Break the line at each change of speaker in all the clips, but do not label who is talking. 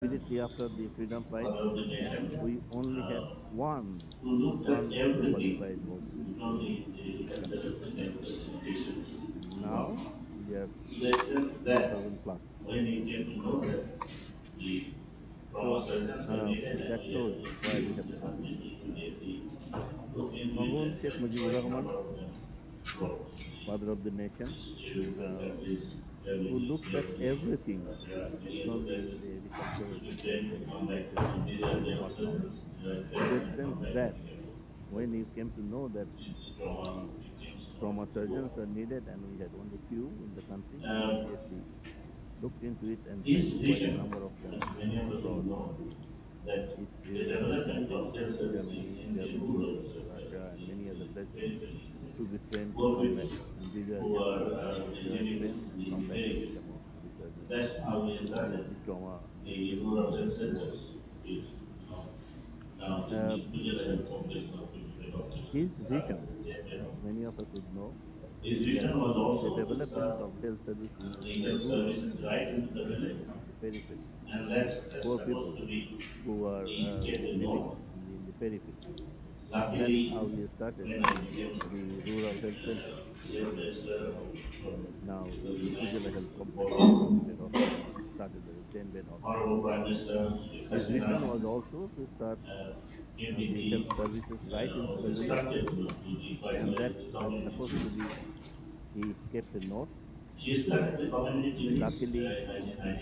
Immediately after the freedom fight, we only had one qualified hospital in the country. And now we are
Lessons that
4,000 plus.
when you came to know that the trauma
So
surgeons are needed and
that
we have
shows
to
why we have come.
immediately look into it
Mangun
and
Sheikh
see
Mujibur
what
Rahman,
are the problems.
father of the nation,
The situation that
uh,
families
who
really
looked at
closely
everything,
because there are many
not
other
only
places
the
to
agriculture,
be
but
trained
the
to come back.
education
And these are
and
general
whatnot.
surgeons. They are
To the
trained to
extent
come back
that
and care for
when he came to know that
the trauma
the
victims or
trauma
the
surgeons
war.
are needed and we had only few in the country, he immediately looked into it and
His
sent quite a
vision,
number of
as
them
many of us
abroad.
would know, that
It
the
different
development
countries,
of health services in the
Germany,
rural sector
Russia, and many other
is
places,
very, very
to be
important.
trained to
Poor
come
people
back. And these are
who
young
are
people. They are
living
trained and
in
come
the
back and
village.
become hospital surgeons
That's how we
to treat
started
the trauma
the
victims
rural
of
health
the war.
centers. It, uh, now the
Uh,
digital health population of 50 doctors
his
started
vision,
with 10
as many of us would know,
His
that
vision was
the
also to
development
serve
of health service in
the
the
health
rural
services
and
right into the village.
in the periphery,
And that's
poor
supposed
people
to be
who are
the get to
living
know.
in the periphery. And that's
Luckily,
how he started
when I became
the rural health
uh,
centers.
health minister,
Now, now
it was
the Upazila
in
Health Complex is a
1944.
40-bed hospital, started as a 10-bed hospital.
Honorable Prime Minister Sheikh
His vision
Hasina
was also to start the health
immediately
services right into
was
the village,
instructed to
and
revitalize the
that's
community
supposed to
clinics.
be. He kept a note.
She started the community clinics
Luckily,
in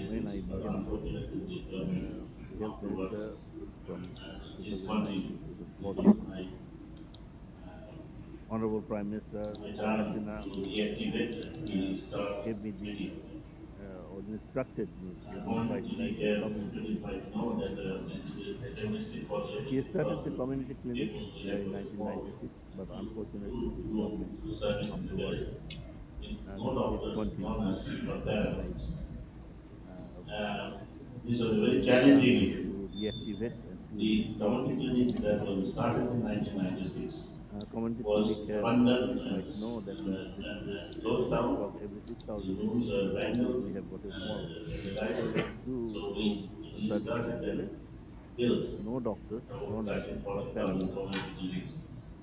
when I
1996, but
became
unfortunately the government
the health
afterwards
minister from 2009
discontinued
to
during
2014,
uh,
Honorable Prime Minister
my
Sheikh
turn to
Hasina
reactivate and restart
gave me the
treating.
or instructed me to
I'm going to
revitalize
take
the
care of
community
opportunity
clinic.
right now that this is a FMC for
He started the
76,000
community clinic
people. We have
in
got a small
1996, but unfortunately, this
to
government
service in the
afterwards
village with no doctors, no
discontinued
nurses,
in
no
2019.
paramedics.
Uh,
This was a very
we
challenging
need
issue.
to reactivate and to
The
restart
community
the
clinics
community
that
clinic.
was started in 1996
Community clinic,
was
most of
abandoned
you might know that this is a
and closed down.
every
The
6,000
rooms are
houses
abandoned
we have got a small
and died.
two
So we
room service in the
restarted
village.
and built
No doctors, no
about 30,
nurses, but
40,000
paramedics.
community clinics.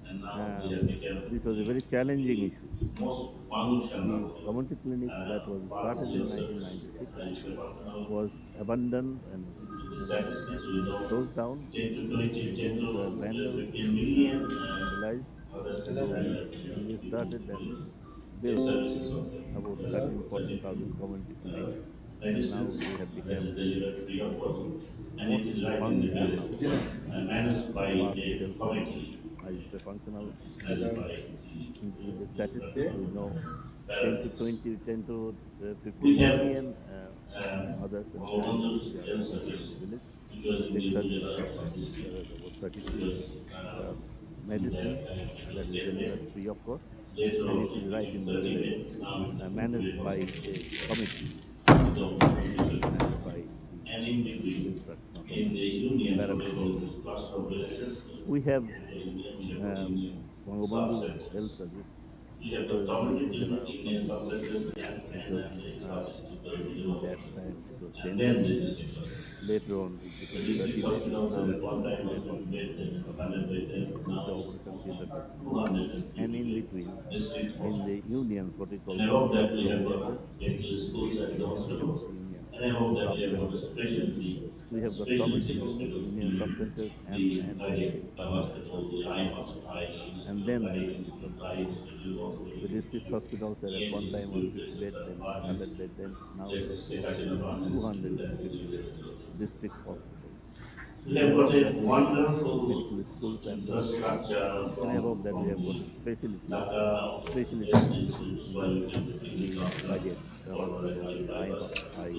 And now they have
Um,
become
this was a very challenging issue.
most
The
functional
community clinic that was
part of
started in
health service.
1996
It's a functional
was abandoned
statistics we
and
know
closed down.
10 to 20,
The
10
rooms were
to
abandoned
15 million
and vandalized.
others
So we
people
restarted
who
and
use health
built
services of health.
about
There are
13,
32
14,000 community clinics, and now
medicines
they have
that is
become
delivered free of cost,
the
and it
most
is right in the
functional
village,
now
managed by
part of the
a
health service.
committee.
I would say functional.
It's led by the
With the statistics, we
certain
know 10 to
paramedics.
20, 10 to
We
15
have
million mothers and children
Bangabandhu's
they are
health
functional in
service,
the village.
which was in
Sheikh
the rural
Sarjana
area
Sheikh
of our
Hasina,
district.
there are about
It
32
was
uh,
in
medicines
that
that is
state
delivered
bed.
free of cost,
Later
and
on,
it is
it
right
became
in the
30
village,
bed. Now it's a
managed
50-bed
by
hospital
a committee,
with the community service.
managed by the
And in between,
infrastructure
in the
committee,
unions, what we
paramedics.
call the cluster of villages,
We have
the union, we have got
um,
union
Bangabandhu's health
sub-centers.
service.
We have
So
got
it's a big
community
Ujala
clinic,
of
union
hospital.
sub-centers, and,
It
and
was
then the sub-district
in
regional
that
hospital.
time it was
And
10
then
beds.
the district hospital.
Later on, it
The
became
district
30 beds.
hospitals
Now
at
it's a
one time was
50-bed
50
hospital
bed, then 100 bed, then
with the
now it's
operation
almost
theater facility.
250
And in
bed
between,
district
in the
hospital.
unions, what we call
And above that,
cluster
we
of
have
villages,
got medical schools
district
at the
union,
hospitals.
union
And above that, we have got a
sub-centers.
specialty,
So we have got community
specialty
clinic,
hospital,
union
meaning
sub-centers,
the
and the
cardiac
cluster
hospital, the
cluster
eye
hospital.
hospital, eye
And
hospital,
then
cardiac hospital, eye hospital,
the
orthopedic
district
institute,
hospitals were at one
ENT
time
institute,
150
research
bed, then
apartments,
100 bed, then now
there's
it's
a
supposed to
second
be
apartment institute and
250
the
bed
medical center.
district hospital.
We
And
have got
above
a
that, we have got
wonderful
medical schools and hospitals.
infrastructure
And above that, we
from
have got
the
specialty
Dhaka of
specialties
health institutes where
in
we can be taken
the
doctor
cardiac,
or
rather
by
the
bypass
eye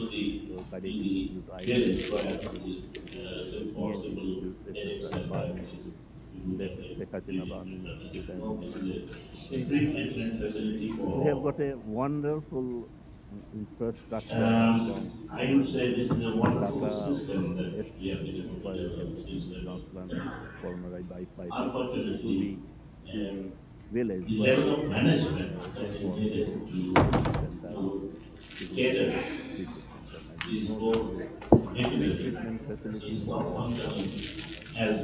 to
cardiac
the
institute, eye
village where
hospital,
it's
ENT
impossible
institutes, etc.,
headaches
and
and
Barney Institute,
diabetes you
that
can
is
get
Sheikh Hasina
treated
Barney Institute
and
and
obviously
etc.
a free treatment facility for
We have
all.
got a wonderful infrastructure from
I would say this is a wonderful
Dhaka
system that
S
we have been able to
where we have
develop
the
since
kidney
that was
transplant
there.
and coronary bypass to
Unfortunately,
the to
uh,
the village
the
where
level of management that
this
is
was
needed
the
to
dialysis center,
to
kidney
cater
treatment center. And we
is
know that
both
village.
definitely.
pre-treatment facilities
This
in the
not
health
functioning
system.
as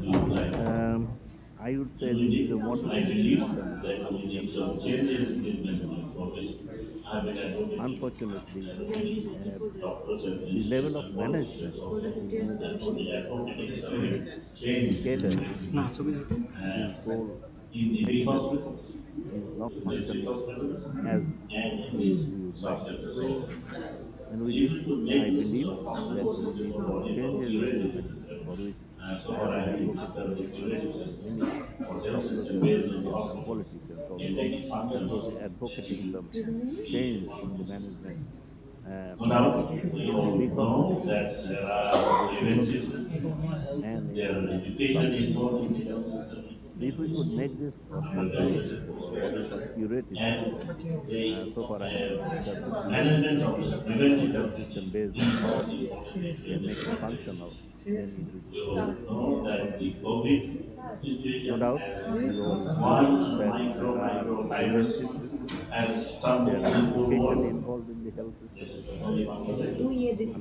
we would like.
I would say this is
Community,
a one
I believe
system
the
which
community
can
some
coexist
changes in this
peacefully.
management progress have been advocating
Unfortunately, uh,
doctors and
the level
physicians
of
and politicians
management
also
is needed
for the advocating some
to
change
cater
in
this whole
because
mechanism
of
is not
district
functioning
hospitals
as
and in these
we would like.
subsectors also.
And with
If
this,
we could
I
make this
believe that
hospitals
we need
accessible
some
only for
changes in the
curative
management
system,
for which
so
I
far
have been
I believe this
advocating
kind of
for
a
years,
curative
and
system
many
or health
doctors,
system based on
community,
the
and some
hospital
politicians
can
also
make it functional
advocating
in
some change in the
the
management uh,
no doubt, we
in the
all
big
know
hospitals,
that there are
in the single
preventive
system,
systems,
and in
there are
the
education
sub-system.
involved in the health system,
So if we could make this functioning
undergraduate
or what we call
postgraduate,
curative
and
system,
they
so far I have discussed with you
management of this
our
preventive
health
health
system based on
is
how
also important
we can make it functional, then it would
we all
be
know that the
functional.
COVID
No
situation
doubt,
has
we all know
one
that there are
microvirus
preventive systems,
has stuck
there are
in the whole
education
world.
involved in the health system,
It's not only Bangladesh. It is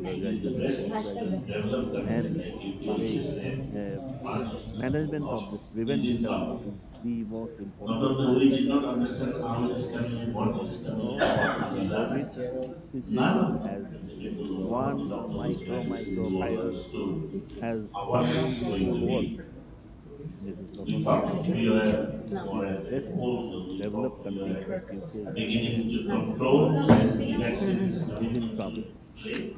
the
undergraduate and
best
postgraduate,
developed country
and
like UK,
the
Switzerland,
uh,
France,
management of
of
this
easy
preventive health
travel.
is the most
Not
important
only
part.
we did not understand how it is coming and what it is coming
No,
and how
the
to deal
COVID
with it. None
situation
of
has
the people or none of the
one
doctors and
micro
who all
virus
understood
has
what
struck
is
the
going
whole
to
world.
be.
This is not
We
only in
thought
India,
we were
in
more
the
at the
best
whole, we thought
developed
we
countries
were
like UK, Switzerland,
beginning to control and the vaccine is
is
coming
in
in
trouble.
play.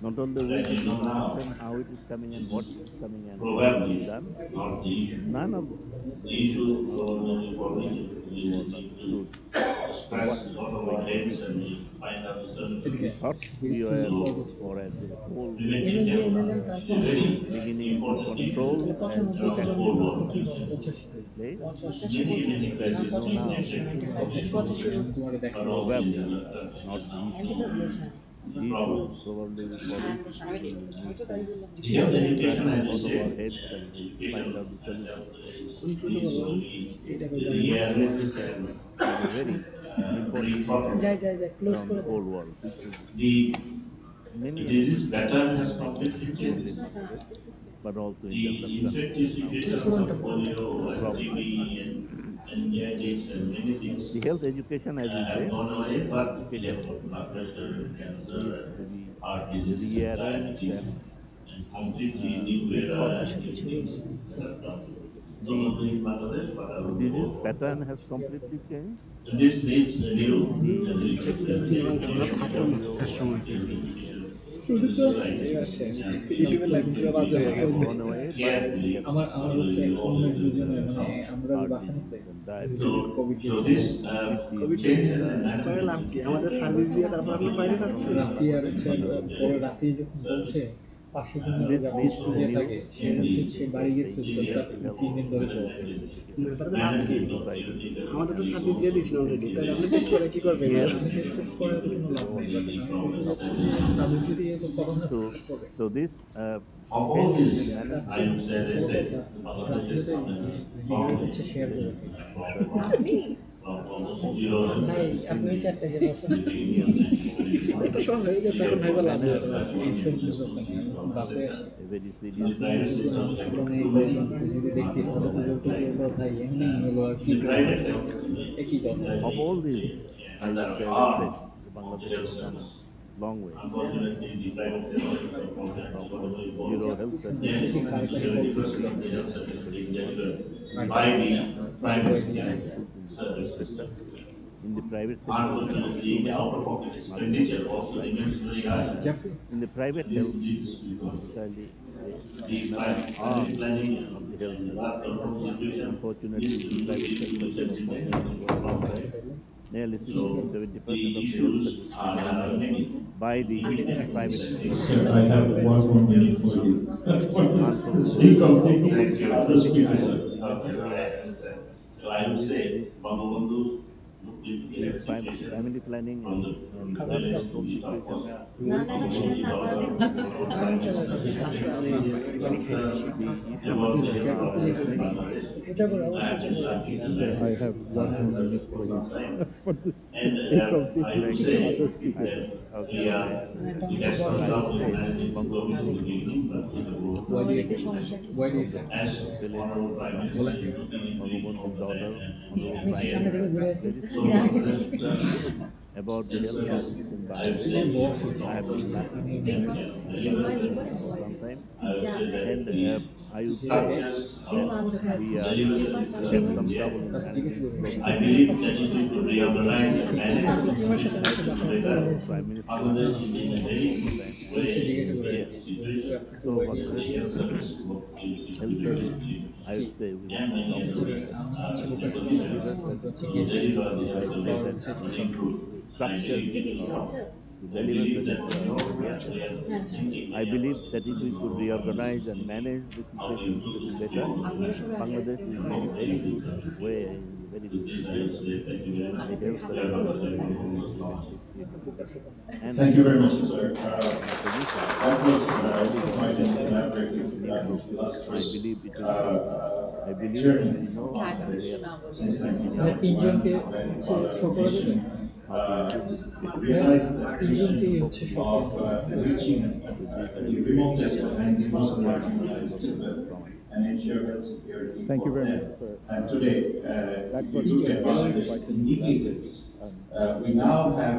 Not only
But
we
as
did
you know
not
now,
understand how it is coming and
this
what
is
it is coming and what should be
probably
done,
not the issue.
none of
The issue
our
for many
politicians
politicians
who all
need to
understood what
scratch a
it
lot
is
of our
going to
heads
be.
and need to find out the
We
solutions.
thought we were,
So
or as a whole
preventive health is a very
beginning to
important issue
control and
around the
protect
whole
the
world.
place.
Many, many
But as we
places
know
in
now,
different locations, but also in
probably
developed
not
countries,
the
we
issue.
see
The issue
problems.
probably for which we will need to
The health
scratch
education,
a
as you
lot of our
said,
heads and need to find
education
out the solution.
needs to be
Education
rearranged
has
and
been a very important
rethought
issue
of.
around the whole world, which is
The
many
disease
educational
pattern has
institutions exist,
completely
not only
changed.
in Bangladesh, but also in developed
The
countries
infectious
now.
situations of polio and
Problem.
TB and meningitis and many
The
things
health education, as we
have
say,
gone away, but
education
yet blood pressure,
needs
cancer,
to be
heart diseases, and
rearranged
diabetes, and completely new
rethought
era
of.
and new things that have come. Not
The
only in Bangladesh, but around the
disease
whole world.
pattern has completely changed.
And this needs a new
The
and refreshed
infectious diseases of polio and
so health
TB and
education is
meningitis
right
and many things
and people can
have
be
gone away, but we have
carefully all the how.
heart disease and diabetes
So this
with the
changes in
uh,
management
not only in Bangladesh but also in India. And this needs a new health education, the integrated health integrated education in the society. And we need to hear all the opposition views. So, so this
Upon
changes
this,
in
I
management
would say, as I said,
should
Bangladesh is coming
be
strongly
in place because
from
uh,
almost zero health
many,
service
many
in the
Indians
beginning
or
the
the management of
government
public
used
health
to be from
has
center.
a very
In
serious
the private
issue
system, they were proven much more like the private health in the
of all these. I would
another
say, as I said,
arm of the
Bangladesh has
health
come
service.
long way
Unfortunately, the private health service, unfortunately,
from
whatever you call
zero
it,
health
then
services in
60 to 70% of the
1970
health
and
service is being
1971
delivered
we
by
have
the
too
private
many
health
issues in the public
service
sector.
system.
In the private sector, we have too
Unfortunately, the
many
out-of-pocket expenditure
malpractice
also
sites.
remains very high.
In the private
And this
health
leads
is
because
basically
the
another
family
arm
planning
of the health
and the
service.
birth control situation
Unfortunately,
needs
in
to
the
be
private
looked
sector,
into
there are
sensitively
many
for long
workers.
term.
Nearly 60 to
So
70% of
the
the health
issues
services
are
are
there are
done
many.
by the private sector.
Sir, I have one more minute for you. For the sake
The
of
Thank
making
out-of-pocket
you.
others
expenditure
curious.
also
Okay,
remains very
I
high.
understand. So I
And
would
with this
say, Bangabandhu
the family planning and birth control situation, the issue of training.
Sir, I have 1 more minute for you. For the sake of this,
Trajectories.
other speakers.
Okay, okay. I would say Bangabandhu
Why do you think? Why do you
okay,
think?
Excellency Dr.
বলেন।
Bangabandhu's daughter, Honorable Prime Minister, very strong concern about the healthcare system in Bangladesh. I have been listening him for some time, and I would say that we have some trouble in
জিজ্ঞেস
managing
করুন।
COVID
I
situation.
believe that it could reorganize and manage the
I
situation
think
better.
Prime Minister
Bangladesh
knows
is
this
in a very
all the
good
time, and
অবশ্যই
situation
জিজ্ঞাসা
to
করে
get
আর কি।
situation.
আপনাকে
so
why do you
Bangladesh
think?
Yes, sir.
healthcare is, I
কি?
would say, we have some
And
problem.
আমি হচ্ছে লোকের
because
সাথে
we
Deliver
have
that
হচ্ছে
to
গেছি
deliver the
I
health
believe
power
that
services
হচ্ছে
to
the
improve
structure
ICT health.
to
I
deliver
believe that
trajectories
we
is
are
there.
thinking
I believe that if we could reorganize and manage the situation little better, Bangladesh will be in a very good way, in a very good situation. The health services will be in a very fantastic situation. And
Thank you very much, sir.
from my position,
That was
I believe
quite an
Bangladesh
elaborate
can
and
improve. I
illustrious
believe it will improve. I believe
journey
we
of
know where
Bangladesh since
ভাই
1991
তিনজনকে
when
হচ্ছে
Father
show করে দেবেন
how to improve the situation.
realized the
তিনজনকেই
vision
হচ্ছে show
Hopefully,
করে
of
দেবেন
reaching
with this, I
the
will
remotest and the most
share my
marginalized
valuable
people
comments from my side.
and ensure health security
Thank you
for
very
them.
much, sir.
And today,
That
if you
was
look at
quite
Bangladesh's
an
indicators,
elaborate
we now have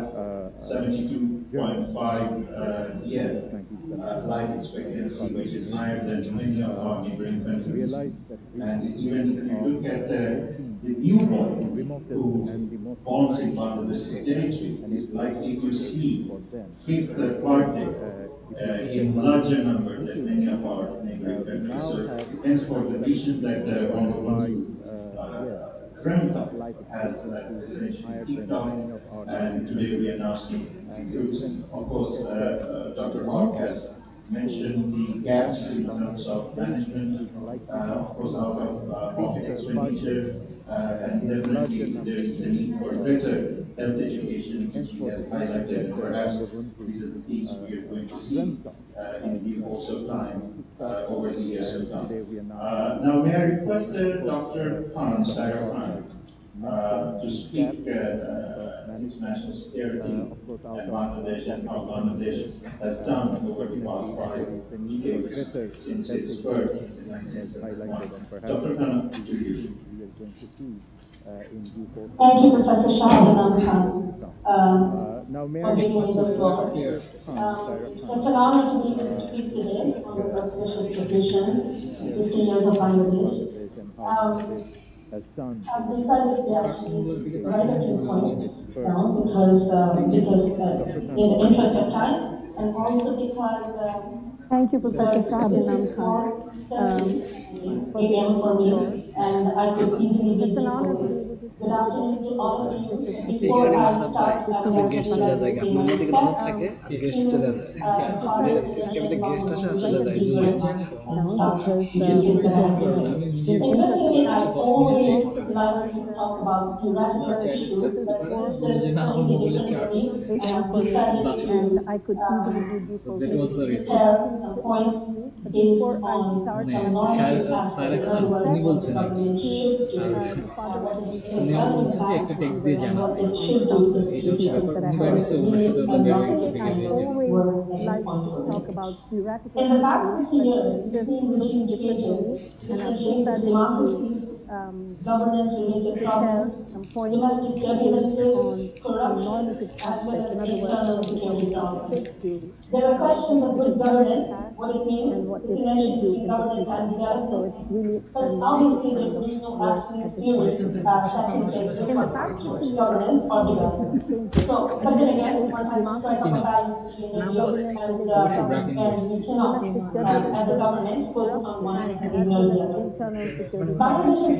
journey
72.5 year
since 1971
life
when my
expectancy,
father
which is
finished.
higher than many of our neighboring
We
countries.
realized that
And even
irrespective
if you
of
look at
reaching
the newborn
the remotest
who
and the most
born in
marginalized
Bangladesh's
state,
territory
an
is likely to
education
see
for them,
fifth
is
birthday
differentiated
in
by
larger number
due
than
to
many
that.
of our neighboring
We
countries.
now
So
have
henceforth, the vision that
72.5
Bangabandhu
years
dreamt of
life
has
expectancy, which is
essentially
higher
kicked
than
off,
many of our
and
neighboring
today we
countries.
are now seeing
And
fruits.
even
Of
if we
course,
look at
Dr.
the
Park has
nucleus to
mentioned the
run
gaps in terms
Bangladesh
of
state
management,
is likely to
of course,
see
out of pocket
fifth
expenditure,
birthdays
and
in
definitely
larger
there
numbers.
is a need for better health
So
education, which he
henceforth,
has
the vision
highlighted,
that
and perhaps
Bangabandhu
these are the things we are going to see
dreamt of
in
has
the course of
been
time
kickstarted,
over the years to
and
come.
today we are now seeing
Now, may I
it.
request
Of course,
Dr. Khan,
Dr.
Sarah
Park
Khan,
has mentioned
to
the
speak
gaps in terms of management,
international security
of course, out
and
of
Bangladesh and
pocket
how Bangladesh
expenditure.
has done over the past
Definitely,
five
there is a need for
decades
better
since
health
its birth
education,
in
which he has highlighted,
1971.
and perhaps
Dr. Khan,
we
to
will
you.
see, we are going to see in due course of
Thank you,
time
Professor
in
Shah
the years to
Khan,
come. Now, may I
for giving me
request
the floor.
Dr. Khan, Saira
It's
Khan,
an honor to be able to speak
to
today
speak
on this auspicious
and
occasion,
share
50
his
years of
views on
Bangladesh.
Bangladesh and how
Um,
Bangladesh has done
I've
over the
decided
past
to
decade
write a few
in its
points
birth
down
to
because,
today. Dr. Khan,
in the
over to
interest
you.
of time, and also because
Thank you, Professor
this is
Shahbinam Khan,
4:30
for giving
a.m.
me
for
the floor.
me, and I could easily be
It's an honor to be
defocused.
able to
Good
speak today
afternoon to
on
all
this
of you.
auspicious
Before
occasion,
I start, I
50
would like
years
to
of
extend
Bangladesh.
my respect
Um,
to
I
Father
decided as a
President
to
Bangladesh
write a few points
and
down
start
because
the meeting that I have
in
received.
the interest of
Interestingly, I
time, and
always
also
like
because
to talk about theoretical
because this
issues,
is
but this is
4
completely different for me. I
8 a.m.
have
for me,
decided
and
to
I could easily be defocused. So this
prepare
is
some
the honor for
points
me. But
based
before I
on
start,
some
I would like
normative
to
aspects. In other words, what the
thank
government
you
should do,
the Father
what it has
President
done in the
Bangladesh
past, and what it
on
should do
some
in the future.
teachings that I
So
have
it's
received.
really a
One
normative
thing I
kind of
always
work at this
like
point
to
for
talk
me.
about theoretical
In the past
issues,
50
but
years, we've
this is
seen
totally
regime
different for me,
changes,
and I've
different phases of
decided to
democracy,
um,
governance related
prepare
problems,
some points
domestic
based
turbulences,
on some
corruption,
normative
as well
aspects.
as
In other words,
internal
something that
security
we can take
problems.
to
There are questions of
we
good
can see in the
governance,
past
what it
and
means,
what
the
it should
connection
do
between
in the
governance and
future. So
development.
it's really
But
an epic
obviously,
kind
there's
of
no
work
absolute
at this
theory
point in time.
that can say which
In the
one
past
is
50
worse,
years,
governance or
there have been
development.
changes,
So, but then
especially
again,
in
one has to strike up a
democracy,
balance between nature
governance-related problems,
and we cannot,
domestic
as a
turbulences,
government, focus on
corruption,
one and
as
ignore
well
the
as
other.
internal security problems.
Bangladesh has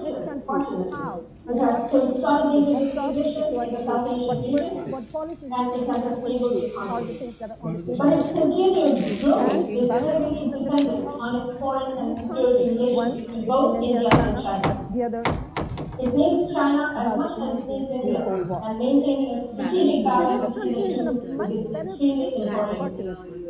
Which
fortunate,
country?
fortunately.
How?
It
Under
has
what circumstances?
consolidated
What
its
processes
leadership
do I
in the
follow?
South Asian region,
What policies
and it has
do
a
I
stable
pursue? Are the
economy.
things that are on the table
But
right
its
now.
continued
And
growth is
that also
heavily
raises a difficult
dependent on
problem.
its foreign and
These
security
conflicts, one
relations with
between
both
India and
India and
China,
China.
the other
It needs China as
about the
much as it
emerging
needs
new
India,
Cold War.
and maintaining a strategic
So
balance
this
of
country is in a
relations
much
is
better
extremely
place,
important.
unfortunately.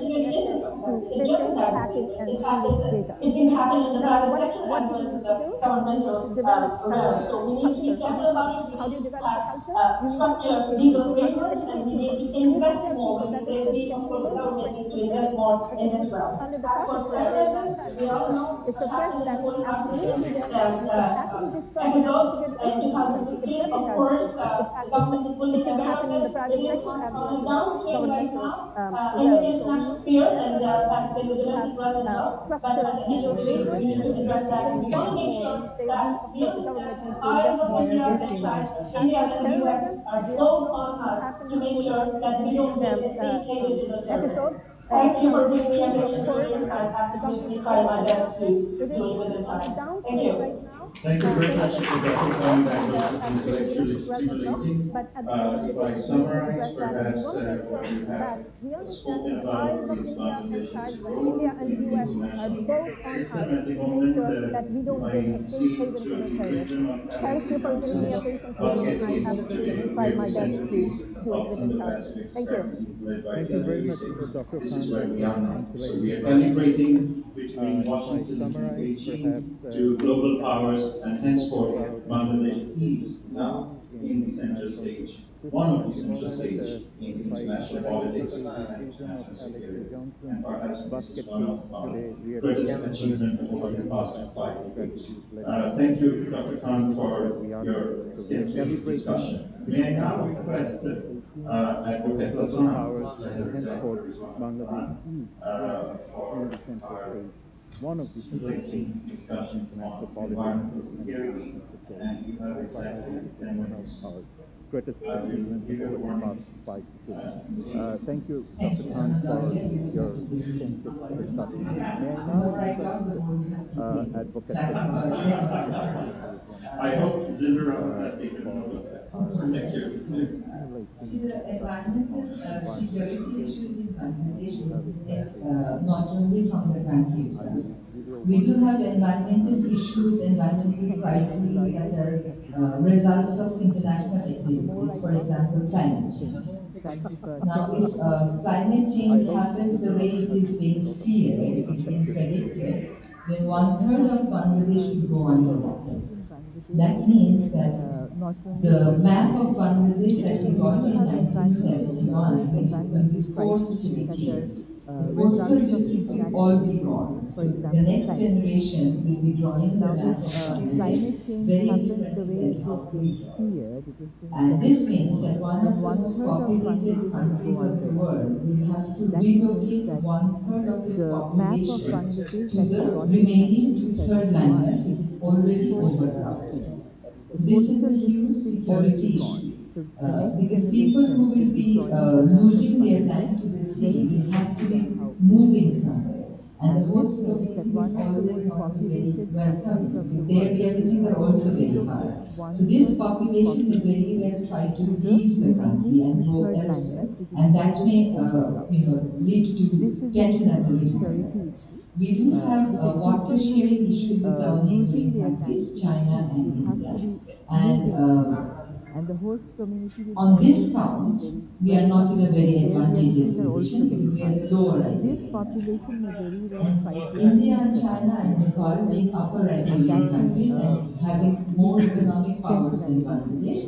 is connected to fishing, hacking, and stealing data.
It can happen in the
Now,
private
what
sector
what
as
do
well
you
as in
need to
the
do? You need to
governmental
develop
realm. So we need to be
culture.
careful about it. We
How
need
do you
to
develop a
have
culture? You need to
structured
educate
legal
people. How do you
frameworks, and
educate
we need
people?
to
You need to
invest
tell
more.
people
When we
that
say we, of
if
course,
you
the
don't put
government
money
needs
into
to
fish,
invest more in
if
this
you put
realm.
under the
As
carpet
for
for a very long
terrorism,
time,
we all know
it's a
what
threat
happened in
that
the
is
whole
absolutely there. You can happily destroy the electricity at any moment. It can
2016, of
sabotage
course,
you.
the government is fully
It can
aware
happen
of
in the
it.
private
It is
sector
on
as well as
the
in the
downswing right
governmental
now in the
realm. So we
international
need to be
sphere
careful
and
about it.
in
We
the
need to have
domestic realm as well. But
structured
at the end
legal
of the day,
frameworks,
we need to
and
address that, and we want
invest
to make
more. We
sure
need to,
that
of course, the
millions
government
and
needs to
eyes
invest
of
more
India
in
and
data. As
India
for
and the US
terrorism,
are
we all
both
know
on
what
us
happened
to
in the
make
last
sure that we don't give a safe haven to the terrorists.
episode. In
Thank you for giving me
2018,
a
of
mission
course,
today. I
the government
absolutely
is
try
fully
my
aware
best
of it.
to
It is
do it within
on the
time. Thank
downswing right
you.
now.
Thank you very
Thank you
much,
very much,
Dr.
Professor,
Khan. That
and
was
it was very
intellectually
well put across.
stimulating.
But at the end,
If I
we need to
summarize
stress that we
perhaps
want to make
what
sure
you have
that we understand
spoken
that the
about
eyes of
is
India and
Bangladesh's
India
role
and
in the
US are
international
both on us
system at the
to make
moment.
sure that we
If
don't give
I
a safe
see
haven to
through
the
the
terrorists.
wisdom of
Thank you
Galaxy
for giving me a
Council's
patience here, and
basket
I
case
have
today,
tried
where
my
the
best to
centerpiece is
do it
about
within time.
Indo-Pacific
Thank you.
strategy led by
Thank you very
Secretary
much,
Six.
Dr.
This is
Khan.
where
That
we
was
are now. So we are
intellectually stimulating.
calibrating between
If I
Washington and
summarize, perhaps
Beijing to
Dr.
global
Khan
powers, and
spoke
henceforth
about
Bangladesh
Bangladesh's
is now
role in
in the center
international
stage, one
system
of
at
the
the
center
moment.
stage in
If I
international
summarize
politics
through the
and
wisdom of
international
Alexei
security.
Johnson,
And perhaps this is
basket
one
case
of our
today really
greatest achievement
demonstrates
over
how
the
the
past
Indo-Pacific
5 decades.
strategy is led by the
Thank you,
US
Dr.
and
Khan,
this is where
for
we are
your
today. So we are
extensive
calibrating
discussion. May I now
Bangladesh
request
2018 to
Advocate
global
Hassan,
powers, and
Representative
henceforth Bangladesh
Hassan,
is in
for
the center
our
stage, one of the center states
stimulating
in
discussion
international
on
politics
environmental
and
security.
international security.
And you have
I
exactly
think this is
10
one of
minutes.
our greatest
We'll
achievements
give you
over
a
the
warning.
past 5 decades.
Today.
Thank you,
Thank
Dr.
you.
Khan,
I'm
for
Nadia. You
your
can continue.
extensive discussion. May I
The
now
more I
request
talk, the more you have to pay.
Advocate
So I think
Hassan,
Jay,
who is one of
I
our
hope Zimmer has taken note
for
of that.
our
Thank you.
see,
stimulating
the
discussion
environmental
on environmental
security issues
security,
in
and
Bangladesh
you have
originate
exactly 10
not
minutes.
only from the country
I
itself.
will give you a
We do
1 minute
have environmental issues, environmental
Thank you.
crises that
Utilizing
are
the technology
results
and
of
the
international
technology. The more
activities,
I
for
talk, the more
example,
you have to
climate
pay.
change.
That's
Now, if
technology.
climate
I
change
hope
happens the
Zimmer
way it
has
is
taken
being
note of this.
feared, it is being predicted, then one third of Bangladesh will go underwater. That means that the map of Bangladesh that we got in 1971 will be forced to be changed. The coastal districts will all be gone. So the next generation will be drawing the map of Bangladesh very differently than how we draw it. And this means that one of the most populated countries of the world will have to relocate one third of its population to the remaining two-third landmass, which is already overcrowded. So this is a huge security issue because people who will be losing their time to the sea will have to be moving somewhere. And the host community will always not be very welcoming because their realities are also very hard. So this population may very well try to leave the country and go elsewhere. And that may lead to tension at the regional level. We do have water sharing issues with our neighboring countries, China and India. And on this count, we are not in a very advantageous position because we are the lower riparian country. And India and China and Nepal being upper riparian countries and having more economic powers than Bangladesh,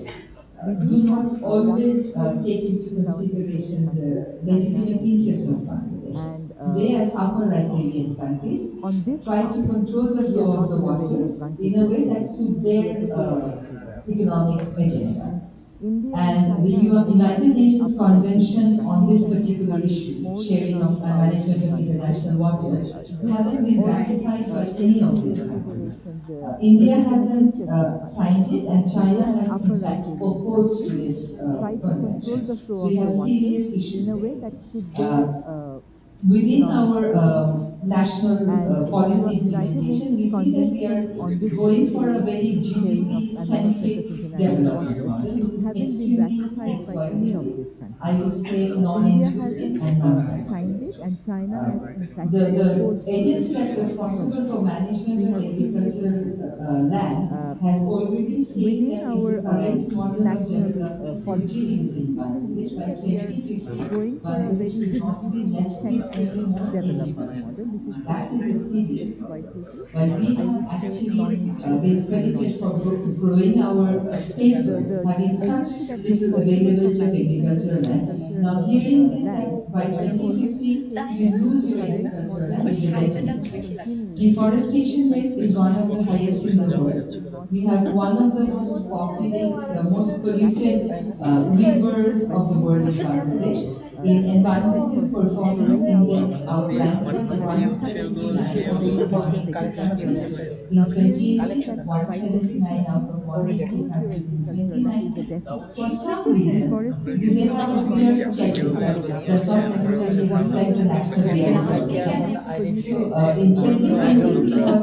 do not always take into consideration the legitimate interests of Bangladesh. So they, as upper riparian countries, try to control the flow of the waters in a way that suit their economic agenda. And the United Nations Convention on this particular issue, sharing of and management of international waters, haven't been ratified by any of these countries. India hasn't signed it, and China has in fact opposed to this convention. So we have serious issues there. Within our national policy implementation, we see that we are going for a very GDP-centric development model, which is extremely exploitative. I would say non-inclusive and non-transparent. The agency that's responsible for management of agricultural land has already said that if the current model of development continues in Bangladesh, by 2050, Bangladesh will not be left with any more agricultural land. That is a serious problem. While we have actually been credited for growing our staple, having such little availability of agricultural land, now hearing this that by 2050 if you lose your agricultural land is a death sentence. Deforestation rate is one of the highest in the world. We have one of the most most polluted rivers of the world in Bangladesh. In Environmental Performance Index, our rank was 179 out of 180 countries. In 179 out of 180 countries in 2019. For some reason, because they have a weird checklist that does not necessarily reflect the national realities of the country. So in 2020, we were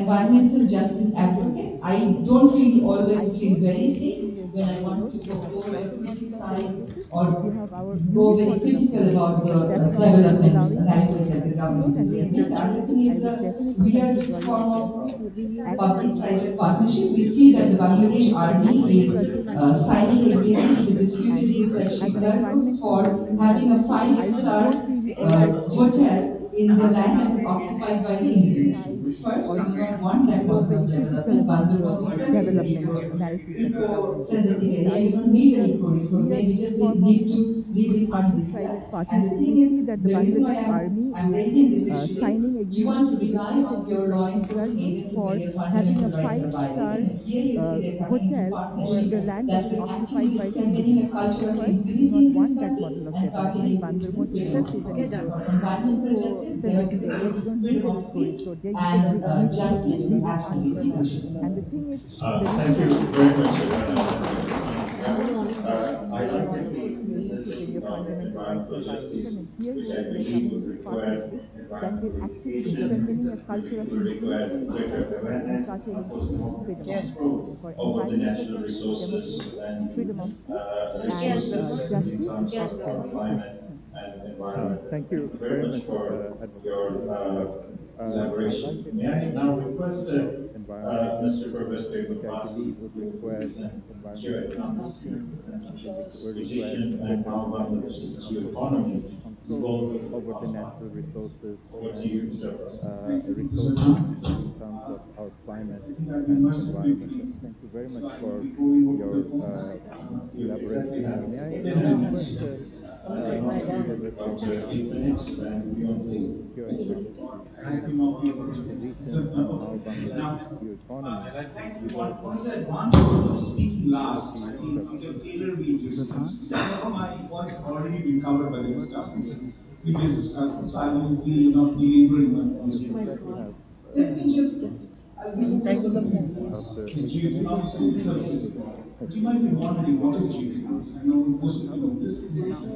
environmental justice advocate. I don't really always
I
feel
don't
very
see
safe
anything as
when I want
backward.
to
We have a
go
lot
and
of
criticize
resources. We
or
have our
go
unique
very
model of
critical
living,
about the
but that's not
development
allowing us
right
to
that the government
explore
is
and make
making.
that
The other
change.
thing is
I would
the
definitely like
weird
to draw your
form of
attention to actually
public-private partnership. We see that the Bangladesh Army
actually
is
pursue my dreams
signing
and
agreements with
aspirations.
disputed
And
group like
as an
Shikdar
environmentalist,
for having a
I
five-star
don't really always
hotel in the land that
uh,
is occupied by the Indian people.
criticize
First,
or
we do not want that
go
kind
very
of
critical
development.
about
Bandarbans
development narrative that the government is pushing. The other
area,
thing is
need
that
any tourists. So
we as
they
a
just
form of
need to live in countryside.
public-private partnership,
And the
we
thing is,
see that the
the reason why
Bangladesh army
I'm
is
raising this issue is
signing
you
agreements
want to
with
rely
different
on your
entities
law
like
enforcement
Trajectories
agencies where
for
your
having a
fundamental rights are violated.
five-star
And here you say they're coming into
hotel on
partnership
the land that
that
is
will actually
occupied
be
by
strengthening a
civilians.
culture of
First, we do
impunity
not
in this
want that
country
model of
and
development.
targeting
Bandarban
citizens. They
itself
want
is
to
an
fight for environmental justice. They want to
eco-friendly area. We don't need
freedom
any
of speech
tourists. So there you can
and
live peacefully,
justice is
live in
absolutely
unemployment.
crucial.
And the thing is, the
Thank
reason
you
I was
very much,
raising this argument is that
Priyanka.
you are
I
very
don't
wonderful
think
saying
this
that
is
when your fundamental rights are
environmental
violated,
justice,
and here
which
you
I
are saying
believe
coming
would
into
require
partnership that will
environmental
actually be
engagement.
strengthening a culture of
It will
impunity
require greater
and
awareness and
curtailing
for
freedom of speech.
control
Therefore,
over the
environmental
natural
justice,
resources
democracy, freedom of
and
speech, and
resources in
justice
terms
as
of
well
our
as security.
climate
Thank you.
and environment.
Thank
Thank
you
you very
very
much
much,
for
Advocate
your
Sunil. I like
elaboration.
the
May I now
definition
request
of environmental
Mr.
justice,
Professor
which I
Gupasi,
believe would
who
require
is an
environmental
geoeconomist,
education, would require
position and
better
how
awareness,
Bangladesh's
and of course,
geoeconomy
control
evolved
over the
over
natural
time.
resources
Over to
and
you, Mr. Professor.
resources in terms of our climate and environmental. Thank you very much for your elaboration. May I now request the respected
About 8 minutes and we don't pay.
geoeconomist to present his position on how Bangladesh's geoeconomy evolved
One of
over
the
time.
advantages of speaking
Over to
last
you,
is
Sir.
you can tailor me your responses. Some of my points have already been covered by the discussants, previous discussants, so I will be not belaboring my points
Yes,
here.
sir, you have
Let me just, I'll be focused on a few points.
after
The
8 minutes.
geoeconomics in itself is important. But you might be wondering what is geoeconomics? I know most of you know this,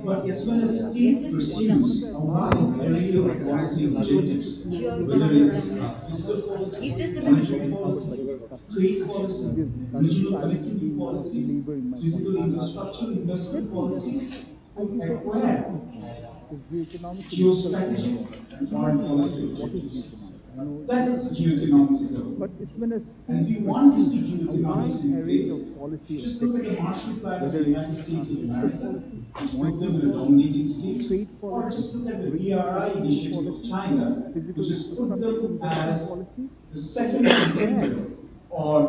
but it's when a state pursues a wide array of policy objectives, whether it's fiscal policy, monetary policy, trade policy,
This discussion,
regional
so I wouldn't
connectivity
be
policies,
belaboring my
physical
points.
infrastructure investment
Let me just,
policies
as
to
we go to the
acquire
second point, is geoeconomics a legal term?
geostrategic and
You might
foreign
be
policy
wondering what is
objectives.
geoeconomics. I know
That is
geopolitics,
geoeconomics is all
but
about.
it's when a
And if
state
you want to
pursues
see
a
geoeconomics
wide
in
array
play,
of policy
just look at
objectives,
the Marshall Plan of the
whether it's
United States of
fiscal
America,
policy,
which put
monetary
them in a
policy,
dominating state,
trade
or
policy,
just look at the
regional
BRI
connectivity
initiative of
policy,
China,
physical
which has put
infrastructure
them
investment
as
policy,
the
to
second
acquire
contender, or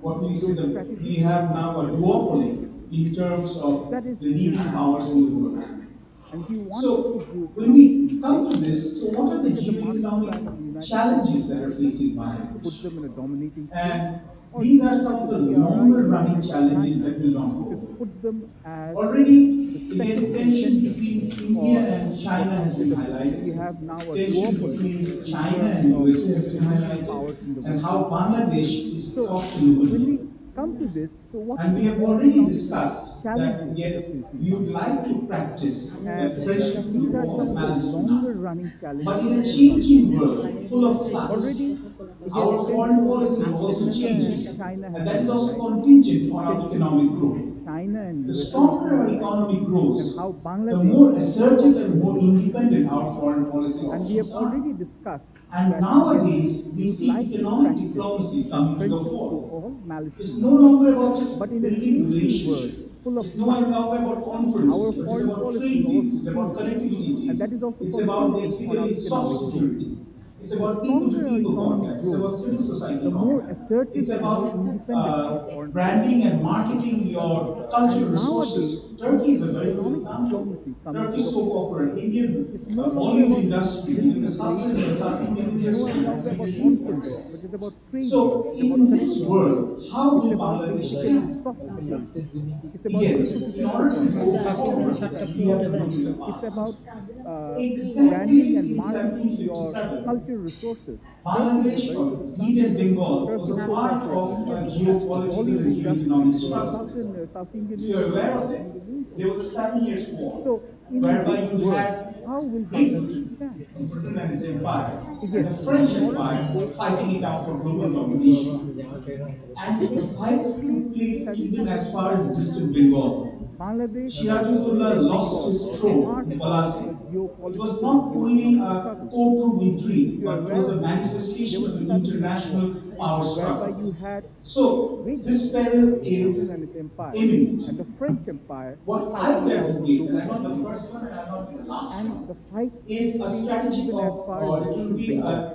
what we say that we
geostrategic
have
and
now a
foreign policy.
duopoly in terms of
That is
the leading
geoeconomics.
powers in the world.
And if you want to see
So when
geoeconomics
we
in
come
play,
to this, so what are the
look at the Marshall Plan of the
geoeconomic
United States of
challenges that are
America
facing
to put
Bangladesh?
them in a dominating state,
And
or
these are
look
some
at
of
the
the
BRI
longer running
initiative of
challenges
China,
that will not
which
go
has
away.
put them as
Already
the
the
second
tension
contender
between India
for
and
what
China
we
has
say
been
we
highlighted.
have now a
Tension
duopoly
between
in
China
terms
and
of
USA has been
the leading
highlighted,
powers in the
and
world.
how Bangladesh is
So
caught in the
when
middle.
we come to this, so what are
And
the
we have already
geoeconomic
discussed that
challenges that are
yet
facing
we would
Bangladesh?
like to practice
And
that French
these
people
are
call
some
the
of the
malice
longer
propaganda.
running
But
challenges
in a
facing
changing
Bangladesh.
world full of flux,
Already, again,
our
it can be
foreign
seen
policy
that
also
India and
changes,
China
and
have
that
been
is also
highlighted.
contingent
You
on
can
our
see
economic growth.
China and
The
USA have been
stronger our
highlighted,
economy
and
grows,
how
the
Bangladesh
more
is
assertive
caught
and
in the
more
middle.
independent our foreign policy
And we have
options are.
already discussed
And
that, yes,
nowadays,
we
we
would
see
like to
economic
practice
diplomacy
that
coming to the
friendship to
fore.
all, malice to
It's no
none.
longer about
But
just
in a
building
changing world
relationship.
full of
It's no
flux,
longer about
our
conferences, but it's
foreign
about
policy
trade
also
deals, it's about
changes.
connectivity
And that
deals.
is also
It's about
contingent on our
basically
economic
soft
growth.
skills. It's
The
about
stronger our
people-to-people
economic
contact. It's
growth,
about civil society
the more
contact.
assertive
It's
and more
about
independent our foreign policy
branding and
becomes.
marketing your cultural
And nowadays,
resources.
in
Turkey is a very good
economic
example.
diplomacy coming to
Turkish
the
soap
fore,
opera, Indian
it's no longer
Bollywood
about
industry, even the
building
Southern and
relationships.
South Indian
It's no
industry has
longer
been
about
making
conferences,
progress.
but it's about trade deals.
So
It's about
in this
connectivity deals.
world, how
It's
will
about
Bangladesh
basically
stand?
soft skills. It's about
Again, in
people-to-people
order to
contact.
go forward,
And
we
so
have to look at the
it's
past.
about branding
Exactly
and
in
marketing your
1757,
cultural resources. Turkey is a
Bangladesh
very
or
good example.
Indian Bengal was
Turkey
a
just like
part of
India
a
just has the
geopolitical
Bollywood
and
industry,
geoeconomic
the
struggle.
South Indian
If you're
industry,
aware
and
of
the
it,
Middle East
there was a
industry.
7 Years' War,
So in this
whereby you
world,
had
how will
Great
Bangladesh
Britain,
stand?
Britain and its empire, and
Again,
the French
in order to
Empire
go
fighting it
forward,
out for
we
global
have to
domination.
we
And the
need to
fight
quickly
took place
study
even
for
as
history.
far as distant Bengal.
Bangladesh
Sirajudullah
and
lost
Bengal
his
was
throne
part
in
of a
Palasi. It was
geopolitical and
not only
geoeconomic
a
struggle.
courtroom
If
intrigue,
you are
but it was
aware
a
of it, there
manifestation
was
of an
7 Years' War,
international power
whereby
struggle.
you had
So
Great
this
Britain,
peril
Britain and
is
its empire, and
imminent.
the French Empire
What I
fighting
would
it out for
advocate, and
global
I'm not the
domination.
first one and I'm not the last
And
one,
the fight
is a
takes
strategy
even as
of,
far as
or it will
distant
be
Bengal.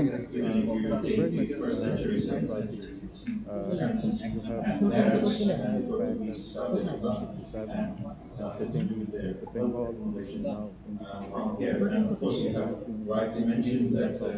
very much nostalgic. You have entire parallel traveling, setting Bengal now independent. You have seen millions of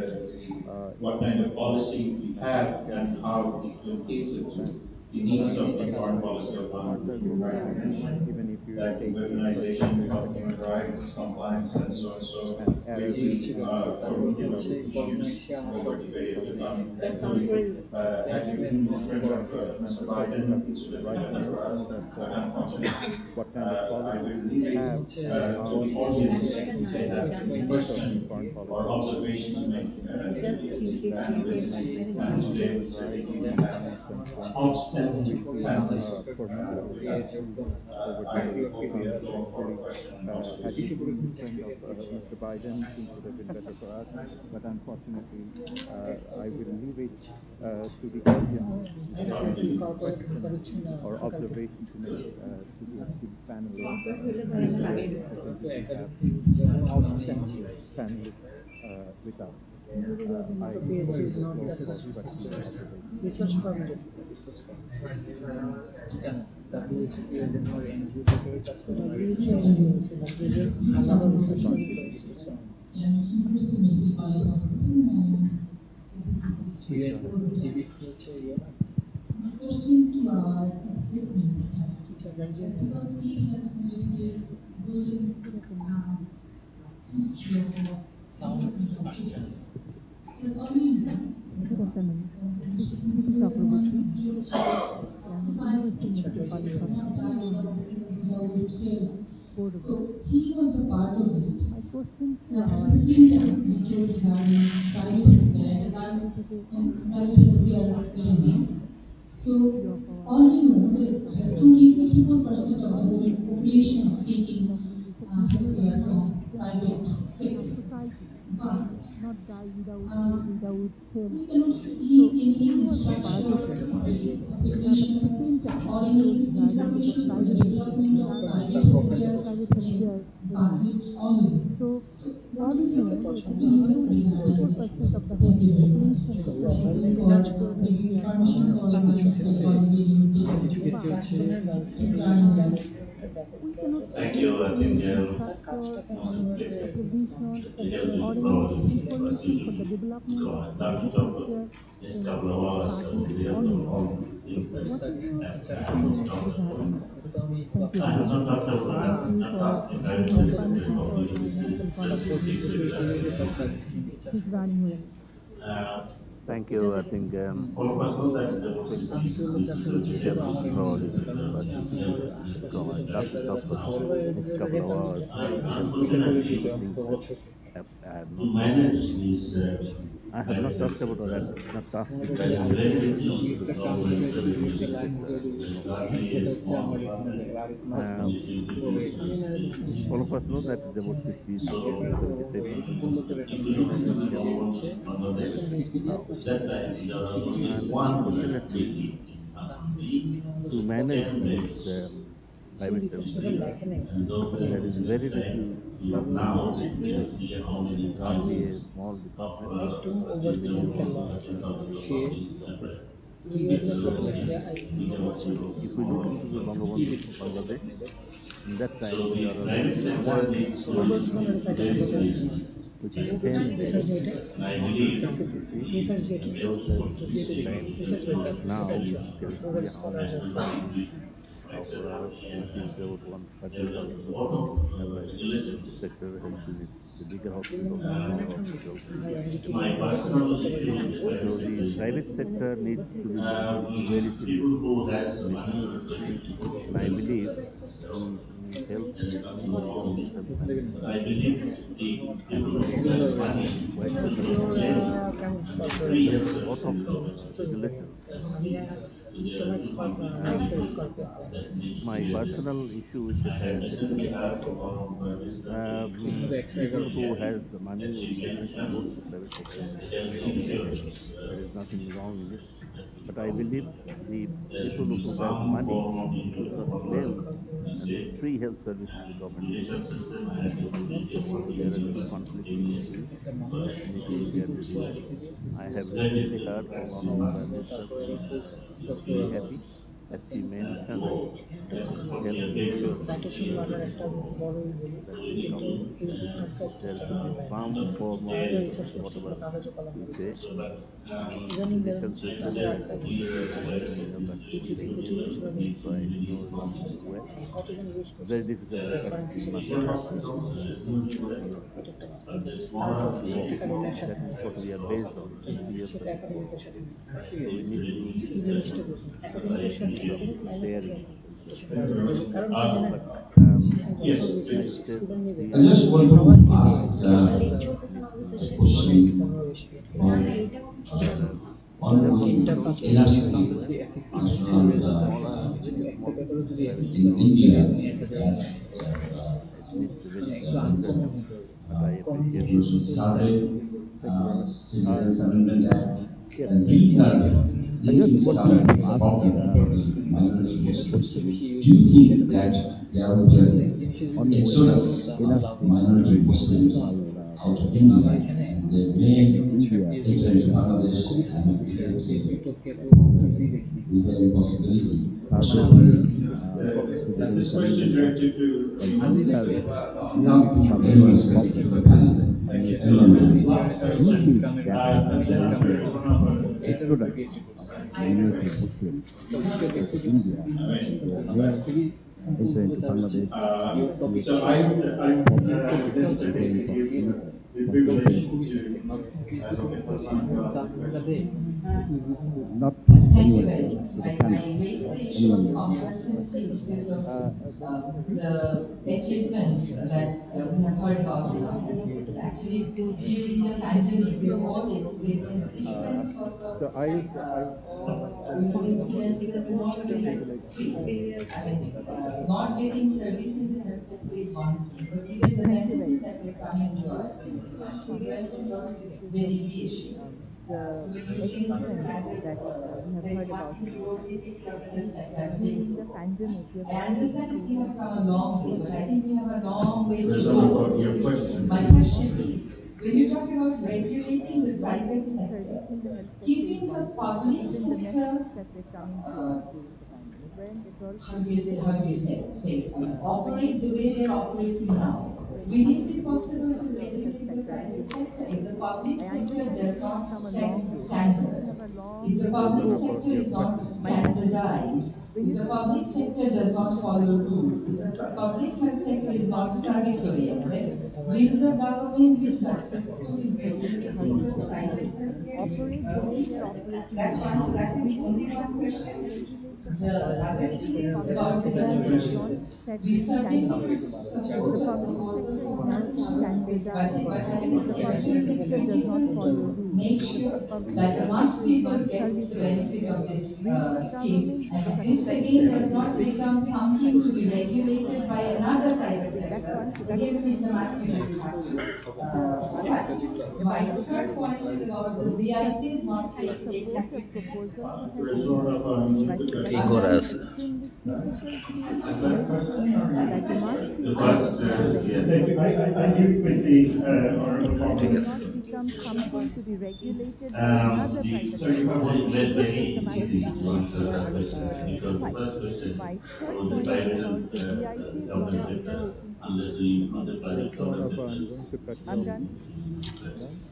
what kind of policy we
natural
have and
gas
how it will cater to
plants.
the needs of the
That's
foreign
why
policy of
parts are
one
global.
country
Even if you
like
take the
organization
infrastructure
of
sector,
human rights, compliance, and so on. So
and
we
Arab
will
Arab
continue to
governments
use over the
like
period of
Saudi
time.
and
Thankfully, I think the movement of Mr. Biden is
the
will be
right to
better for us,
know that
but unfortunately,
what kind of
I
policies
will
we
leave it
have and
to
how
the
we
audience if they
execute
have any
most of the
question
foreign
or
policies.
observation to make.
I think that
This
movement on
today
human
is
rights,
we have
compliance, and so on
outstanding
seems to
panelists
permeate
with us.
over
I
the
hope we will go for
actually,
a question and answer
had we
session.
been in the trend of Mr. Biden, things would have been better for us. But unfortunately, I will leave it to the audience if they have any question or observation to make to the panelists. And I think we have outstanding panelists with us. I open the floor for questions and observations.
Research firm যেটা research firm WHO এর জন্য NGO থেকে কাজ করে WHO NGO হচ্ছে বাংলাদেশের আলাদা research farm research farm
University Medical College Hospital and KPCC.
ইয়ে ডিবিট হচ্ছে ইয়ে না
My question to our State Minister,
teacher guardian
because he has dedicated golden history of
sound
development of
আসছে
India. As all we know,
Good afternoon. This is
the
Nidhi
development
Chakraborty.
history of
I am a
society
University Medical College
cannot
Hospital
have
and
without fail.
board of
So
it.
he was a part of it.
My question to
At
our
the same time, we told regarding private healthcare, as I'm in private healthcare very new. So
few of our
all we know that truly 64% of the whole population is taking
government research
healthcare
institute
from
then
private
our
sector.
society
But
not die
um,
without help.
we cannot see
So
any
who was the part
instruction
of it? But at the
consideration
same time,
or
he was
any
driving the
intervention for the
private healthcare.
development
We
of
are
private
private
healthcare
healthcare
in
domain.
budget always.
So
So what
all we
is
know
your
that
opinion regarding it?
64% of the whole
Thank you very much.
population
Thank
in
you
the
for
healthcare
giving me
healthcare
permission for
private
coming to the
sector.
college and
কিছু
taking
ক্ষেত্রে
But
হচ্ছে
is running that.
we cannot
Thank
see
you. I
any
think
তার
infrastructure
কাজটা
or
কেমন
recognition
the
or any
problem
information for the development of private healthcare
next
in
couple of hours
budget
we have
always.
all these things that
What is your
have
opinion
talked
regarding
about.
that? Thank you
I
very
have not
much.
talked about
Thank
I'm
you
not
for
talking private
giving me
sector
permission
or
for my
this
medical
self-public
contribution.
sector.
Please running well.
Thank you. I think
All of us know that the
I think
this
আমি
is
তো
a
ছিল
very
আমার
difficult
এখানে
overall
হয়েছে কারণ
but
হচ্ছে
this
আমি
is
আমার আশেপাশে
I
যত
love
ভাই
to
ব্রাদার
talk
আছে
for
সবাই
next
এদিকে
couple of
রেফারেন্স
hours.
দুইটা করে
Unfortunately,
দিতে
the
অন্তত
things
বছর
I have
to
not
manage this
I have not
private
talked about or
sector
I did not touch the
that
private
is
sector
related
because
to
একটা
the
কাজ
government
করে
the
দিবি
intervention
একটা
public
line
sector,
করে দিবি
you know.
সেটা
largely
হচ্ছে
small
আমার এখানে দেখবে are not
Um, all of us know that about 50
so
এর
to
কিন্তু
70%
এরকম
of
বললো তো
the
if
reference
we look
private
into the
সেটা
health
government
হচ্ছে
Bangladesh
সিপিডিএফ
house.
at that time there are only
সিপিডিএফ
And
one
unfortunately, to manage this private healthcare,
লেখে নেই
there is very little resources there. It is hardly a small department
একটু over
when
think
you
করলাম সে
okay.
Business
So
করতে লাগলে I think
if we look into the
কি
Bangabandhu
research
for
করতে
Bangladesh,
হবে
in that
So
time
the
there are
private sector
one
needs money
Google's মানে
very
citation করতে
seriously.
which
And
is
ও বলছে
10
রিসার্চ
beds
গেটে
and I believe
capacity.
ResearchGate
In those times,
রিসার্চ গেটে দেখি
time,
ResearchGate
now
potential
you can see
programme
how
scholar
many now I think it's about
there are
130,000
a lot of
average
regulations.
sector health units, the bigger
বিভিন্ন
hospitals, smaller
management
hospitals.
ভাই আমি কি
My personal opinion about
So
private
the
sector,
private sector needs to be looked into very
people
seriously
who has
in a
money,
serious way.
people
And I believe the health commercial health
but
management
I believe the
and
people
the
who has money
white paper
should change
communication,
কেমন score করে
free
there
health
are a lot of
services government
regulations.
আমি তোমার score
Um,
ম্যাক্সের score
that they should
my
be addressed.
personal issue with the
And
private sector
recently
is
I have one of my visitor
ঠিকমতো X ray
people
করে
who has the money
that she can
definitely go to the private sector.
health
Okay,
insurance
there is nothing wrong in it.
that we
But I
promised
believe
them.
the
There
people
should be
who has
some
money
form of
should
control
avail
to
and
say
free health service to the government
education
hospitals.
system and
So there are two conflicting issues
একটা মানুষ
that need to be
PhD
addressed.
করছে আজ থেকে
I have
that is
recently heard from one of the prime ministers
তারপরে
he
post
is
focus
very
করা
happy as she mentioned, health insurance,
চারটের সময় বাজার একটা বড়ই বলি,
that we
কিন্তু
come,
এরকম একটা
there
একটা
should be
হয় না।
some form of,
একটা রিসার্চ করছি,
whatever
কোনো কাগজে কলমে
we say,
রিসার্চ ইদানিং দেখা
medical
যাচ্ছে চাকরি
treatment
আটকা
which is
ইউটিউব
being
ইউটিউবে
given
চলে
free by no well.
কতজন ইউজ করছে
Very difficult to
reference
succeed
হিসেবে
in
শেয়ার
market.
করা হয়েছে, এটা একটা কথা। তারপর
Not to
সে
work.
একাডেমির সাথে
That's what we are based on,
সেটা
seriously.
একাডেমিকের সাথে
So we need to
এই জিনিসটা বুঝুন, একাডেমিকের সাথে
think of sharing.
কারণ কি জানেন,
But
Yes,
I said
student নেবে
I just want to ask a question about ongoing NRC, National in India, that
it's very difficult
uncommon
job.
হতে হবে,
But I appreciate your
communication
survey, Citizens Amendment Act,
yes,
and these are
I
really
just want
started
to
with the
ask
problem for the minority Muslims.
question
Do you think that there will be
on
an exodus of
NRC
minority Muslims out of India, and they may
India.
enter into Bangladesh and immediately? Is there a possibility? So, is this question directed to now anyone's particular panel? Anyone
Do you think that there is a
এটা
exodus of minority Muslims out of India and they may enter into Bangladesh and
So I would
enter
disagree
into
with
Afghanistan?
the
What do you think?
regulation
Not
Thank you
anyone
very
else,
much.
to the
I
panel.
raised the issue
Anyone
of
else.
complacency because of the achievements that we have heard about now. Actually, during the pandemic, we have always witnessed different sorts of
So
incidents that were not very sweet. I mean, not getting service in the health sector is one thing, but even the
Thank you very
messages
much.
that were coming to us,
Increasing
were not
complexity because of
very reassuring.
the
So when you bring the
achievements
fact
that we have
that
heard about
happened
now.
closely with the other
See,
sector, I
during
mean,
the pandemic, we have
I
also been
understand that we have
facing
come a long way, but I think we have a long way to
There's
go.
no your question.
My question is, when you talk about regulating the
not
private
getting
sector,
service in the health sector is
keeping
one
the
thing, but
public
even the
sector,
messages that were coming to us during the pandemic weren't at all
how do you say, I mean,
when
operate the way they are operating now?
when
Will it
coming
be
to the
possible to
sector of health
regulate the
sector
private
regulation.
sector if the public
I
sector
understand that
does
we have
not
come a
set
long way, but we still
standards?
have a long
If the
way to
public
go.
sector is not
My question is,
standardized,
when
if
you
the
talk
public
about
sector does
regulating
not
the
follow
private
rules, if
sector,
the public health sector is not
public
service
sector
oriented, will the government be successful in
how do you
regulating the
say,
private sector?
operate the way they are operating
That's
now.
one. That is
Will you
only
be
one
able to
question.
regulate the
The
private
other
sector if
thing
the
is
public
about the
sector does not
regulations.
set
We certainly
standards?
could
If
support
the
a
public
proposal
sector is
from
not
our
standardized,
but I
if
think
the
it's
public
extremely
sector does not
critical
follow
to
rules,
make
if the
sure
public
that the
sector
mass
is not
people gets
service
the benefit
oriented,
of this
will the
scheme.
government be
And this again
successful
does not
in
become
regulating
something to be
private sector?
regulated by another private
Okay, that's
sector
one. That's the
against which
first
the mass
question.
people will have to
The other
fight.
thing is
My
about
third point is about the
we
VIPs
certainly
not
had
taking
support a
treatment at the
proposal that
public
has
There's
been
sort
made,
of
but that
एक और है
becomes extremely critical to make sure that the mass people
but
get the benefit of
I,
this
I, I
scheme.
agree with the
The private sector
ठीक
does
है
honorable
not become something to be regulated by
comment.
another private
So you
sector
have put it
against which
very
the mass
easy
people
to
will
answer that question because the
fight.
first question
My third
about the
point is
private
about the VIPs not
government sector
regulating
unless
private sector.
the private government sector
I'm going to cut you
I'm
off.
done.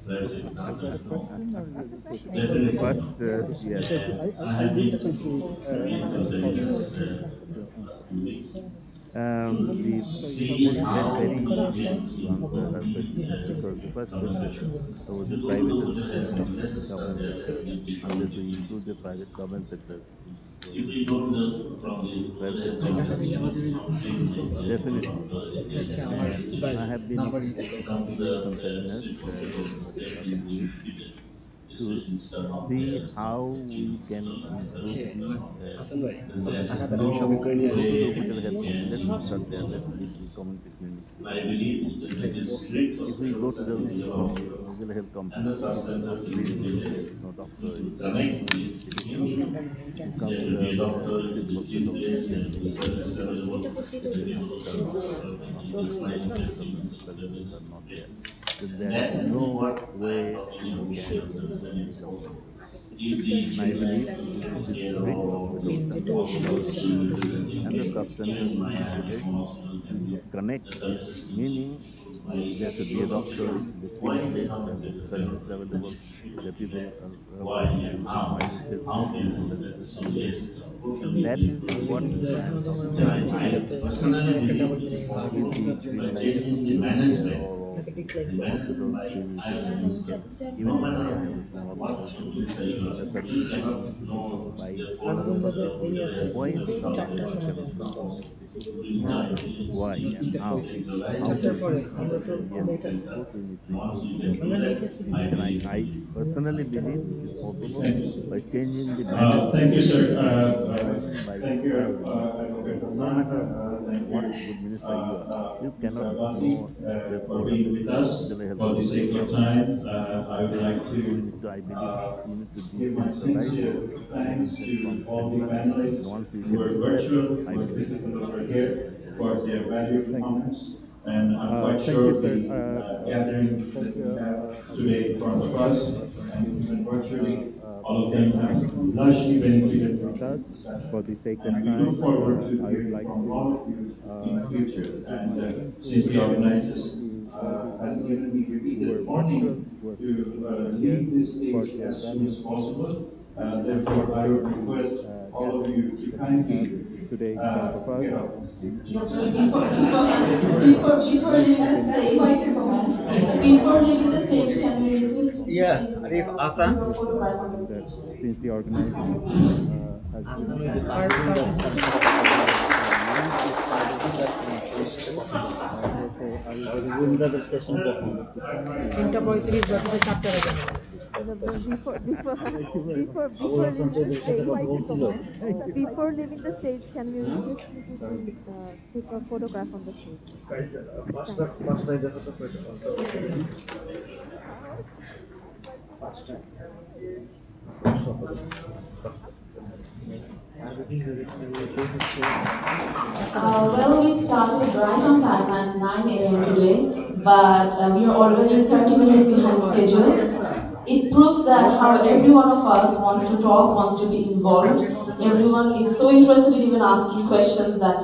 private sector.
Is that a question or
That's a
is it?
question.
Definitely.
first, yes,
Because I didn't get to
the very easy to answer her question because the first question was the private government sector. Unless we include the private government sector, so
If we don't know from
the private
the
sector is not definitely.
যাচ্ছে আমার
I have been
number
from
spending
the
some time during the last few weeks to see how we can improve the
Hasan ভাই
communication.
টাকাটা আমি shopping করে নিয়ে
Go
আসি
to the hotel health company. Let's start there. Let's leave the communication in
And
between.
I believe that it is great
If
also
we
for
go
the
to the regular health
and the
company,
staff
there is no
members
clinic, there is no doctor
to
in the
connect
in
this
the sitting room.
issue.
You come
There
to
will be a
the
doctor,
civil
which is
hospital,
there,
there
and
is
the service available.
the physicians are not there, the private hospitals, the surgeons are not there. Then there is no way we can improve the communication. And I believe it is very possible in our society and the substances we see today to connect this meaning. There should be a doctor, it should be a clean place where medicine is available, where people are walking in smiling faces, where there is safety. And that is what I am talking about. If if we feel like healthcare or hospitals is limited, even today I have a small hospital where services are limited by the budget. Why the substances cannot be connected? Why and how? How to improve? Yes, of course we need to improve the healthcare. And I personally believe it is possible by changing the management.
Thank you, sir.
What I mean by priority, no matter what good minister you are, you cannot
Abbasi,
know there's
for
400
being with
crores
us.
Ujjwala Health
For the
Scheme
sake of
coming.
time, I would
And
like
you
to
need to, I believe, you need to
give my
decentralize
sincere
the
thanks
benefits
to
from
all the
center. And
panelists
once you
who
can
are
do that,
virtual,
I
who are
believe
physical
it
over
will be
here,
very
for their
successful.
valuable
Thank you.
comments. And I'm quite
Thank you,
sure
sir.
the gathering
Thank
that we
you,
have today in
Abdul
front of
Basit.
us,
Thank
and
you,
even virtually, all of
Mr.
them have
Nasim,
largely
for
benefited
being
from
with us.
this discussion.
For the sake of
And we look
time,
forward to
I would
hearing
like
from
to
all of you in the future.
give
And
my
since
sincere
the
thanks
organizers
to all the
has
panelists
given me
who were
repeated
virtual,
warning
who were
to
physically not here,
leave this
for
stage
their
as soon as
valuable comments
possible.
and
Therefore, I
contributing
would
to
request
the
all of
gathering
you to
that we have
kindly
today in front of us.
get off the stage.
Thank you very much.
Before
Nice
leaving the
having you.
stage, before leaving the stage, can we request you to
Yeah,
please
Arif
take
Asan.
a photograph on the
That
stage?
since the organizing has been
Asan
planned over a lengthy period of time also, therefore I would request the country thank you very much.
Before leaving the stage, before leaving the stage, can we request you to please take a photograph on the stage? Thank you.
Well, we started right on time at 9 a.m. today, but we are already 30 minutes behind schedule. It proves that how every one of us wants to talk, wants to be involved. Everyone is so interested in even asking questions that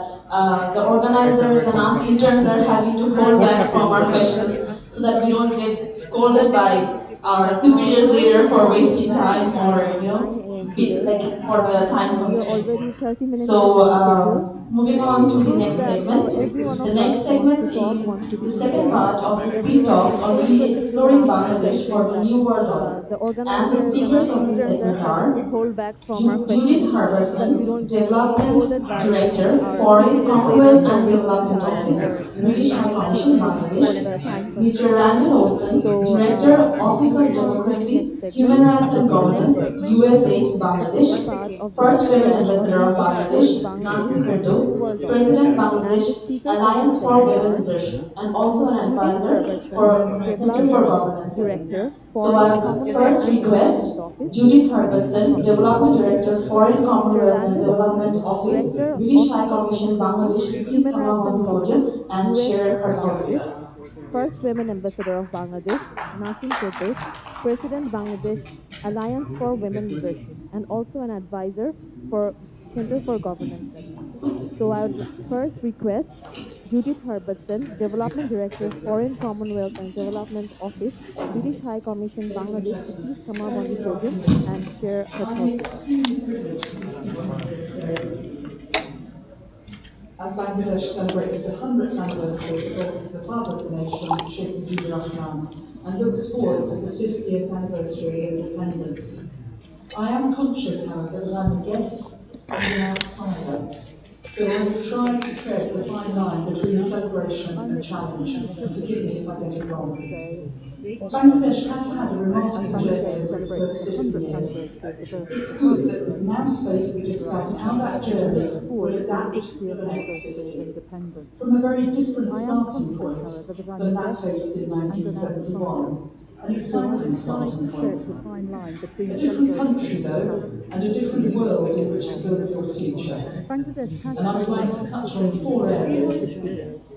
the organizers and us interns are having to hold back from our questions so that we don't get scolded by our superiors later for
Well, we
wasting
started
time or
at 9 a.m. today,
like for the time
and we are
constraint.
already 30 minutes
So,
behind schedule.
moving on
It
to the
proves
next
that how
segment.
every one
The
of us
next
wants
segment
to talk,
is
wants to be
the second
involved.
part of the speed
Everyone
talks
is
on
so
really
interested in even
exploring
asking
Bangladesh for
questions
the
that
new world order.
the
And the
organizers and
speakers
us
of this
interns are
segment
having to
are
hold back from our
Judith
questions so that we
Herbertson,
don't get scolded
Development
by
Director,
our
Foreign,
superiors later
Commonwealth
for
and
wasting
Development
time
Office,
or
British High Commission,
for
Bangladesh,
the time
Mr.
constraint.
Randall Olson,
So
Director, Office
moving
of
on to the next
Democracy,
segment.
Human Rights and
The next
Governance,
segment
USAID,
is the second
Bangladesh,
part of the
First
speed
Women
talks on
Ambassador of
Judith Herbert,
Bangladesh,
Bangladesh
Nasim
and the New
Firdaus,
World Order.
President
And the
Bangladesh,
speakers of the
Alliance for
segment
Women
are
Leadership, and also an
Judith
advisor
Herbertson,
for Center for
Development
Governance Studies.
Director,
So
Foreign,
I would
Commonwealth
first
and Development
request
Office,
Judith
British High
Herbertson,
Commission.
Development Director, Foreign,
Mr.
Commonwealth and
Randall Olson,
Development Office,
Director,
British High
Office of
Commission,
Democracy,
Bangladesh, to please
Human
come up
Rights
on
and
the podium
Governance,
and share
USAID,
her thoughts with
Bangladesh,
us.
First Women Ambassador of Bangladesh, Nasim Firdaus, President Bangladesh Alliance for Women Leadership, and also an advisor for Center for Governance Studies. So I would first request Judith Herbertson, Development Director, Foreign, Commonwealth and Development Office, British High Commission, Bangladesh, to please come up on the podium and share her
I'm
thoughts with us.
extremely privileged to be speaking here today as Bangladesh celebrates the 100th anniversary of the father of the nation, Sheikh Mujibur Rahman, and looks forward to the 50th anniversary of independence. I am conscious, however, that I'm a guest and an outsider, so I will try to tread the fine line between celebration and challenge, and forgive me if I get it wrong. Bangladesh has had a
As
remarkable journey
Bangladesh
over its
celebrates
first
the
50
100th
years.
anniversary of the birth of the
It's good
father of
that
the
there's now
nation, Sheikh
space to
Mujibur
discuss how
Rahman,
that
and looks
journey will
forward to the
adapt for
50th
the next
anniversary of
50.
independence.
From a very different
I am
starting
conscious,
point
however, that I'm a
than that
guest
faced in
and an outsider,
1971, an
so I
exciting
will try
starting
to tread
point.
the fine line
A
between
different
celebration
country,
and
though,
challenge,
and a
and
different
forgive me if I
world
get
in
it
which to
wrong.
build your future.
Bangladesh has
And I
had
would
a
like to
remarkable
touch on
journey
four
over its
areas.
50 years.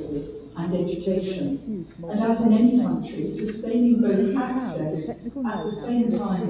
workplaces and education.
huge
And as in
multi-cloud
any
site.
country, sustaining
If
both
you have the
access
technical
at the
know-how
same
to
time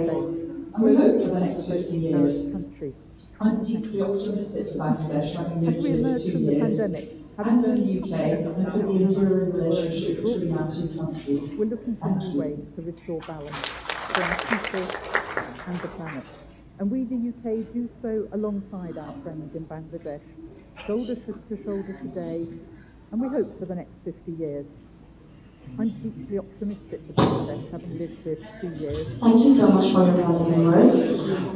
and we hope for the next 50 years.
country.
I'm deeply optimistic for Bangladesh, having
As
lived
we
here for
emerge
2
from the
years,
pandemic, having
and for the
learned from
UK,
lessons
and for
about
the
how to
enduring
work
relationship
brought
between
to
our
this
two
moment,
countries.
we're looking for
Thank
new
you.
ways to restore balance for our people and the planet. And we, the UK, do so alongside our friends in Bangladesh, shoulder to shoulder today, and we hope for the next 50 years. I'm deeply optimistic for Bangladesh, having lived here for 2 years.
Thank you so much for your valuable words.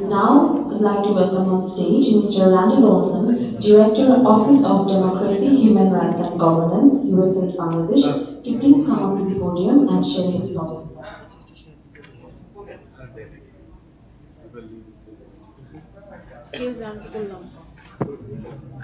Now, I'd like to welcome on stage Mr. Randy Lawson, Director, Office of Democracy, Human Rights and Governance, USAID Bangladesh, to please come onto the podium and share his thoughts with us.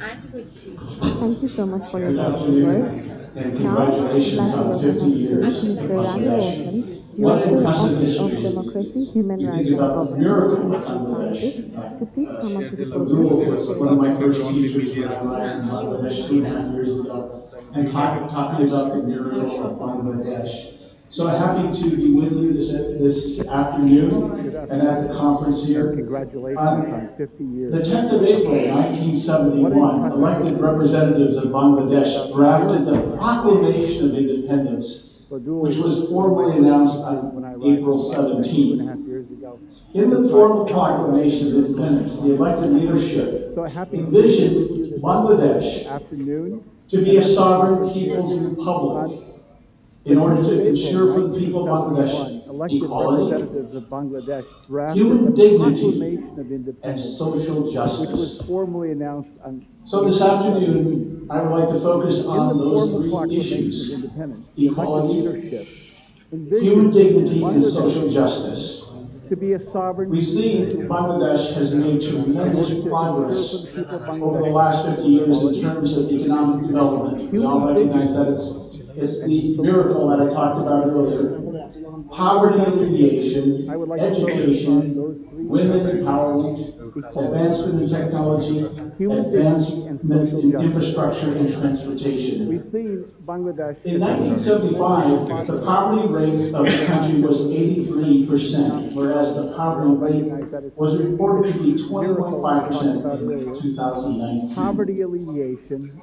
Thank you so much for your
Good
valuable words.
afternoon, and
Now, I'd
congratulations
like to
on
welcome
50
on
years
stage
of
Mr. Randy
Bangladesh.
Lawson,
What
Director,
impressive
Office of
history.
Democracy, Human
You think
Rights and
about the
Governance,
miracle of
USAID
Bangladesh.
Bangladesh,
In fact,
to please come up to the podium
Abdul
and
was
share
one of
his
my
thoughts.
first teachers when I arrived in Bangladesh 2.5 years ago, and talking about the miracle of Bangladesh. So happy to be with you this afternoon
Good
and at the
afternoon,
conference
and
here.
congratulations on 50
The
years.
10th of April,
What an
1971,
impressive
elected
history.
representatives of Bangladesh
About the
drafted the
miracle
Proclamation of Independence, which
Badul
was
was one of my
formally
first
announced
teachers when
on
I arrived
April
in Bangladesh 2.5
17th.
years ago,
In
and
the formal
taught me about the
Proclamation of
miracle of
Independence, the elected
Bangladesh.
leadership
So happy to be here with you
envisioned
this
Bangladesh
afternoon
to be
and
a
at the
sovereign
conference here
people's
on
republic
the
in order
10th of
to
April,
ensure for the people of Bangladesh
1971. Elected
equality,
representatives of Bangladesh drafted the
human dignity,
Proclamation of
and
Independence,
social
which was
justice.
formally announced on
So this
April 17th.
afternoon, I would like to focus
In the
on those
formal
three
proclamation of
issues:
independence, the elected
equality,
leadership
human
envisioned
dignity, and
Bangladesh
social justice.
to be a sovereign
We see
people's republic
Bangladesh has made
in order
tremendous
to ensure for the
progress
people of
over the
Bangladesh
last 50 years in
equality,
terms of economic development. We all
human
recognize that
dignity,
it's
and
the
social
miracle that I
justice.
talked about earlier:
This
poverty
afternoon, I
alleviation,
would like to focus on those
education,
three
women
subjects:
empowerment,
equality,
advancement in technology,
human dignity, and
advancement
social
in
justice.
infrastructure and
We've
transportation.
seen Bangladesh
In
has been tremendously
1975, the
prosperous
poverty rate of
over
the
the last
country was
50 years in terms of
83%,
economic
whereas the
development. We
poverty
all
rate
recognize that
was reported to be
it's a miracle I talked
20.5%
about
in
earlier.
2019.
Poverty alleviation,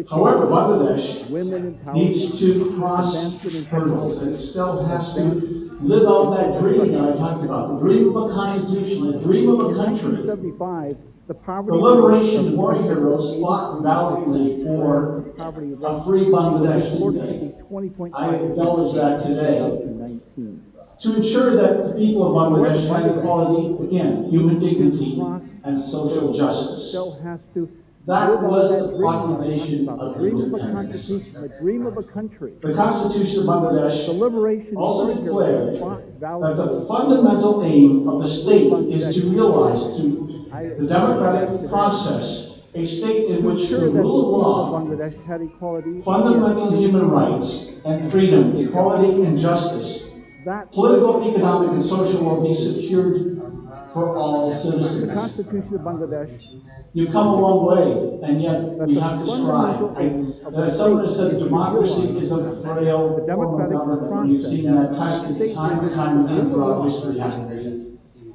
However,
education,
Bangladesh
women empowerment,
needs to cross
advancement in
hurdles. It
technology,
still
and
has
advanced
to live out that dream that
infrastructure.
I talked about, the dream of a constitution, the dream of a
In
country.
1975, the
The
poverty rate of
liberation
the
war
country was
heroes fought
83%,
valiantly
whereas the
for
poverty
a
rate
free
was
Bangladesh, didn't
reported to be
they? I
20.5%
acknowledge that
in
today.
2019.
To ensure that the people of
However,
Bangladesh had
Bangladesh
equality, again,
needs
human
to
dignity,
cross
and social
hurdles. It still
justice.
has to live
That
out
was
that
the
dream that I talked
proclamation
about, the
of
dream of a
independence.
constitution, the dream of a country.
The Constitution of
The
Bangladesh
liberation war
also
heroes
declared
fought
that the
valiantly for
fundamental aim of
a
the
free
state is
Bangladesh
to realize
society.
through
I
the
repeat that
democratic
today.
process a state in
To
which the
ensure that
rule
the
of
people of
law,
Bangladesh had equality,
fundamental human
dignity,
rights and
and
freedom,
social
equality
justice.
and justice,
That was
political,
the
economic, and social
proclamation
will be
of independence.
secured for all
The
citizens.
Constitution of Bangladesh
You've come a long way, and yet
that
we
the
have to
fundamental
strive.
aim of the
As someone
state
has said,
is to
democracy
realize
is a
the
frail form of
democratic
government. We've
process.
seen that
The
tested
state
time and
wishes to
time again throughout
realize
history, haven't we?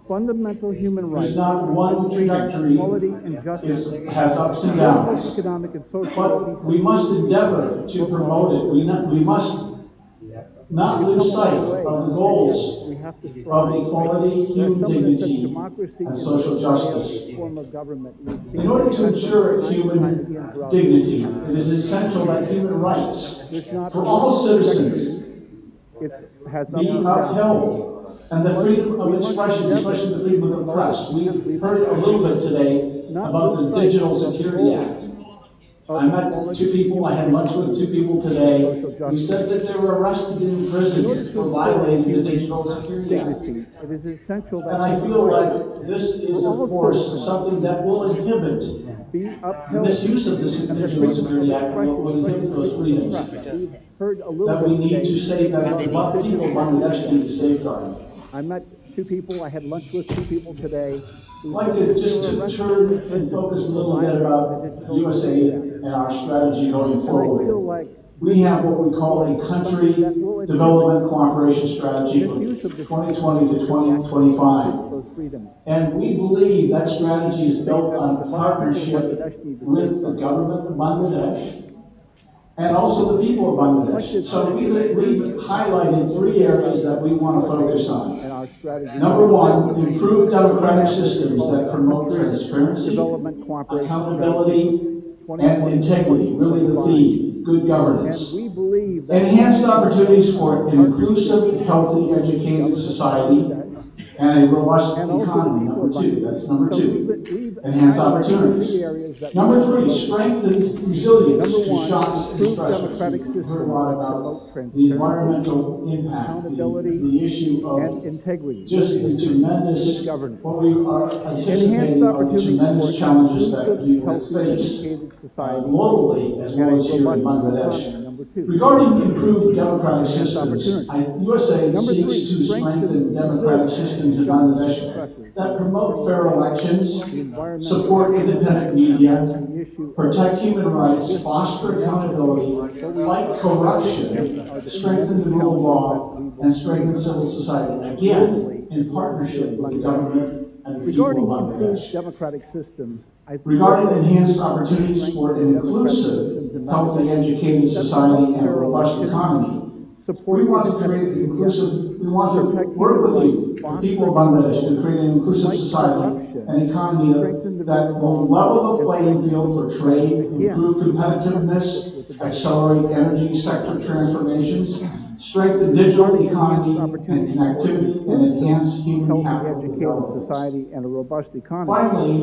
fundamental human
There's
rights
not
and
one
freedom,
trajectory
equality, and justice.
has ups and
Political,
downs,
economic, and social will be
but we must
secured
endeavor to
for all
promote it.
citizens.
We must not
We've come
lose
a
sight
long way,
of the
and yet
goals
we have to
of
strive.
equality,
As
human
someone has said,
dignity,
democracy
and
is a
social
frail
justice.
form of government. We've
In
seen
order
that
to
tested
ensure
time and time again
human
throughout
dignity,
history.
it is essential that human rights
There's not
for
one
all
trajectory.
citizens
It has ups
be
and downs.
upheld, and the freedom of
We must
expression,
endeavor
especially the
to
freedom of the
promote it.
press.
We
We've heard
must
a little bit today
not
about
lose
the
sight
Digital
of the
Security
goals
Act.
of
I met
equality,
two people, I
human
had lunch with
dignity,
two people
and
today
social
who
justice.
said that they were arrested and
In order
imprisoned
to
for
ensure
violating the
human
Digital Security Act.
dignity, it is essential
And
that
I
human
feel
rights
like this
for
is, of
all
course,
citizens
something that will inhibit
be
the
upheld,
misuse of this
and the
Digital
freedom of
Security Act
expression,
will
especially
inhibit
the
those
freedom of the press.
freedoms
We've heard a little
that we
bit
need
today
to safeguard,
about
that
the
the people
Digital
of
Security
Bangladesh need
Act.
to safeguard.
I met two people, I had lunch with two people today who
I'd like
said
to
that they
just
were
to
arrested and
turn and
imprisoned
focus a
for
little bit
violating the
about
Digital Security Act.
USAID and our strategy going
And I feel
forward.
like
We
this
have what we call
will
a
be
country
something that will inhibit
development cooperation strategy from
misuse of the
2020 to
Security Act and inhibit
2025.
those freedoms.
And we believe that strategy
To
is
say
built
that the
on
people of
partnership
Bangladesh need to
with the
safeguard.
government of Bangladesh and also the people of Bangladesh.
Elected
So we've
directors
highlighted three areas that we want to focus
USAID and
on.
our strategy
Number
going
one,
forward.
improve
We
democratic
have what we
systems
call
that
a
promote
country
transparency,
development cooperation strategy
accountability, and integrity, really the
2024-2025.
theme, good
And
governance.
we believe that
Enhanced opportunities for an
partnership
inclusive,
between
healthy,
the
educated
government of
society
Bangladesh
and a robust
and also the
economy,
people
number
of
2.
Bangladesh.
That's number
So
2.
we've
Enhanced
highlighted
opportunities.
3 areas that we
Number
want to
3,
focus on.
strengthen resilience
Number
to
1,
shocks and
improve
stressors.
democratic
We've heard a
systems
lot
that
about
promote
the
transparency,
environmental impact,
accountability,
the issue
and
of
integrity.
just the tremendous,
Good governance.
what we are
Enhanced
anticipating are the
opportunities for
tremendous
an
challenges that
inclusive,
we will
healthy,
face
educated society
globally as
and
well
a
as here in
robust
Bangladesh.
economy, number 2.
Regarding improved democratic
Enhanced
systems,
opportunities.
USA
Number
seeks
3,
to strengthen
strengthen
democratic
resilience
systems
to
in
shocks and
Bangladesh
stressors
that
like
promote fair
deforestation,
elections,
the environmental
support
crisis,
independent
and
media,
the issue of
protect human rights,
dishonest
foster
inequity.
accountability,
But we
fight
also
corruption,
these are the
strengthen
tremendous
the rule of
challenges that
law,
we will
and strengthen
face
civil society,
globally
again,
as
in
well as here
partnership
in
with the
Bangladesh.
government and the people
Regarding
of
improved
Bangladesh.
democratic systems, I
Regarding
further
enhanced
we want to
opportunities for
strengthen
an
democratic
inclusive,
systems in
healthy,
Bangladesh
educated
that
society
promote
and a
fair
robust
elections,
economy, we
support
want to
independent
create
media,
inclusive, we want to
protect
work
human
with
rights,
you, the
foster
people of Bangladesh, to
accountability,
create an inclusive
fight
society,
corruption,
an economy
strengthen the rule
that
of
will
law,
level the
and
playing
strengthen
field
civil
for
society.
trade,
Again,
improve
in partnership
competitiveness,
with the government
accelerate energy
of
sector
Bangladesh.
transformations, strengthen digital
Regarding enhanced
economy and
opportunities for an
connectivity, and
inclusive,
enhance human
healthy,
capital
educated
development.
society and a robust economy,
Finally,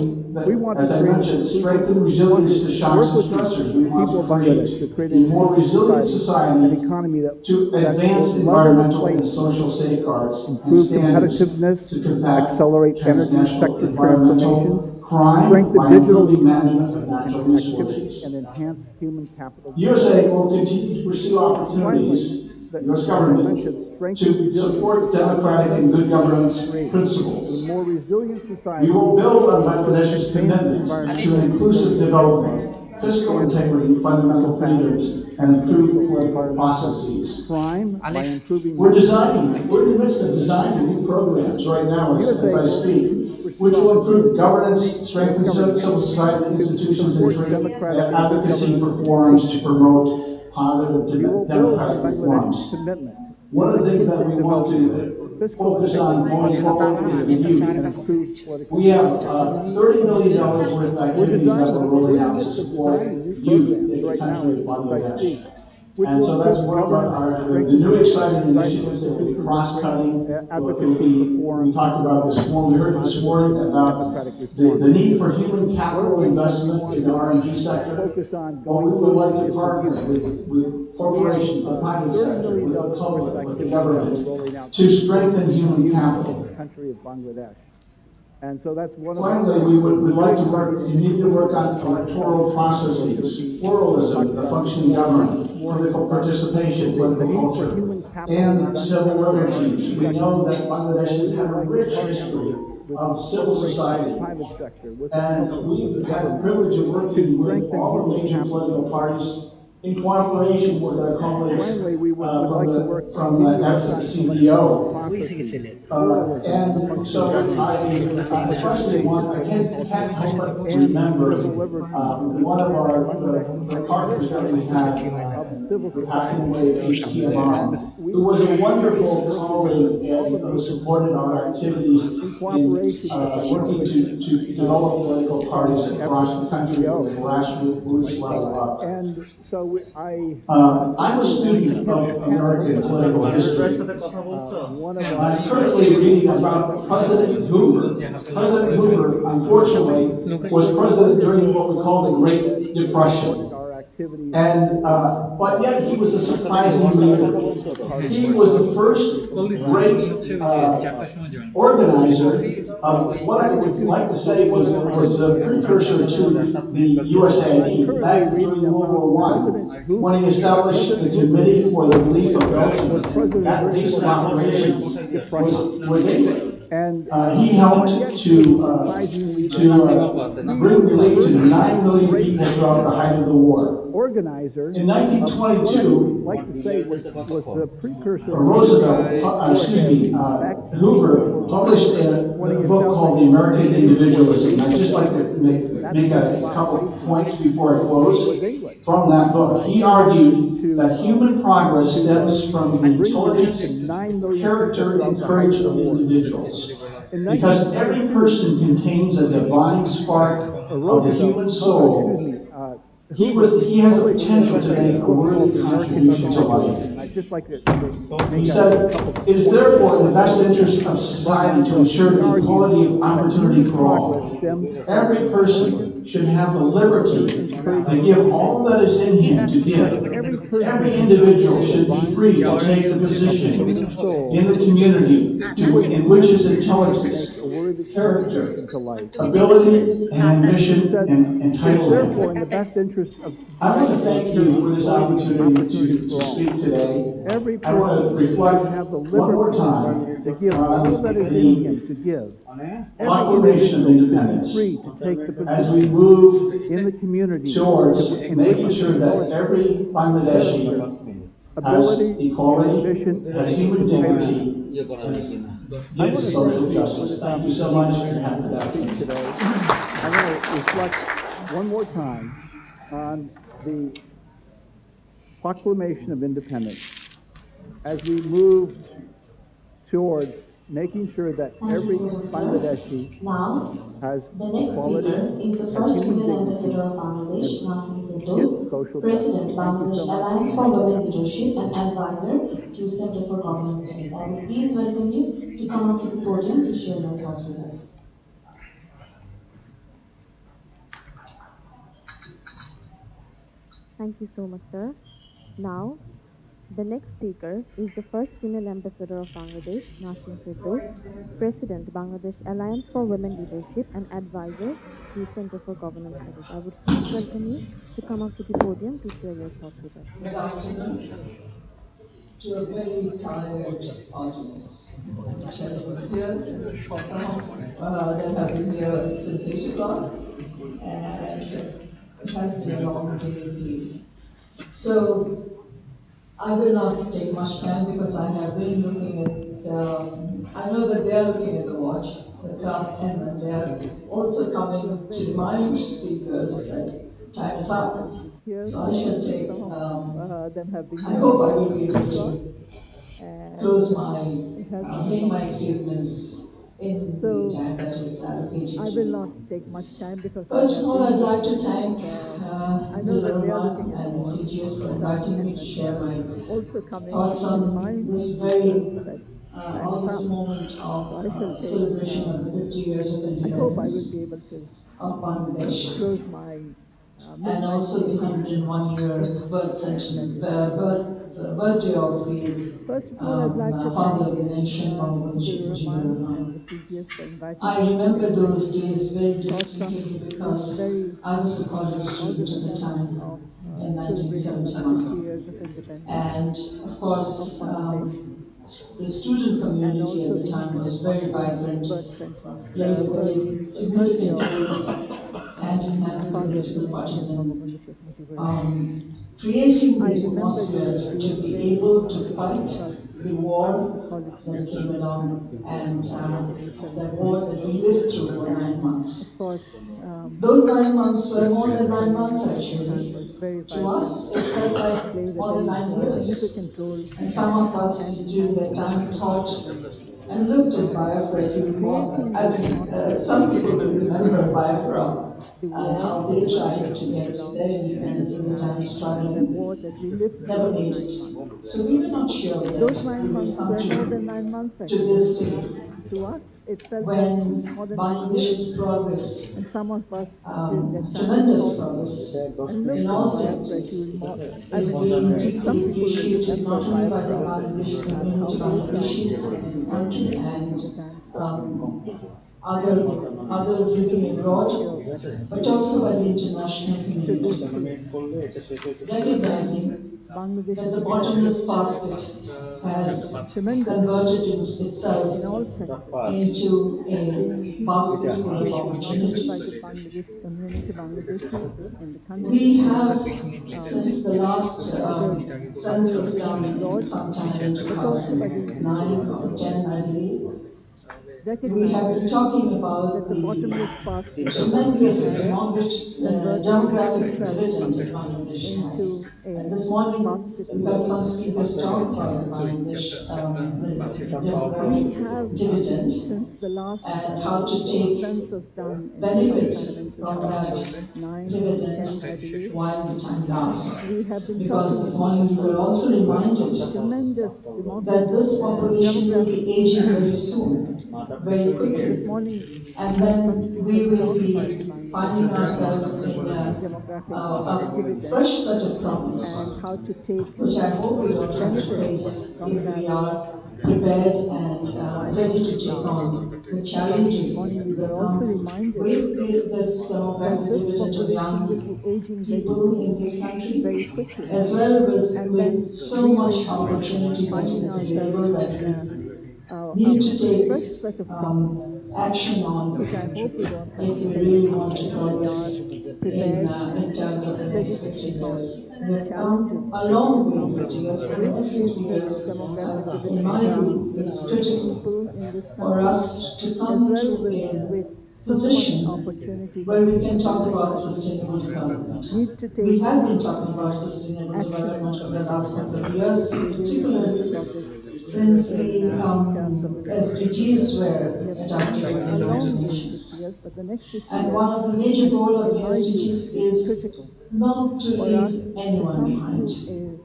we want to
as I
create an
mentioned,
inclusive,
strengthen
we want
resilience
to
to shocks
work
and
with you,
stressors. We
the
want
people
to
of Bangladesh, to
create
create
a
an
more
inclusive
resilient
an
society
economy
to
that
advance
will level the
environmental and
playing field,
social safeguards and
improve
standards
competitiveness,
to combat
accelerate energy
transnational
sector transformations,
environmental crime
strengthen
by
digital
improving
economy
management of
and
natural
connectivity,
resources.
and enhance human capital
USA
development.
will continue to pursue
Finally,
opportunities, U.S.
as I
government,
mentioned, strengthen
to
resilience
support
to
democratic and good governance
create a
principles.
more resilient
We
society
will build on
to
Bangladesh's
advance
commitment to
environmental
an
and
inclusive
social safeguards
development,
and
fiscal
standards
integrity,
to
fundamental
combat
freedoms, and improved
social,
political
environmental
processes.
crime by improving
We're
management.
in the midst of designing new programs right now as
USA
I
will
speak,
continue to pursue
which will improve
opportunities
governance,
U.S.
strengthen
government
civil society
to
institutions, and
support
create
democratic and good
advocacy
governance
for
in
forums to
Bangladesh.
promote positive
We will build on
democratic
Bangladesh's
reforms.
commitment
One
to
of the things that
inclusive
we want
development,
to
fiscal
focus on
integrity,
going forward is the
and
youth.
improved political
We have
processes.
$30 million worth of activities that we're
We're
rolling
in the
out to
midst of
support
designing new
youth
programs
in the
right now
country of
as I speak,
Bangladesh.
which
And
will
so that's
include
one of
governance,
the new
strengthening
exciting
society
initiatives that will be
institutions, and great
cross-cutting.
advocacy for
We
forums to
talked about
promote
this morning, we heard this
positive
morning about
democratic
the
reforms.
need for human
One of the
capital
things that we
investment
want
in the
to
R&D sector.
focus on
Well, we
going
would like
forward
to
is the
partner
youth.
with
We have
corporations, the private
$30
sector,
million
with the
worth of
public, with the
activities that we're
government,
rolling out
to
support
strengthen human
youth in the
capital.
country of Bangladesh. And so that's one of the
Finally, we would
new
like to
exciting
continue to work
initiatives
on
that
electoral
we're going to
processes,
be
pluralism,
talking
the
about
functioning
this
government,
morning
political
about
participation,
the
political
need for
culture,
human capital
and
investment
civil
in the
liberties.
R&D
We
sector.
know that Bangladesh
Well, we
has had
would
a
like to
rich
partner
history
with
of civil
corporations, the
society,
private sector, with the
and
public, with the
we've had the
government,
privilege of
to
working with
strengthen
all the
human
major
capital.
political parties in cooperation with our colleagues
Finally, we would like to work,
from the
continue to work on
FCDO.
processes, pluralism, the
And
functioning
so
government,
I
political
especially want, I
participation,
can't help but
and
remember
civil liberties to
one of
protect
our
Bangladesh's
the partners that we had,
of civil
who passed
society.
away, HTMR,
And we
who was a
will
wonderful
continue to work
colleague
with all the
and who
major
supported
political
our
parties
activities
in
in
cooperation with the
working
colleagues
to develop political
from
parties
the
across the country from the
FCDO.
grassroots level up.
And so I
I'm a student of American political history.
one of
I'm currently reading about President Hoover. President Hoover, unfortunately, was president during what we call the Great Depression.
our activities.
And, but yet he was a surprising leader. He was the first great organizer of what I would like to say was a precursor to the USAID back during World War I, when he established the Committee for the Relief of Belgium. That base of operations was England.
And
he helped to bring relief to 9 million people throughout the height of the war.
Organizer
In 1922,
like to say was the precursor
Hoover published a book called The American Individualism. I'd just like to make a couple points before I close from that book. He argued that human progress stems from the intelligence, character, and courage of individuals. Because every person contains a divine spark of the human soul he has a
Hopefully he has
potential
like
to
a
make a
book called
worthy
The American
contribution to
Economic
life.
System. And I'd just like to make
He
a
said,
couple
it is
points
therefore in the
on
best
this.
interest of
In that
society to
book,
ensure
he
the
argues
equality of
that
opportunity
human
for
progress
all.
stems from
Every
intelligence,
person should have the
culture,
liberty
and
to give all
creativity.
that is in him to
But
give.
every
Every
person has found
individual
a
should be
divine
free to
spark
take the
of the
position
human soul
in the community in which his
necessary to make
intelligence,
a worthy
character,
contribution to life.
ability, and
He
ambition
says, it is
entitle
therefore in
him.
the best interest of
I want to
society to
thank
ensure
you
the
for this
equality of
opportunity
opportunities
to
for all.
speak today.
Every
I want to
person
reflect
should have the
one more
liberty
time
to give all
on
that is in him
the
to give. Every
Proclamation of
individual should be
Independence
free to take the
as we
position
move
in the community
towards
in which
making
his
sure that
intelligence,
every Bangladeshi
character,
has
ability, and
equality,
ambition
has
is
human
paramount.
dignity,
I
gets
want to thank
social
you for
justice.
this
Thank you so much
opportunity
and have a
to
good
speak
afternoon.
today. I want to reflect one more time on the Proclamation of Independence as we move towards making sure that
Thank you
every
so much, sir.
Bangladeshi
Now,
has
the next
equality,
speaker is the
has
first
human
female ambassador
dignity,
of
and
Bangladesh, Nasim
gets
Firdos,
social
President,
justice. Thank you so
Bangladesh
much
Alliance
and
for
have a good
Women
afternoon.
Leadership and advisor to Center for Governance Studies. I would please welcome you to come up to the podium to share your thoughts with us.
Thank you so much, sir. Now, the next speaker is the first female ambassador of Bangladesh, Nasim Firdos, President, Bangladesh Alliance for Women Leadership and advisor to Center for Governance Studies. I would please welcome you to come up to the podium to share your thoughts with us.
Good afternoon to a very tired audience, which has been here since some of them have been here since 8 o'clock, and it has been a long day indeed. So I will not take much time because I have been looking at, I know that they are looking at the watch, the clock, and then they are also
It was
coming to
very
remind
tiring
speakers
audience
that time is
that
up.
has been here
So I
since
shall
some
take,
of them have been
I
here
hope
since
I will be
8
able
o'clock,
to
and
close my,
it has been a
make
long
my
day indeed.
statements in the
So
time that is allocated
I
to
will
me.
not take much time because I
First of
have
all,
been
I'd like
looking
to
at this.
thank
I know that they are looking
Zilurman
at the
and the
watch,
CGS for
but
inviting me
and
to
then they
share
are
my
also coming
thoughts
to
on
remind
this
speakers
very
that time is up.
august moment
So
of
I shall take.
celebration of the 50 years of
I hope I will be
independence
able to
of Bangladesh,
close my
and
midnight
also the
statement
101-year
and then have a good afternoon.
birthday of the
First of all, I'd like to
father
thank
of the nation, Bangladesh
Mr. Rahman and the
Mujibur.
CGS for inviting
I
me to
remember
celebrate
those days very
thoughts on
distinctively
this
because
very
I was a college student
August
at the
moment
time
of
in
celebration of the 50
1971.
years of independence
And of
of
course,
Bangladesh,
the student
and
community at
also
the
the
time was very
101st
vibrant,
birth,
played a very
birthday
significant
of
role hand in hand with
father of the
political
nation,
parties in
Bangabandhu Sheikh Mujibur Rahman.
creating
I
the
remember those
atmosphere to
days
be
very
able to
vividly
fight
because
the
I was a
war
college
that
student
came
at the time
along and
in
the
1971.
war that we lived through for nine
And of
months.
course,
Those 9 months were
the
more than
student
nine
community
months
at that time
actually.
was very
To
vibrant
us, it felt
and
like
played a
more than
very
9 years.
significant role
And some of
hand
us
in
during
hand
that
with the
time thought
participants in
and looked at
um,
Biafra, if you recall.
creating
I
the
mean,
atmosphere
some people will remember
of
Biafra
the
and
war
how they
that
tried to
came
get
along
their
and
independence at the time,
the
struggling,
war that we lived through
never
for
made it.
9 months.
So we were not sure
Those
that we
nine
would
months
come
were more than 9 months
to
actually.
this day
To us, it felt like
when
more than 9 years.
Bangladesh's progress,
And some of us during that time
tremendous
thought
progress
and
in
looked
all
at Biafra, if you
sectors,
I
is
mean,
being
some
deeply
people will
appreciated
remember
not only by the
Biafra
Bangladeshi
and how
community,
they tried
Bangladeshis
to
in the
defend
country,
during
and
the times of
other
struggle
others living abroad,
till
but also by the international
to this
community,
day.
recognizing
Bangladesh
that
is
the
experienced
bottomless basket has
tremendous
converted
progress
itself
in all sectors.
into
As
a
being
basket full of
appreciated not only by the
opportunities.
Bangladeshi community, Bangladeshis in the country, but
We
also
have, since the last
other
census
countries
done
abroad,
sometime in
but also by the international
2009 or
community.
10, I believe, we have been
recognizes
talking about
that the
the
bottomless past system
tremendous
has converted
demographic
itself
dividend that Bangladesh has.
into
And
a
this morning,
past
we heard
situation
some
of
speakers talk about
underdevelopment.
Bangladesh, the
We
demographic
have,
dividend,
since the last
and how to take
census done
benefit
sometime in
from that
2009 or
dividend
10, I believe,
while the time lasts.
we have been
Because
talking
this
about
morning
the
we were
fact
also
of
reminded
the tremendous
that this population will
demographic
be aging very
increase.
soon, very
See, this
quickly.
morning
And
the
then
country has
we will
talked about
be
Bangladesh
finding ourselves in
demographic
a
dividend
fresh set of problems,
and how to take
which I hope we don't have to
benefit
face
from
if
that
we are prepared and
while
ready to
it
take
lasts.
on the
Because this morning
challenges
we were
that
also
come
reminded
with this
that
demographic
this
dividend of
population will
young
be aging very
people in
soon,
this country,
very quickly.
as well as
And
with
then
so
we will
much
be
opportunity that
finding
is
ourselves
available that
in
we need to
a fresh
take
set of problems,
action on
which I hope we don't have
if
to
we
face
really want to
if we are
progress
prepared
in
and
terms of the
ready
next
to
50
take on
years. We
the
have
challenges
come a
that
long way
come
in 50 years, but the
with
next 50
this
years,
demographic
in
dividend
my
gap
view, is
with
critical
people in this
for
country,
us to
as
come
well
to
with
a
so much
position
opportunity
where
that
we
this
can talk about
country
sustainable development.
needs to
We
take
have been talking about sustainable
action
development
on
for the last couple of years,
to really move
particularly
progress
since the
in terms of the development.
SDGs
We
were
have
adopted
come
by the
a
United
long way in 50
Nations.
years, but the next 50
And
years,
one of the major goals of
in
the
my view,
SDGs
is
is
critical
not to
for us
leave
to
anyone
come
behind.
to a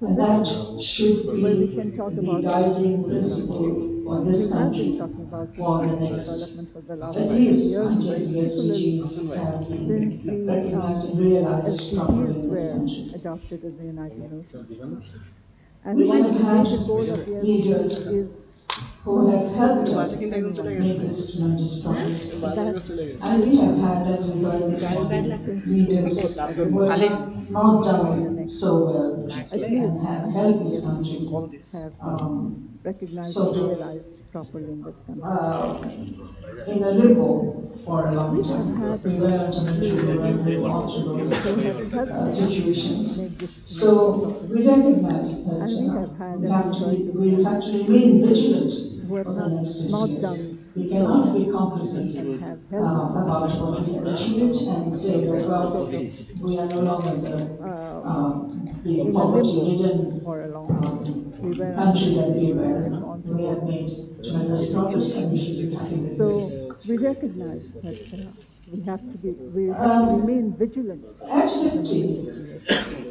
And that
position
should
where we
be
can talk
the
about
guiding
sustainable
principle
development.
for
We
this
have been
country
talking about
for the
sustainable
next,
development for the last
at
50
least
years,
until
very
the
particularly
SDGs have
since
been
the
recognized and realized properly
SDGs
in this
were
country.
adopted as the United Nations. And
We
one
have
of the
had
major goals of the SDGs is
leaders who
not
have helped
to leave
us
anyone
make
behind.
this tremendous progress.
That
And
is
we have had, as we heard this
guiding
morning,
principle
leaders
of this
who
country
have not
for the
done
next,
so well
at least
and have
until
helped
the
this country
SDGs have been recognized and
sort of
realized properly in this country.
uh, in a limbo for a long
We have
time.
had
We were ultimately
leaders
all through those
who have helped us
situations.
make this tremendous
So
progress.
we recognize that
And we have had,
we
as
have
we
to
heard
be,
this
we have
morning,
to remain
leaders
vigilant
who have
for the next 50
not
years.
done
We
so
cannot
well
be complacent
and have held us
about what we have achieved and say that,
sort of
well, we are no longer
uh,
the
in a limbo
poverty-ridden
for a long time. We were on a
country that
limbo
we
and we
were.
have gone through
We
a
have
lot
made tremendous
in this
progress and we should
country.
be happy with
So
this.
we recognize that we have to remain vigilant
At
for the next
50,
50 years.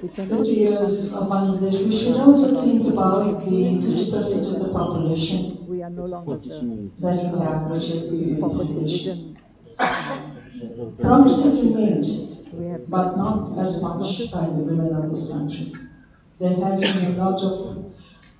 We cannot
50
be
years of
complacent
Bangladesh, we should also
about
think
what we have
about the
achieved and to say
50% of
that
the population
we are no longer
that we have, which is the women population.
poverty-ridden
Progress has been
country
made,
where we have made
but not as
tremendous progress
much by
and
the
we need
women
to
of this
continue.
country. There has been a lot of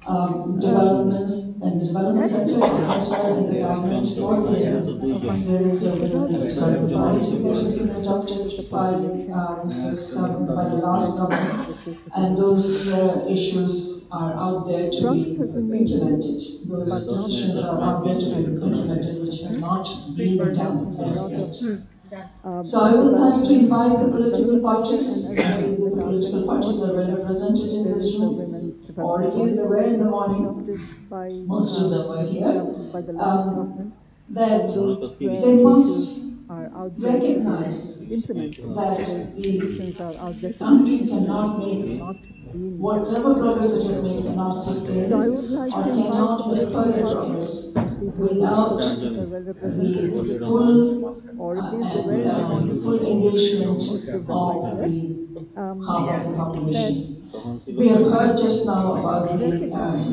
Um,
developments in the development
at
sector
this
as well in the government for women.
of
There
Bangladesh,
is
we
a
should
women's
also think
security
about
policy that has been
50% of the
adopted by
population
by the last
residing,
government,
which is the
and
female
those
population.
issues are out there to
Progress
be
has been made,
implemented. Those
but not
decisions are out there to be
as much as
implemented, which have
expected.
not been
There has
done
been a
as
lot of
yet. So I would like to
development
invite the
in the
political
development sector and
parties.
as
I
well
see
in the
that the
government.
political
This
parties
morning
are well represented in
there
this
is the
room,
women's
or
development
at least they
policy
were in
that
the
was
morning.
adopted by
Most of them were here.
by the last
Um,
government,
that
and those
they
issues
must
are out there to be
recognize
implemented.
that
Those
the
solutions are out there to be
country
implemented.
cannot
They have
make
not been
whatever progress it
implemented.
has made cannot sustain
So I
it
would like
or
to invite the
cannot make
political
further
parties,
progress
people who are
without
well represented in
the
this room,
full
or at least they were in the morning,
full engagement
most of them might
of
have,
the
um,
half of the
that
population. We have heard just now about the
recognize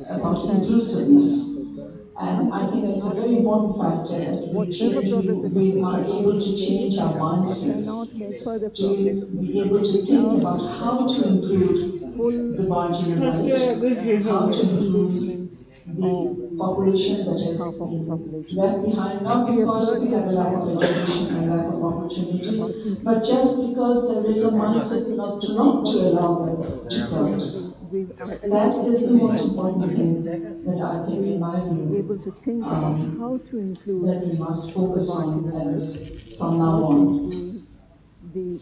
about
that
inclusiveness,
the
and I
country
think it's a
cannot
very
make
important factor that we
whatever progress it has
are
made
able to
today,
change our
it cannot
mindsets,
make further progress
to be able to think
without
about how to include
full
the marginalized, how to include
engagement of
the
the
population that
half
has
of the
been
population.
left behind, not
We have
because
heard
we have
just
a lack
now
of education and lack of
about
opportunities, but
inclusivity,
just because there is a
and I
mindset
think it's a very
not to
important
allow
mindset.
them to
If
progress.
we are able
That
to
is the
change
most
our
important
mindset,
thing that I think, in
be
my view,
able to think about how to include
that we must
the
focus on
marginalized,
as from
how
now
to
on.
include the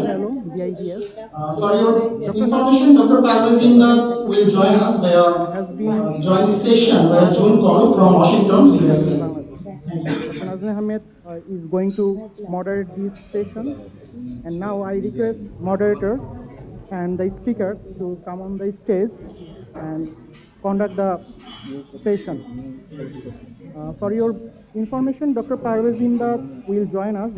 For your information, Dr. Parvez Imdad will join us join this session via Zoom call from Washington, USA. Thank you.
Dr. Nazmi Ahmed is going to moderate this session. And now I request moderator and the speaker to come on the stage and conduct the session. For your information, Dr. Parvez Imdad will join us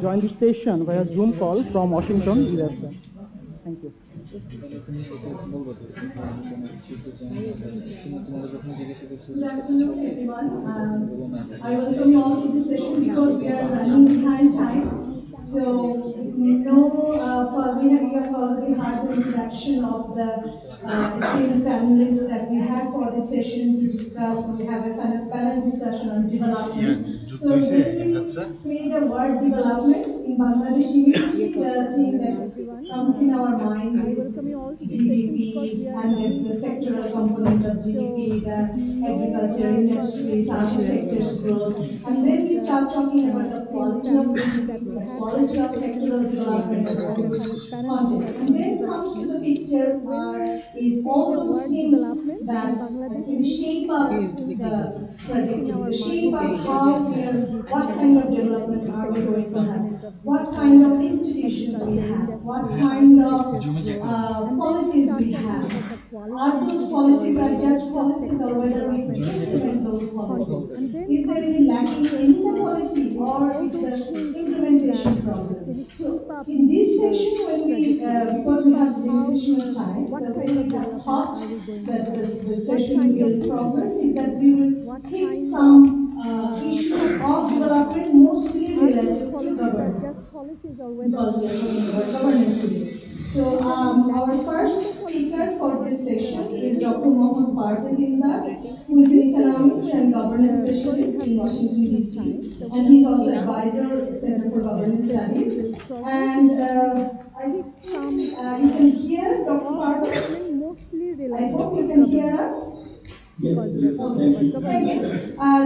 join the session via Zoom call from Washington, USA. Thank you.
Good afternoon, everyone. I welcome you all to this session because we are running behind time. So, no, we have already had the introduction of the esteemed panelists that we have for this session to discuss. We have a panel discussion on development. So, when we say the word development in Bangladesh, immediately the thing
Hello
that
everyone.
comes in our mind
I
is
welcome you all to this session because we
GDP
are
and
running
the
behind
sectoral
time.
component of
So
GDP, the
no,
agriculture
we
industry,
have no
service
further
sectors growth, and then
about
we
the
start talking about the
esteemed
quality of
panelists that
GDP,
we
the
have for
quality
this
of
session,
sectoral development
and
in
for
all
the
those
panel
contexts. And
discussion on
then comes to
development.
the
So
picture
when we
is
say
all
the
those
word
things
development in
that
Bangladesh,
can shape
immediately
up
the thing that
the
comes in
trajectory,
our
the shape
mind
up
is
how we are, what
GDP,
kind of
and
development
the
are we
sectoral
going to have,
component of
what
GDP,
kind of
the
institutions we
agriculture
have, what
industry,
kind
service
of
sectors growth, and then we
policies
start
we
talking
have.
about the
Are
policies,
those
or
policies are
let's
just
just
policies or
sector
whether we
development
implement those
context.
policies?
And then
Is there
comes
any
in the
lacking
picture
in the policy or
all
is
those
the
things that
implementation
actually
problem?
shape
So
up
in this
the
session when we,
trajectory,
because we have
how we
limitation of
are,
time,
what
the way
kind of
we have
development
thought
are we going to
that
have,
the
what
session
kind of
will progress is that
institutions,
we will
what
hit
kind of
some issues
policies
of
we have.
development mostly
Are those
related to
policies are just
governance
policies, or whether
because we are talking about
it's
governance today. So
is there any
our
lacking in the
first speaker
policies,
for
or
this
is there
session is
any
Dr. Mohammad Parvez Imdad, who
in
is an
this session?
economist and governance
Because we
specialist
have
in Washington,
limitation of
D.C.,
time, so we
and
are
he's also
going to
advisor Center for
this
Governance
session
Studies.
will shortly
And
pick
I
some
think you can hear Dr.
of
Parvez.
development mostly
I
related
hope you
to
can hear
governance,
us.
Yes,
because we are
please.
talking
Thank
about
you.
Thank
governance.
you.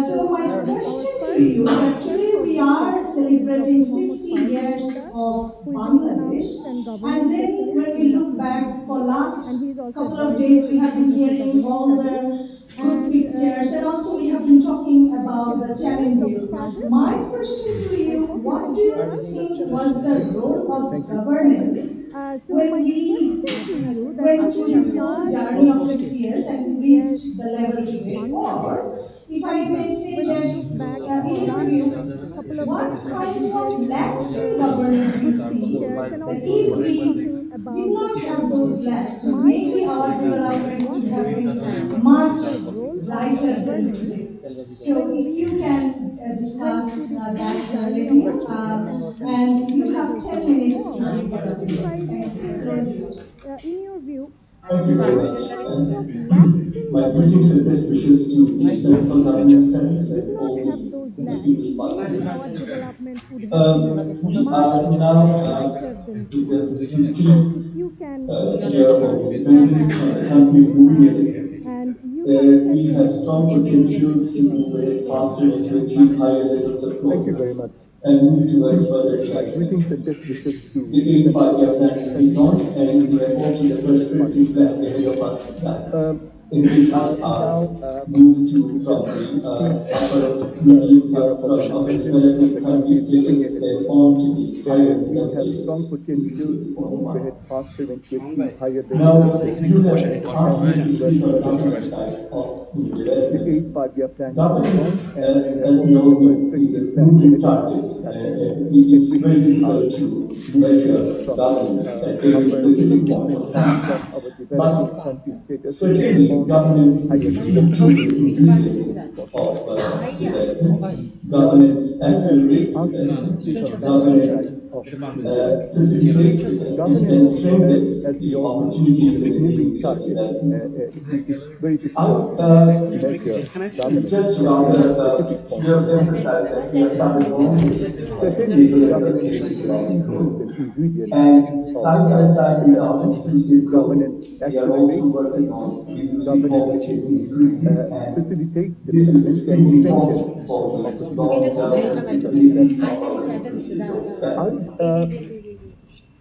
So
So
my
our
question to
first
you that
speaker
today
for
we
this
are
session is Dr.
celebrating
Mohammad
50
Parvez
years
Imdad,
of
who is an
Bangladesh,
economist and governance
and then
specialist
when we
in
look
Washington,
back for
D.C., and
last
he is also
couple of
advisor
days, we
in
have been
Center for
hearing
Governance
all
Studies.
the good
And
pictures, and also we have
so,
been talking about the
hello, Dr.
challenges.
Parvez.
My question to
I
you:
hope you
what
can
do
hear
you
us.
think was the role of
Thank you.
Okay.
governance
So
when
my
we
question to you that
went
if
through
we
this whole
start
journey
from
of
the
50 years
50
and
years
reached the
of
level today?
Bangladesh,
Or, if I
and
may
then
say
when we
that
look back for
in
last
review,
couple of days,
what
we have
kinds
been
of
hearing all
lacks in
the
governance you
good
see
pictures, and
that
also we
if
were
we
talking
did
about the
not have
challenges.
those lacks, so
My
maybe
question
our
to you is,
development
what
could
do
have
you
been
think
much
is the role of
brighter than
governance
today. So
when
if you
we
can
went through
discuss
this whole
that
journey
with
of
me,
50 years and
and
the
you have
levels we
10
have
minutes to
come,
give your
if I
opinion.
may
Thank you.
say
The floor
that,
is yours.
in your view,
Thank you very
what
much.
kinds of lacks in
My greetings
governance
and best wishes to Center
if
for
we
Government Studies
did
and
not
all
have those
the
lacks,
distinguished
maybe our
participants.
development would have been
We
much
are now
brighter than
in
today.
the
So
15th
if you can
year
tell us
of
what
independence.
are
The
those
country is moving
lacks,
ahead.
and you have 10
We have
minutes to
strong
give your opinion.
potentials to
Thank
move
you.
ahead faster and to achieve higher levels of
Thank you
growth
very much.
and move towards further
My
development.
greetings and best wishes to
The eighth
Center for
five-year plan
Government
has been
Studies
launched, and we have
and
also the
all the
prescriptive plan
participants.
ahead of us that
We
individuals
are
are
now
moved to
in the
from the
15th year of our
upper
independence, and
developing
the
country
country is moving
status,
ahead.
then on to the higher
We
income
have strong
status.
potentials to move ahead faster and to achieve higher levels of
Now,
growth
you have asked
and
me
move
to
towards
speak on the
further
government
development.
side of the
The
development.
eighth five-year plan has been launched,
Governance,
and we have
as we
also
all
the
know, is
prescriptive
a
plan
moving
ahead of us
target.
that
It is very
envisions us
difficult
to
to
move ahead
measure
from
governance at every
upper
specific point
achievement
of time.
from our developing
But
country status and
certainly,
on to
governance is
higher
a
levels
key
of growth
ingredient
possible.
of development.
Now,
Governance
you have
accelerates
asked me to
development.
speak on the management
Governance
side of development.
facilitates development
Governance,
and strengthens
as we
the
all know, is
opportunities
a
and
moving
avenues of
target.
development.
It's very
I
difficult
would
to measure governance
just
at any
rather
specific point
here
in time.
emphasize that we have come a long way
So
from
hence,
stable and
governance
sustainable
is a key
economic
tool
growth.
and ingredient
And
of
side by side with our
development.
inclusive growth,
Governance
we are also
accelerates
working
development.
on reducing
Governance
poverty and inequalities, and
facilitates
this is
development and
extremely
strengthens
important for the
opportunities
long-term
for further
sustainability
development.
of our inclusive growth
I
strategy.
would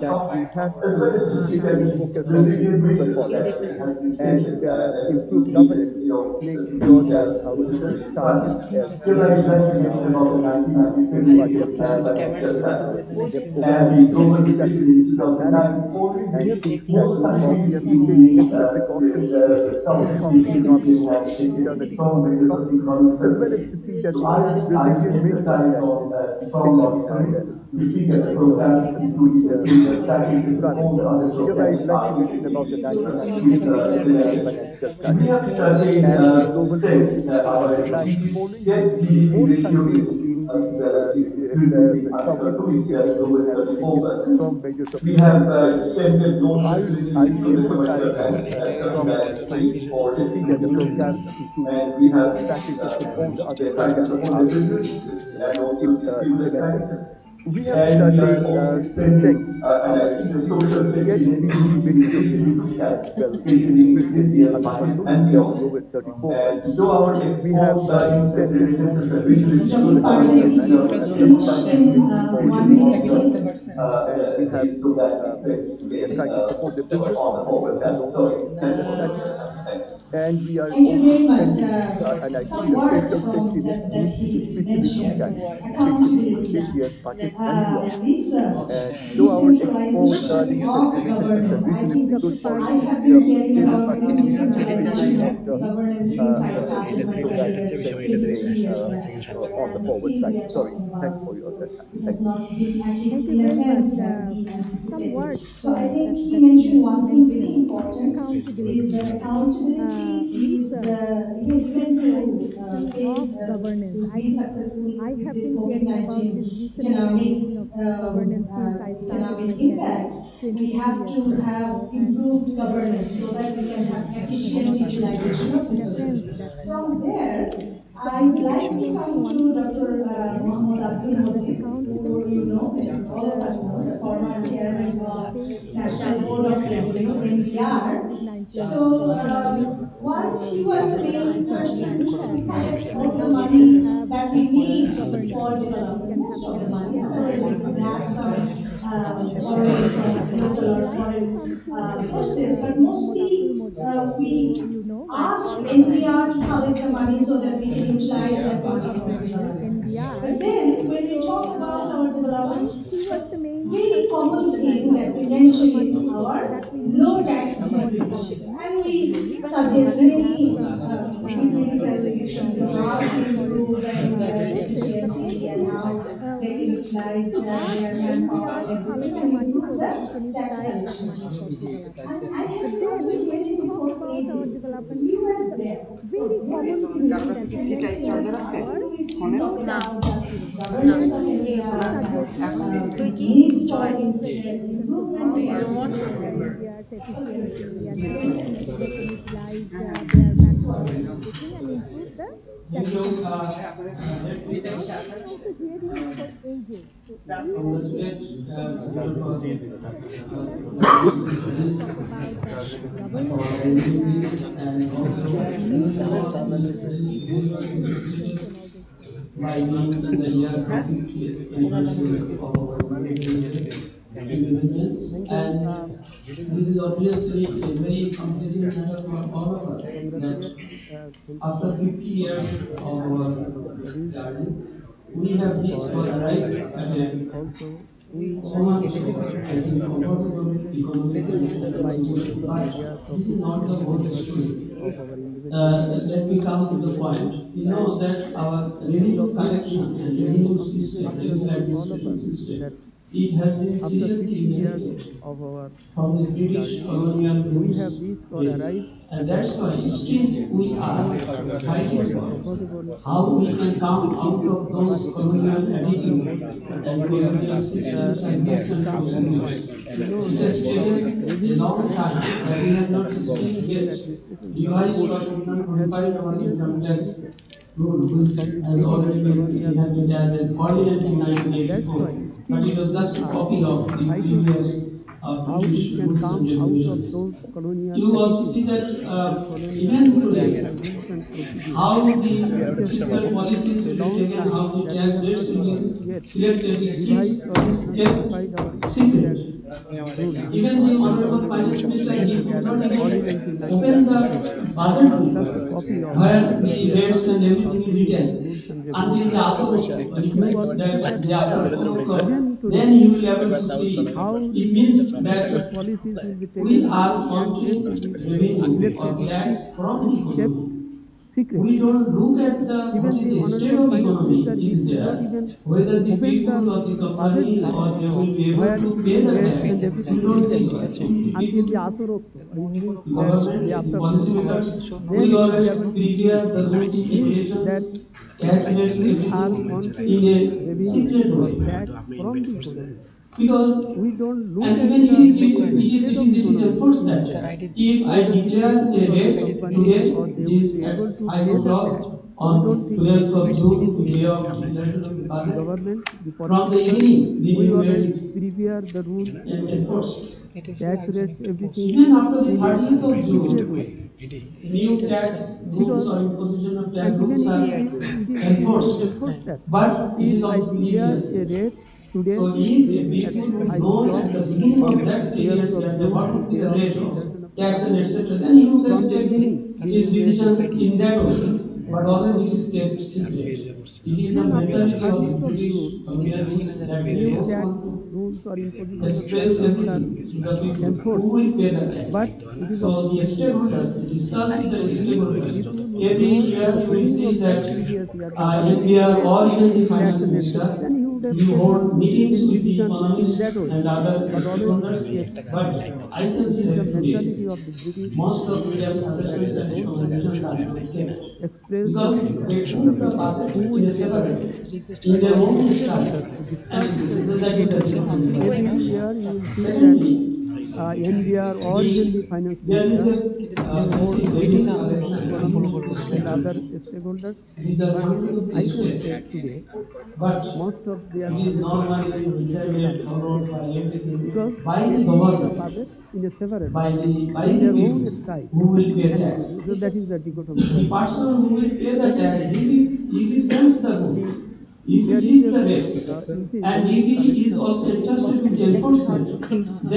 that we have
as
to
well as the
basically
security.
focus
The
on
second
human
major
policy
aspect that has been
and
taken
improve governance making sure that our defense targets as globally renowned nuclear plants their overall strategic nationality and think that we have been taking extra precautions to sharpen economic bonds internally in Europe, as well as to see that the Brazilian military crisis is quickly to be straddled. Here I'd like to mention about the 1996 financial crisis. As the global politics stabilized following this, both countries in the Soviet Union have taken strong measures of defense. So I will emphasize strong monitoring to see that the programs, including packages and all the other programs, are being implemented. We have studied to check yet we see very few cases as well. Recently, until Indonesia grew at 34%. We have tested most of the cases through the country management cases for individuals, and we are trying to support the business in those studies. And we are also spending, and I think the central safety net needs to be especially looked at, especially in India's budget and beyond. And though our export earnings and remittances are reasonably good, almost 7% increase after the crisis has been on the forward side. Sorry, thanks for your time. Thank you.
Thank you very much. Some words that he mentioned, accountability, research, decentralization of governance. I think I have been hearing about this decentralization of governance since I started my career 23 years ago. So, and
governance so that we can have efficient utilization of
in a
resources.
sense that
From there,
the
I would like
politics
to
will be
come
one
to
thing very
Dr.
important,
Mohammed Abdul
but the
Mozid, who you
accountability
know,
is
all of us know, the former chairman of National Board of Review, NBR. So once he was the main person who collect all the money that we need for development, most of the money, otherwise we could have some borrowing from
I
local
would
or
like to
foreign
come to
sources, but
Muhammad Abdul
mostly
Mojid.
we
So, you know that
ask
all the
NBR to
politicians
collect the money so that we can utilize that
in
money for development.
NBR.
But then when we
So,
talk about our
once
development,
he was the main
very
person to
common
organize
thing
how
that we
to use the
mention is
money
our
that we
low
need
tax
for
GDP.
development.
And we
Even
suggest
we have
many
some policy
resolution
from
to how to
foreign
improve NBR's
sources, but
efficiency and
mostly
how they can
we
utilize
ask
their
NBR
manpower
to collect the
and
money
improve
so that we can
the tax
utilize that
collection.
money for development.
And I
But
have to
then,
also hear
when we
this
talk
before
about our
closing.
development,
We
the
were there.
very common thing that he mentioned is our low tax GDP. And he also suggested means for implementation. So how we can improve the NBR's efficiency and when they can utilize their manpower and everything and improve the tax collection. And I have been also hearing it for ages. So even recently he has talk about governance of India, need for decentralization and efficiency and all those things.
By being in the year 50th anniversary of our very independence,
Thank you.
and this is obviously a very confusing matter for all of us that
Congratulate him
after
for
50 years of our
his studies
journey, we have reached
for
or arrived at
and
a
also in
so much, I
the
think, comfortable economic and
by
social.
increasing
But
areas of
this is not the whole story.
of our independence
Let me come to the
independence
point. You
and
know that our
it is
revenue
obviously
collection and
very
revenue system, revenue
obvious to all of
administration
us that
system, it has been
after
seriously
50 years
neglected
of our
from the British
journey,
colonial
we have
rules
reached or
days.
arrived
And
at a
that's why
stage
still we are
where
fighting
it is
for
impossible
how we can come
to
out
improve,
of
but
those
it is
colonial
one of the
attitudes
most
and colonial systems and
it
methods and
comes to point
procedures.
to know
It
that
has
our
taken a
revenue
long time
collection
that we have not still
revenue
yet
administration
revised
would
or did not
has
modify
been
our
seriously
income tax
neglected
rule, which
from the
has
British
already been
colonial
enacted as an ordinance in
and that's why
1984. But
still
it was
we
just a
are
copy of the
fighting today
previous
how we
British
can
rules and
come out of
regulations.
those colonial
You also
attitudes
see that
and colonial
even today,
rules and procedures,
how the
which has
fiscal
taken
policies
a
will be
long
taken,
time
how the
that we
tax
have not
rates will
still
be
yet
selected, it
revised
keeps
or
is kept
justified our income tax
secret.
rule
Even the
and
Honorable Finance
also
Minister,
made
he
that
could not
early
even
1990
open
amendment
the budget
just a
book
copy of
where the
previous
rates and everything is
previous
written
rules and
until the
regulations.
Asarok
If you
meets
want to look at
the other scorecard,
even today,
then you will be able to see.
how
It
the
means
future
that
policies will be
we
taken
are
and when
wanting
the
revenue
elected
or tax from
is
the
kept
economy.
secret.
We don't look at what
Even
is
the
the state
honorable
of
finance minister,
economy
he
is
could not
there,
even
whether the
open the
people or the
budget
company
book
or they will be able
where
to
the
pay the
rates
tax.
and
We
everything is
don't
written
think we
until the
people,
Asorok, which means
the
that
government,
the
the
aftermath.
policymakers,
Then
we
we will be
always
able to see.
prepare the rules,
It means that
regulations, tax rates,
we are
everything
wanting
in a
revenue
secret
or
way.
tax from the economy.
Because,
We don't look
and
at
even
what is the state of
it is
economy,
enforced that if I
whether the
declare
people
a
or the
rate
companies
today,
or they
it
will
is
be
at
able to
5
pay the tax.
o'clock
We
on
don't think so.
12th of
It
June,
is
the day
the
of declaration of the budget.
government, the
From the
policymakers,
evening, the
we
new rate
always
is
prepare the rules, regulations,
enforced.
tax rates, everything
Even after the
in a
30th of
secret way.
June, new tax rules
Because,
or imposition of tax
and even
rules
it
are
is,
enforced.
enforced that
But it
if
is
I
of
declare
previous
a
year.
rate today,
So if
maybe at
people would
5
know
o'clock
at the beginning
or
of that
12th
previous
of
year that
June,
what
the
would be
day
the
of
rate
the
of
declaration of the
tax and
budget,
etc., then he would have
from the
taken
beginning he
his
will be able
decision
to
in that way. But always
enforce
it
the
is
rules.
kept secret. It is the
Even after
mentality of the
30th of
British
June,
colonialists that they
new
don't
tax
want to
rules or imposition of tax
express
rules are
everything to the people who
enforced.
will pay the tax.
But it is of
So the
secret.
stakeholders, they discuss with
So
the
if
stakeholders.
you
Every
know at
year
the
you will
beginning
see
of that
that
previous year the budget is
MPR
placed,
or even the
tax
finance
and etc.,
minister,
then he would have
you hold
taken
meetings
his
with the
decision in
economists
that way.
and other
But always it is
stakeholders.
kept
But
secret.
I can
It is the
say today,
mentality of the British
most of their
leadership that
suggestions
they
and
don't want
recommendations
to
are not kept.
express the
Because
truth
they
to the
put the
people who
budget in
will
a
pay the
separate
tax.
way, in their
From the
own
stakeholders,
style.
to discuss
And
the
so that
rules.
is the revenue.
Every year you will see that
Secondly,
NBR or even the finance
there is
minister
a
will hold
revenue
meetings with
collection and
economists
revenue
and
spending.
other stakeholders.
It is the
But
funding of
I
the
can
state,
say today,
but
most of their
it is
budget is
normally
secret
decided,
budget,
followed by everything
because
by
they
the
fix the
government,
budget in a separate way,
by
in
the
their own
people
style.
who will pay
And
tax.
so that is the dichotomy.
The person who will pay the tax,
Secondly,
he frames the rules,
the
if
there
he
is
fixes
a
the rates, and if
revenue
he is
collection
also entrusted with the enforcement,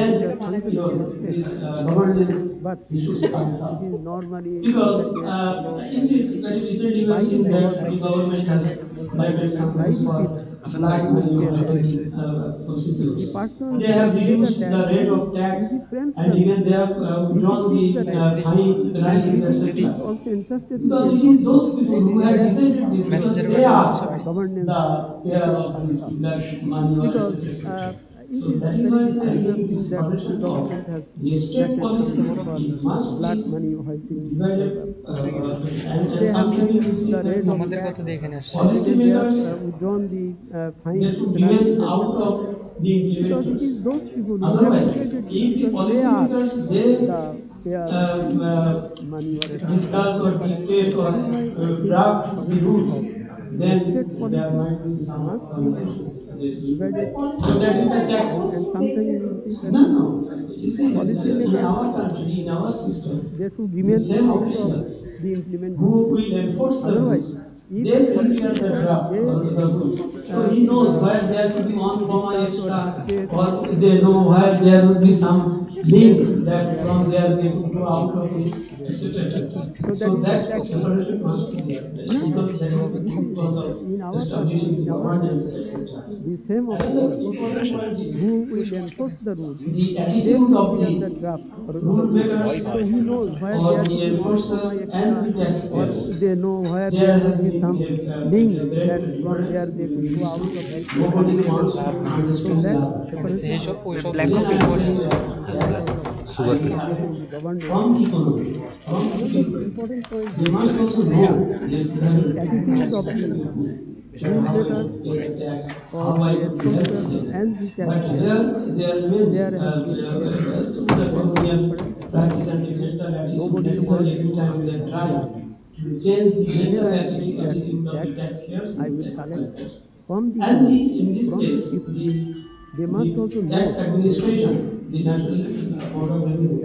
in the
then
function of the
your
state.
this governance
But
issues comes
it
up.
is normally
Because
nowadays followed
you
by
see, very recently we
by
have
the
seen that the
government,
government has enacted some
by
rules
the
for
people
black
who
money
pay
or
tax.
hiding
The
procedures.
person
They
who
have
pay the
reduced
tax,
the rate of
if he
tax
frames
and
the
even
rule,
they have
if he
withdrawn
fixes the
the
rate,
fine
and
penalties,
if he is
etc.
also entrusted with the
Because it is
enforcement,
those people who have
then
decided this, because
the
they are
governance
the payer
issues
of
comes
this
up.
black money or
Because
etc. etc.
it
So
is
that is
very
why I
recently we have
think
seen
this
that the
protection of
government has
the state
enacted
policy
something for
it must
black
be
money whiting.
divided, and
They have
sometimes
fixed
we see
the rate
that
of
the
tax, and even they have
policymakers,
withdrawn the
they
fines,
should
penalties,
remain out
etc.
of the
Because it is
implementers.
those people who have
Otherwise,
decided this,
if the
because they are
policymakers they
the payer of the money or
discuss
expenditure.
or dictate
So
or
that is why I think the
draft the
suggestion
rules,
of the state
then there
policy
might be some
must be
complications.
divided
So that is the
and
taxes.
sometimes you will see that
No,
the
no. You see, in
policymakers,
our country, in our system,
they should
the
remain
same
out of
officials
the
who
implementation.
will enforce the
Otherwise,
rules,
if
they prepare the
policymakers
draft
they
or the rules. So
uh,
he knows
uh,
where there should be one comma
discuss or
extra,
dictate
or they know where there would be some links
then
that
their
from there they
policy
could go
will
out of it,
they will
etc. etc.
so that
So
is
that
exactly
separation must be there
another
because that is the purpose
in
of
our country,
establishing
in
the
our state,
governance, etc.
the same
Another
officials
important point is
who will enforce the rules,
the
they
attitude of
prepare the
the
draft or the
rule
rules.
makers
So he knows where
or
there
the
should be one comma
enforcer and
extra,
the
or
taxpayers.
they know where there
There
should
has
be
been
some
a
link
great
that from
difference
there they could go
between
out of
these
the
two. Nobody wants to
so
understand the
that
other.
separation of
Even I am saying
right
that
out of
I
establishing the governance.
from the economy, from the
Another
people,
important point
they
is
must also know that
the
there is
attitude
tax
of the
flexibility,
rule
how I
makers
should pay the tax,
or
how I
the
could help
enforcers
them.
and the
But
taxpayers.
there remains
There has been a
the
very
colonial
difference.
practice and the mental attitude.
Nobody
That is why
wants
every
to
time they try
uh,
to change the
whenever
mental
I am saying that
attitude of
tax
the taxpayers
I
and the
will
tax
collect
collectors.
from the
And
economy,
in this
from the
case,
people. They must also
the tax
know
administration, the National Board of Revenue,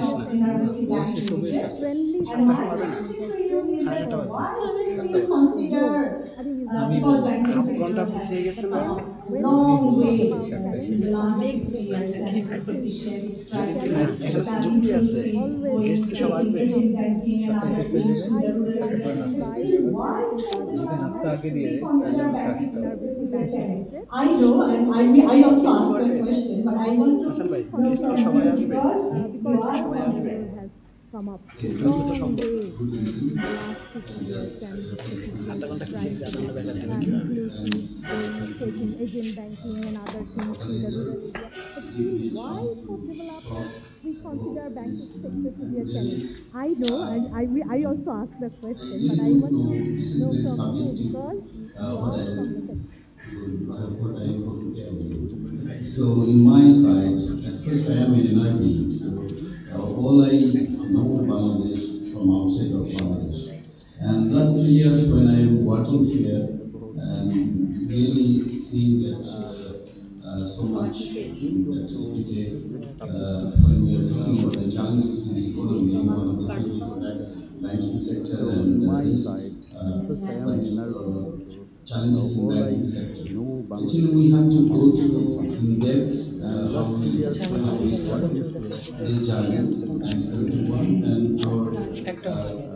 শেষ না
programme শেষ হবে
He's
7টায়।
friendly
7টা
talker.
হবে না,
He's a
সাড়ে
friendly
6টা বাজে।
talker.
why do we
7টা
still
বাজে।
No,
consider
I think he's
আমি
not
because
বলবো
friendly.
banking
হাফ
sector
ঘন্টা
has
পিছিয়ে গেছে
But
না।
when
আমি
long
we
বলবো
talk
way
about
7টায়
challenge
in
শেষ
the
হবে।
last
challenge
50 years
facing
and
banking
sufficient
sector,
যদি
strategy
challenge
এখানে তো
facing
যুক্তি
banking
আছে,
sector
inclusive
always
গেস্ট কি সব
going
আসবে?
digital banking and
7টায়
other
শেষ হয়ে
things
যাবে,
to
I
the rural
7টার পরে
areas.
নাস্তা
stand
শেষ
by
হয়ে
Still,
যাবে।
why
President
do we
Kasim
যেখানে
customers
দিয়ে
we
ওই
consider
জন্য শ্বাস
banking in our basic bank related.
I know, and I also asked that question, but I want to
We
know
consider
from you
banking
you
because
are
our
from
sector has come up long way in the last 50 years, and the situation is trying to be inclusive, going taking agent banking and other things to the rural area. But still, why for developers we consider banking sector to be a challenge? I know, and I also asked the question, but I want to know from you because you are from the sector.
So in my side, at first I am an NRB, so all I know Bangladesh from outside of Bangladesh. And last 3 years when I am working here, and really seeing that so much that every day when we are talking about the challenges in the economy, one of the things is banking sector
So
and
in my
this
side, at first I am an NRB, so
challenges in
all
banking
I
sector.
know
Actually,
Bangladesh
we have to
from
go
outside of
through in
Bangladesh.
depth
And
how
last
we
3 years when I was
started
working here,
this journey in 1971 and our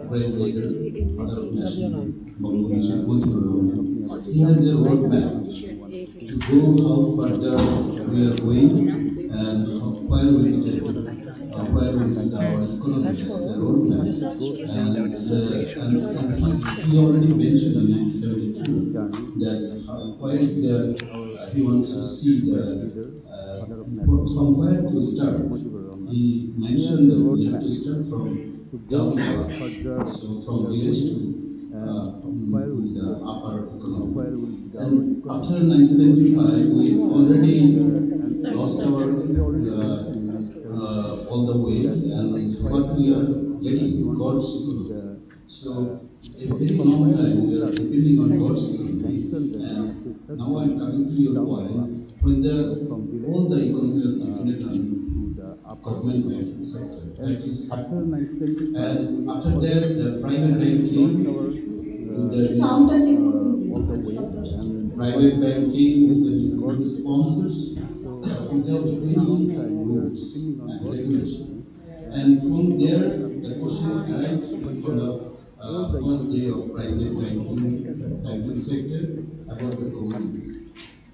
great leader, father of nation, Bangladesh Mujibur
talking about
he has a roadmap
2016,
to go how further we are going and where will be the where will be
banking
our
sector.
economy. That's a
So we
roadmap.
have to go through that
And
journey
he already mentioned in
from
1972
journey
that
in
where is
1971
the
our
he wants to see
great
the
leader, father of
from
nation,
where to
Mujibur
start.
Mujibur Rahman.
He
He has a
mentioned that we have
roadmap
to start from
to go
down to
how
up,
further
so
we
from
are
village
going
to
and where will
to
be
the
the
upper economy.
where will be our
And
economy.
after
That's a roadmap.
1975, we
And
already lost our
he already mentioned in 1975
all the way,
that
and
where
what we are
he
getting,
wants to
God's
see
economy.
the
So a
for,
very
from
long
where
time
to
we are
start.
depending on God's
He
economy.
mentioned that we have
And
to start
now I'm
from
coming to your
down to
point.
up.
When
So
the
from village
all the
to
economy was dependent on
to the upper
government
economy.
banking sector,
And
that is
after
happening.
1975,
And
we
after that,
already
the private bank
lost
came
our
with the
sound
new
touching করুন
all
please.
the way, and but
private banking with the new
God's economy.
sponsors
So
without
for very long
any
time we are
rules
depending on
and
God's
regulation.
economy, and
And from
now I'm
there,
coming
the
to your
question
point.
arrived
When
from the
all the
first
economy
day
was
of
depending
private
on
banking
government
sector about the
happening,
governance.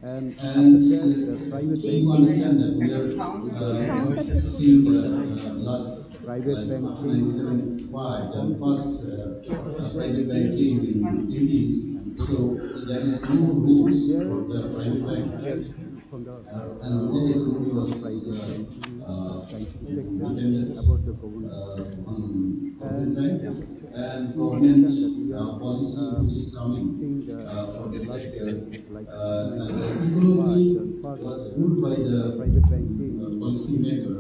and after
And
that the private
you
banking
understand that we are
with the
সাউন্ডটা check করুন
seeing
please
the last
private
like
bank
after
came in
1975, the
sponsors.
first
After
private bank
came
came in
in
80s.
and
So
getting
there is no
from
rules
there
for the private bank,
arise from the
and all the
source
economy
of
was
private banking sector
dependent
about the government.
on government
And
bank and
you
government
understand that we are
policy which is coming
seeing the
for the
last
sector.
year, like
And the
1975,
economy
then first
was ruled by the
private bank came in
policy
80s.
maker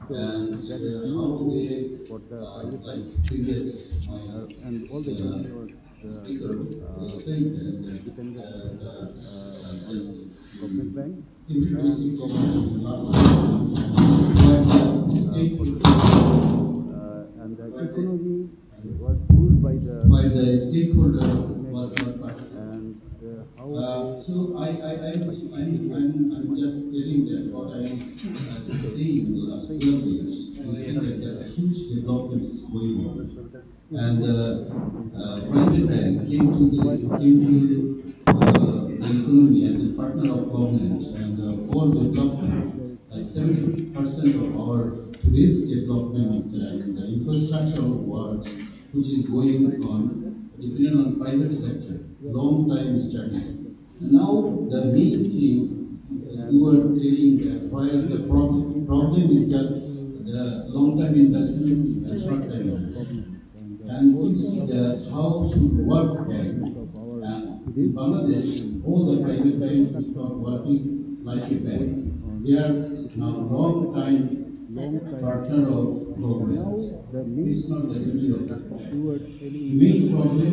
So
and
there is no
how
rule
they
for the private
like
bank,
previous my
and all the economy was
speaker
uh,
explained that
dependent
just
on government bank,
every
and
situation
government
in the last
was
where the
for the
stakeholder
sector, and the economy was ruled by the
while the stakeholder
policy
was
maker,
not participating.
and how they
So
like create
I'm just telling that what
the
I'm
state
seeing in the
and
last
saying
12 years. We see that there are
the
huge developments going on,
is
and
going in the
private bank
while
came to the economy as a partner of government and all development.
there is
Like 70% of our today's development and the infrastructure of works, which is going on, depending on private sector, long time strategy. And now the main thing you
and
are telling that where is the problem? Problem is that the long-term investment and short-term
infrastructure of
investment.
government, and
And
all
we see that
development
how should work bank,
70% of our
and
today's
in Bangladesh,
development
all the private bank is
infrastructure
not
of government
working like a
is
bank.
going on
They are now
depending on
long
private bank,
time
long time
partner
investment.
of government.
Now the
This
main
is not
thing
the duty of the bank.
you were telling me that
Main problem,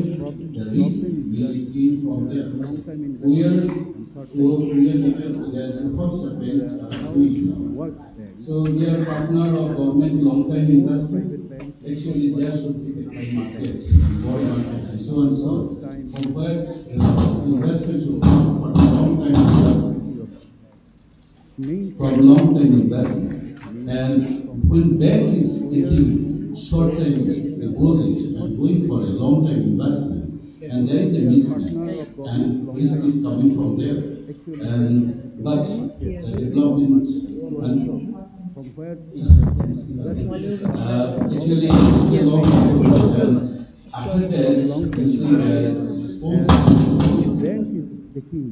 the risk
problem is that
mainly came from there.
long time
Where
investment and short time
we are
investment,
given there's
and
efforts the banks
the
are
how
doing now.
work bank,
So we are partner of government long-term
most
investment.
private banks is not
Actually, there
working
should be a
like a bank,
market, bond market, and so on and so
long
on.
time
From where investment should
so
come from long-term investment.
duty of main
From
thing
long-term investment.
main thing
And
from
when bank is
where
taking short-term
the
deposit and going for a long-term investment, and there is a
We are
mismatch,
partner of government
and
long
risk
time,
is coming
and
from there.
actually
And but
market,
the
labor
development
market, and also
and
from where the investment long
actually
term
it's a long story. And
development
after
from
that,
long
you
term
see
investment.
the
And
sponsors.
if bank is taking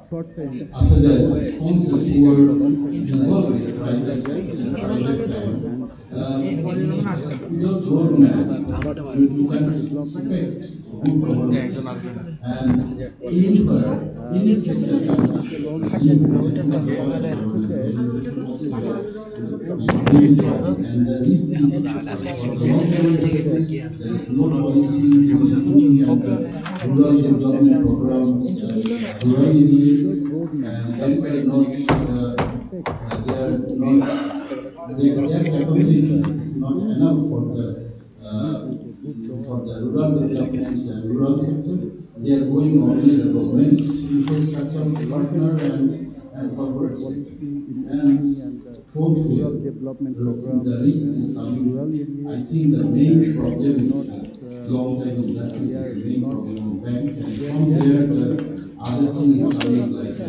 short term
After that, sponsors
money
who
from
were
the long term
involved
investment,
with the
we
private
are very
sector, the
interested.
private bank,
And unfortunately,
without
uh,
roadmap, you can't
development
expect
and
good governance. And
uh,
any sector
such a
comes
long
without
focus
governance
into the
is
opening
very
sector
bad. And the risk is for the long term
so
investment, there is no policy and rural development programs, rural
without
areas,
roadmap,
and
how
banks are
can
not,
we expect
they are
good
not,
governance?
their
That's
capability
why
is not
we
enough
feel
for
that
the
we did a good job
for the rural
in the
developments and
presentation.
rural sector. They are going only the government infrastructure
A long time
partner
ago,
and
good
corporate sector.
policy in opening
And
and
fourth
rural
way,
development
the
programs
risk is
and rural
coming.
areas.
I think the main
Bank
problem
is
is
not,
the long-term
they
investment is
are
the main
not,
problem of bank, and from
their
there
capability
the other
not
thing is
sufficient
coming like
uh,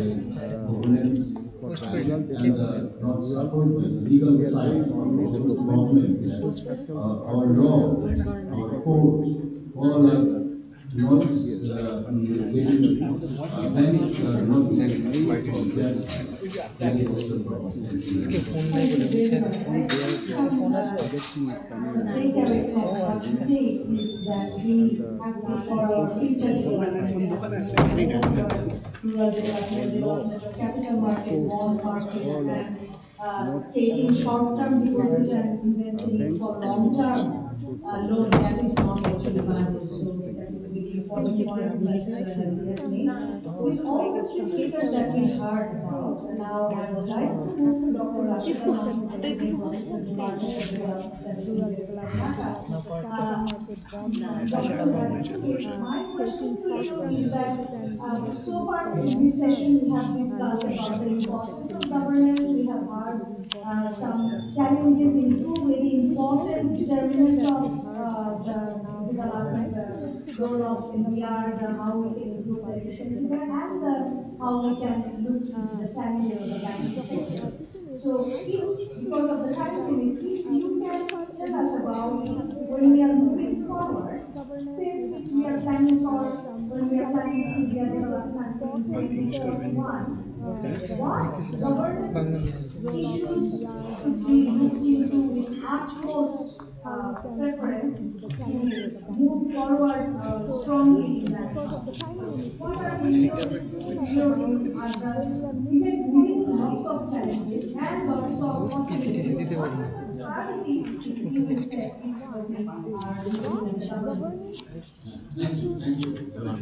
governance
for the rural
and
development and
not
rural
support by
people.
the legal
They are
side
going only the
of the
government
government, that
infrastructure
our law,
and
our
corporate
court,
sector.
all are not
Yes, and
getting,
resources
banks are not
is the
getting
main
support from their
problem
side. That is also a problem.
to
Thank you.
Thank you very much.
from there
Some
everything is coming
takeaway from
the
what you
rural
say
sector
is that
and
we have to, for our future development, we have to move towards rural
our
development,
law,
development of capital
our
market,
court,
bond market,
all are
and
not
taking short-term deposit
there.
and investing it
Banks
for
cannot
long-term
source
loan.
capital
That is not what we
from the
value.
public
So that
sector.
is a very
Thank
important
you
point
very much.
Director
Next we
has
have
made. With all the three speakers that we heard about, now I would like to move to Dr. Rashida
Chief
Mahmood,
Secretary,
Deputy
what
Professor,
role
Department of
does
Economics and
rural
University of
development,
Dhaka.
development of capital market, bond market,
Dr. Mahmood,
uh,
my
taking
question to you
short-term
is that
deposit and investing
so
it
far
for
in this
long-term
session we have discussed
loan
about the
and what
importance
actually
of
benefits
governance, we
to
have
that is a
heard
very important point
some
for
challenges in
governance.
two very
With all the
important
three speakers
determinants
that
of
we heard about,
the
now I would
development,
like to move to
role
Dr.
of
Rashida
NBR,
Mahmood,
how we can
Secretary,
improve the
Department of
efficiency there,
Development
and
for Women Leadership,
how we
Dhaka.
can look into the challenges of the banking
Dr.
sector.
Teacher
So,
my question
if
to
because
you
of the
is
time
that
limit, if you
so
can
far
tell us
recently we
about
have very
when we
much
are
about
moving
importance
forward,
of governance.
say
We have
we are
heard
planning for
some
when we are planning
challenges
to be a
so
developed
very
country in
important
2041,
from
what governance
role of
issues
NBRs and
should
how
we
we can
look
improve the
into with
efficiency and
utmost
how we can look
preference
into the challenges of
to
the banking
move
sector.
forward
So,
strongly in that
because of the
department?
time
So, what
limitation,
are
I would
in
like to
with
talk
your
about
view are
when we are
the
moving
even within
forward
lots of challenges and lots of possibilities, what are the
to a developed
priority
country in
you will set for
2041.
which our leaders
What
and the government?
governance
Thank you.
issues
Thank you.
should we look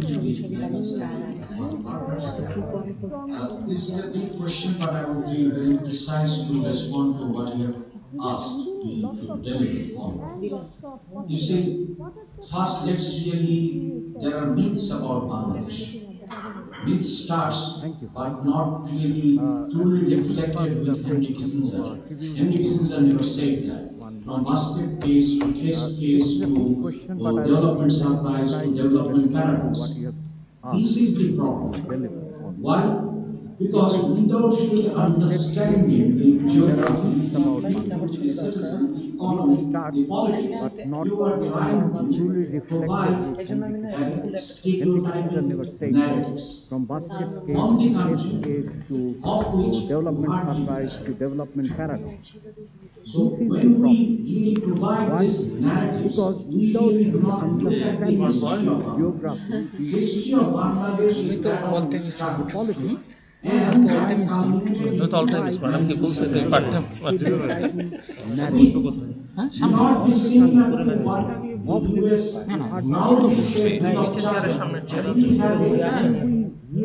into
Let me first
so
take
that
the
sector
opportunity to
move forward strongly
this is a
and
big question, but I would be
particularly
very precise to
because
respond to what you have asked
within
me
lots
to
of
deliver
challenges
on.
and lots of
You
possibilities,
see,
what are the
first let's
priorities you
really,
set
there are myths about
when
Bangladesh.
looking at the governance
Myth
sector?
starts,
Thank you.
but not really truly
Let me
reflected
first
with
pay
Henry
some
Kissinger.
tribute
Henry
to
Kissinger never said that.
one
From
Marshall.
basket case to test
This is
case
a big question, but
to
I will be
development
very
supplies to
precise to
development
respond to what
paradox.
you have
This
asked
is the
me to
problem.
deliver on.
Why?
In
Because
the
without really
first, let's say
understanding the
there are
geography,
myths about
the
Bangladesh.
citizen, the
Myth
economy,
starts,
the politics,
but not
you are
really
trying to
truly reflected
provide
with Henry Kissinger. Henry Kissinger
stereotyping
never said that.
narratives
From basket case
on
to
the
test
country
case
of
to
which you
development
hardly
surprise
know.
to development paradox.
So
This is the
when
problem.
we really provide
Why?
these narratives,
Because
we
without
really do
really
not look at the
understanding
history
the
of Bangladesh.
geography, the
History of Bangladesh is
politics,
that of
the
struggle.
politics,
And by
we
coming
can provide stereotyping narrative.
not
On the
dissimilar
country,
to what the
of late,
US
we heard
now
many
is saying
many
of China.
but
We have
when
a
we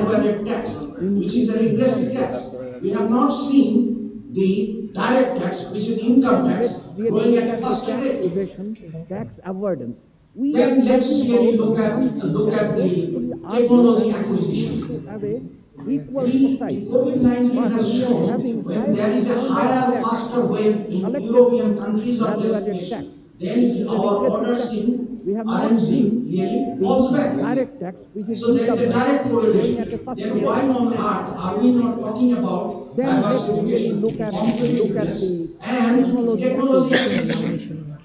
value added tax, which is a
increasing
regressive
income.
tax. We have not seen the direct tax, which is income
Then
tax,
let's really
growing
look
at a
at the
faster
tax
rate.
evasion, tax avoidance. We are
Then
talking
let's really
about something
look
that
at the
basically argues
technology
that we
acquisition.
want to have a equal
The
society,
COVID-19
but
has
we are
shown
having
when
higher
there is a
employment
higher,
tax,
faster wave in
collectively
European countries of
valuated tax,
destination,
which
then
is an
our
aggressive
orders
tax.
in
We have not
RMZ
seen
really
the
falls back.
direct tax, which is
So there is a
income tax,
direct
growing at
correlation.
a faster
Then
rate.
why on earth are we not talking about
Then let's really
diversification, competitiveness,
the
and
technology
technology
acquisition.
acquisition?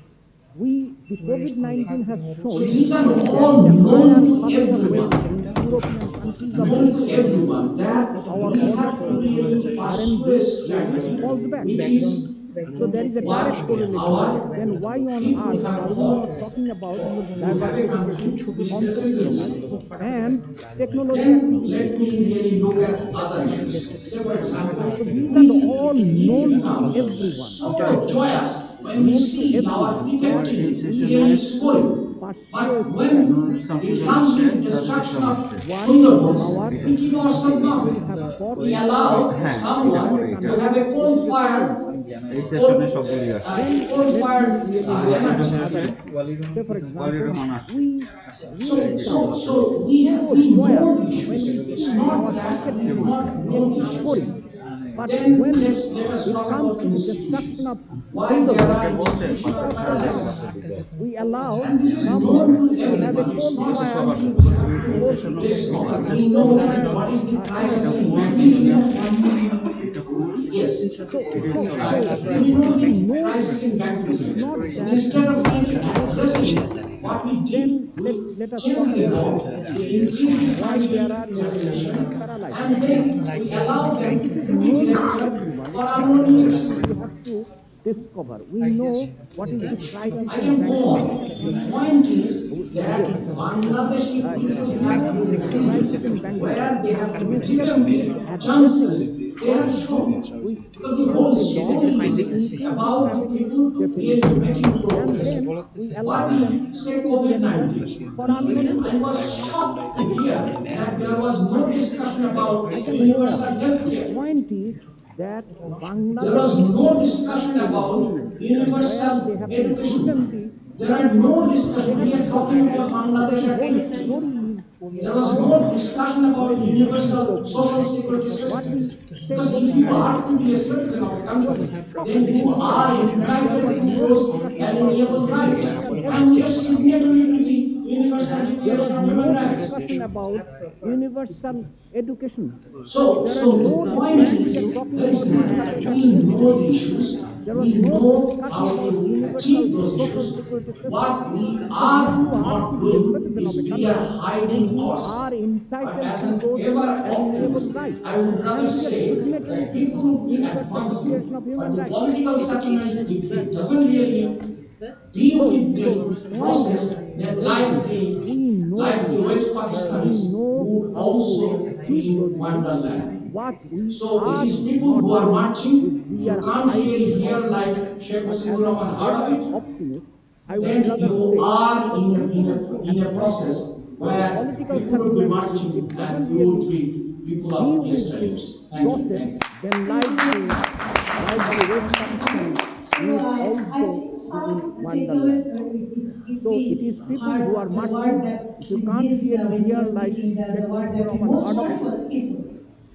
The COVID-19 has
So
shown
these are
that there is
all
a higher,
known to
faster wave
everyone,
in European countries of
known to
destination,
everyone,
and
that
our
we
order
have to
flow,
really pursue a
RMZ, really
strategy
falls back.
which is
So there is a
what
direct correlation.
our
Then why on
people
earth are
have
we not
fought
talking about
for, to have a country
diversification,
which faces the
competitiveness,
world.
and technology
Then
acquisition?
let me really look at other issues. Say for example,
So these are all
we
known to
become
everyone,
super joyous when we
known to
see our
everyone
cricket
that
team
we
really
have to
scoring.
pursue a
But when
strategy
it comes to the destruction of
what our
Sundarbans, we keep ourselves
people
calm.
have fought
We
for
allow
to have a
someone to have
country
a
which is a
coal-fired
sovereign country. Then let me
coal-fired
really look at
energy.
other issues. Say, for example, we
So,
become
so
so
we
joyous
know the
when
issues.
we
It's
see our
not that
cricket
we do
team
not know
really
the issues.
scoring. But
Then
when
let us
it
talk
comes
about
to the destruction
institutions.
of
Why there
Sundarbans,
are
we
institutions
keep
of
ourselves calm.
paralysis.
We allow
And this is known
someone
to
to have a
everyone. It's not
coal-fired
something to discover. We know what is the crisis in banking sector. Yes. We know
We
the
know
crisis
this.
in banking
It is
sector.
not that
Instead of
we
really
don't
addressing
know.
it, what we did,
Then
we
let us talk
changed the
about
law,
issues.
we increased the
Why there are
QIP
institutions
calculation,
paralyzed?
and then we allow
So
them
it is
to be
known to
directed
everyone.
for
It's not
harmonious
something
use.
we have to discover. We know what is the crisis
I
in
can go
banking.
on. The point is that
Yes,
Bangladeshi people
we
have
know
been
the crisis
resilient,
in banking,
where they have
and
been
instead of
given
really
the
addressing it,
chances they
what
have
we do,
shown.
we
Because the
change
whole
the law,
story
we
is
increase the
about the
family
people to really
definition,
making
and
progress.
then we allow
What
them
we say
to get money
COVID-19,
for
I
unlimited.
was shocked to hear that there was no discussion about
I can assure
universal
you,
health
the
care.
point is that
There was
Bangladeshi
no
people are
discussion
so
about
resilient, where they
universal
have been given
education.
the
There are no
resources, they
discussion.
have
We are
been
talking
gotten.
about
So
Bangladesh
the
at
whole
23.
story is
There was
about
no discussion about
really free
universal
progress.
social security
What
system.
we say
Because if you
government
are to be a citizen of a country,
talk
then you
clearly
are
that there
entitled
was
to
no
those
discussion about
alienable rights.
universal
And we are
education.
signatory to the Universal
There was
Declaration of Human
no
Rights.
discussion about universal education. There are
So the
no
point
discussion. We
is
are talking
very
about the
simple.
subject of
We know
education.
the issues.
There was
We
no
know
discussion
how
about
to
universal
achieve those
social
issues.
security system.
What we
So if
are
you are to
not
be a
doing
citizen of a
is we are
country, then
hiding
you
costs.
are
But
entitled
as
to
an
those
ever
alienable
optimist,
rights.
I would rather
And we are
say
signatory
that
to the
people would be
Universal
advancing,
Declaration of Human
but the
Rights.
political settlement, it doesn't really deal with
So
the
point is
process that
very simple.
like the West
We
Pakistanis
know
would
how to
also
achieve
be
those
in
issues.
Wonderland.
What we
So it
are
is people
not
who are
doing is
marching,
we are
you can't
hiding
really hear
ourselves.
like Sheikh
But
Mujibur
as an
Rahman heard
ever
of it,
optimist, I would
then
rather
you
say
are
that people would be
in a
advancing.
process
So the
where
political
people will be
settlement,
marching
it doesn't
and you would
really
be people
deal
of
with the
yesterday's. Thank you.
process, then like the West Pakistan
So
is
I
also
think
in
some takeaways,
Wonderland.
if
So it
we
is people who are
heard the word
marching.
that
If you
in
can't
his
really
when he
hear
was
like
speaking,
Sheikh
the word
Mujibur
that we
Rahman
most
heard of it,
wanted was people.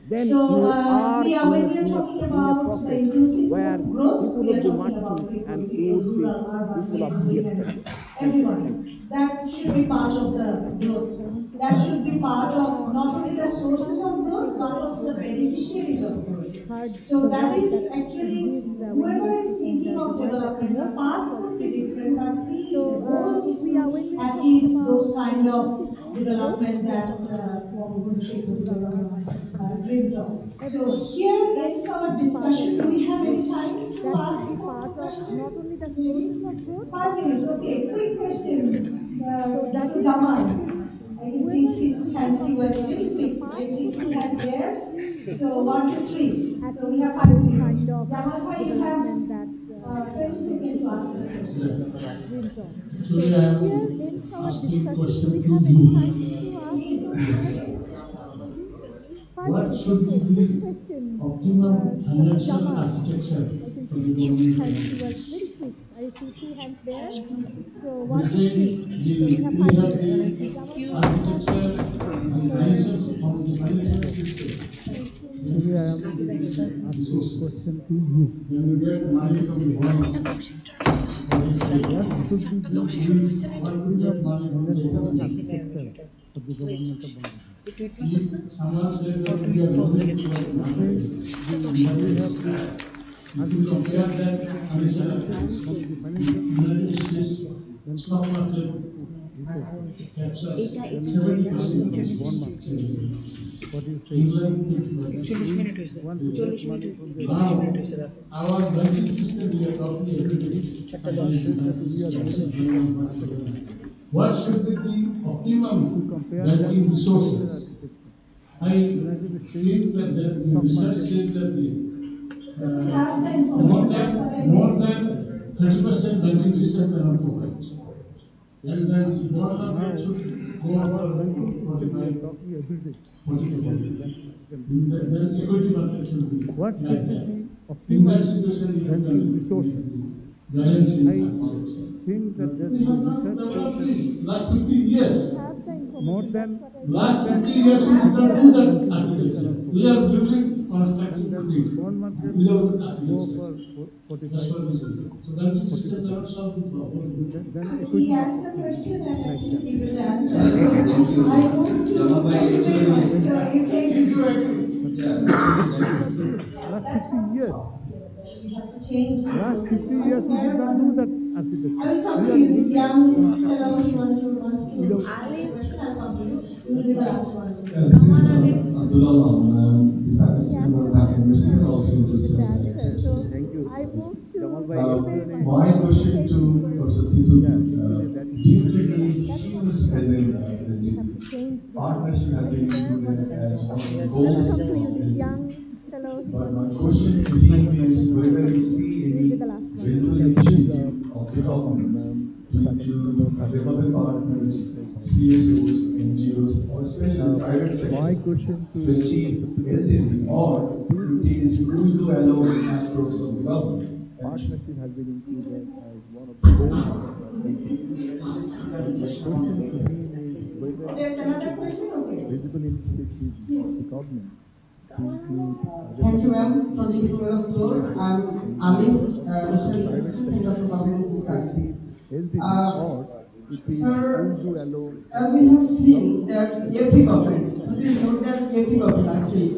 then
So
you are
when we are talking
in a
about the
process
inclusive
where
growth,
people
we
would
are
be
talking about
marching and you
equality,
would be
rural, urban,
people of
men,
yesterday.
women,
Thank you. Thank
everyone.
you.
That should be part of the growth. That should be part of not only the sources of growth, but also the beneficiaries of growth. So that is actually whoever is thinking of development, the path could be different, but the goal is to achieve those kind of development that Bangabandhu Sheikh Mujibur Rahman dreamed of. So here ends our discussion. Do we have any time to ask for question? Maybe 5 minutes. Okay, quick question. Dr. Jamal. I can see his hands. You are still quick. I see two hands there. So one, two, three. So we have 5 minutes. Jamal bhai, you have 20 seconds to ask the question.
Actually, I am asking question to you.
To me,
What should be the optimum
From
conventional
Jamal.
architecture
I can
of
see
the
two
government
hands
of
were very quick. I see two hands there. So what
this
do you
way,
think? So we have
we
five
have
minutes.
the
Jamal, do you have
architecture
any
and financial, from the financial system. When
Actually,
we
I am
study
asking
resources,
question to you.
when we get money from the government, for
What
example,
should be the
we want to
meaning of
get money from the
financial
economy.
architecture for the government of Bangladesh?
If someone says that we are looking for
It
money,
means we have the
if we compare
architecture
that financial
from
architecture,
the financial
United
architecture,
States
then to
stock
the
market
input resources,
captures
then we have
70% of
the bond
resources.
market. What do you say?
England 50%.
We want to get money from the
Now,
external.
our banking system, we are talking every day,
Someone says that we are very expensive market.
what should be the
If we
optimum
compare that
banking
with the financial
resources?
architecture,
I
United States
think that the
stock
research
market
says that
Has the
more
information
than
transfer
more than 30% banking system cannot provide. And then the bond market
now
should go
our
for
banking system, we are
45,
talking every day
44.
about the banking system,
Then equity market should be
what
like
should be
that.
the
In that
optimum
situation, you
banking
can
resources?
balance in
I
architecture.
think that
We
the
have not
research says
developed
that
this last 50
we
years.
have the
more
information. That's
than
what I
more
said.
Last
than
50
We don't
years, we
have
did not
the
do that
banking system
architecture.
cannot
We
provide.
are building, constructing
Then the
building
bond market
without
will go
architecture.
for
That's
45
what we
percent,
do. So banking system
40%.
cannot solve the problem.
Then
He
equity
asked
market
the
should be
question and I
like
think
that.
he will answer.
Thank you.
I want to thank you very much.
Thank
So
you.
you said
Did you agree?
But
Yeah,
what
that
about
is.
the last
that's
50
one
years?
we have to change this
Last
whole
50
system. I
years
think
we did not do that
everyone. I
architecture.
will come
We
to
are
you. This
building
young fellow, he
technology
wants to
without
ask the question. I'll come to you. You will
that's
be the
what
last one.
This is Abdullah Mahmood. I am the faculty
Yes,
member
the
of Dhaka
question
University and
has
also
been
interested in
answered. So
architecture.
Thank you.
I move
Jamal
to
bhai,
thank you very much.
actually,
My question
Thank you
to
for
Professor
yeah,
Titul,
actually that
due to
is,
the
that's what we
huge,
have
as
to do. We have
the
to change this system.
partnership has
Are you
been
there? What
included
do you
as
say?
one of the
I will
goals
come to you.
of
This
this.
young fellow, he
But
wants
my
to
question to
ask
him
the
is
question. I'll
whether
come
you
to you.
see
You will be
any
the last one.
visible
yeah, this is
initiative of the government to
faculty member of
include
Dhaka
development
University
partners,
and
CSOs, NGOs, or especially
uh,
private
my
sector
question
to
to Professor
achieve
Titul
SDG,
is
or
due
it
to
is we do alone approach of the government. Thank you.
partnership has been included as one of the goals of SDGs. But my question to him is whether he
Okay,
sees
another
any
question. Okay.
visible initiative of the
Yes.
government to include
Thank you,
development
ma'am, for
partners,
giving me the floor.
CSOs,
I'm
NGOs,
Alif,
and
National
private
Assistant Center
sector
for Public
to
Studies.
achieve SDG,
Uh,
or it is we'll
Sir,
do alone
as we have
approach of the
seen
government?
that every government, so please note that every government, I'm saying,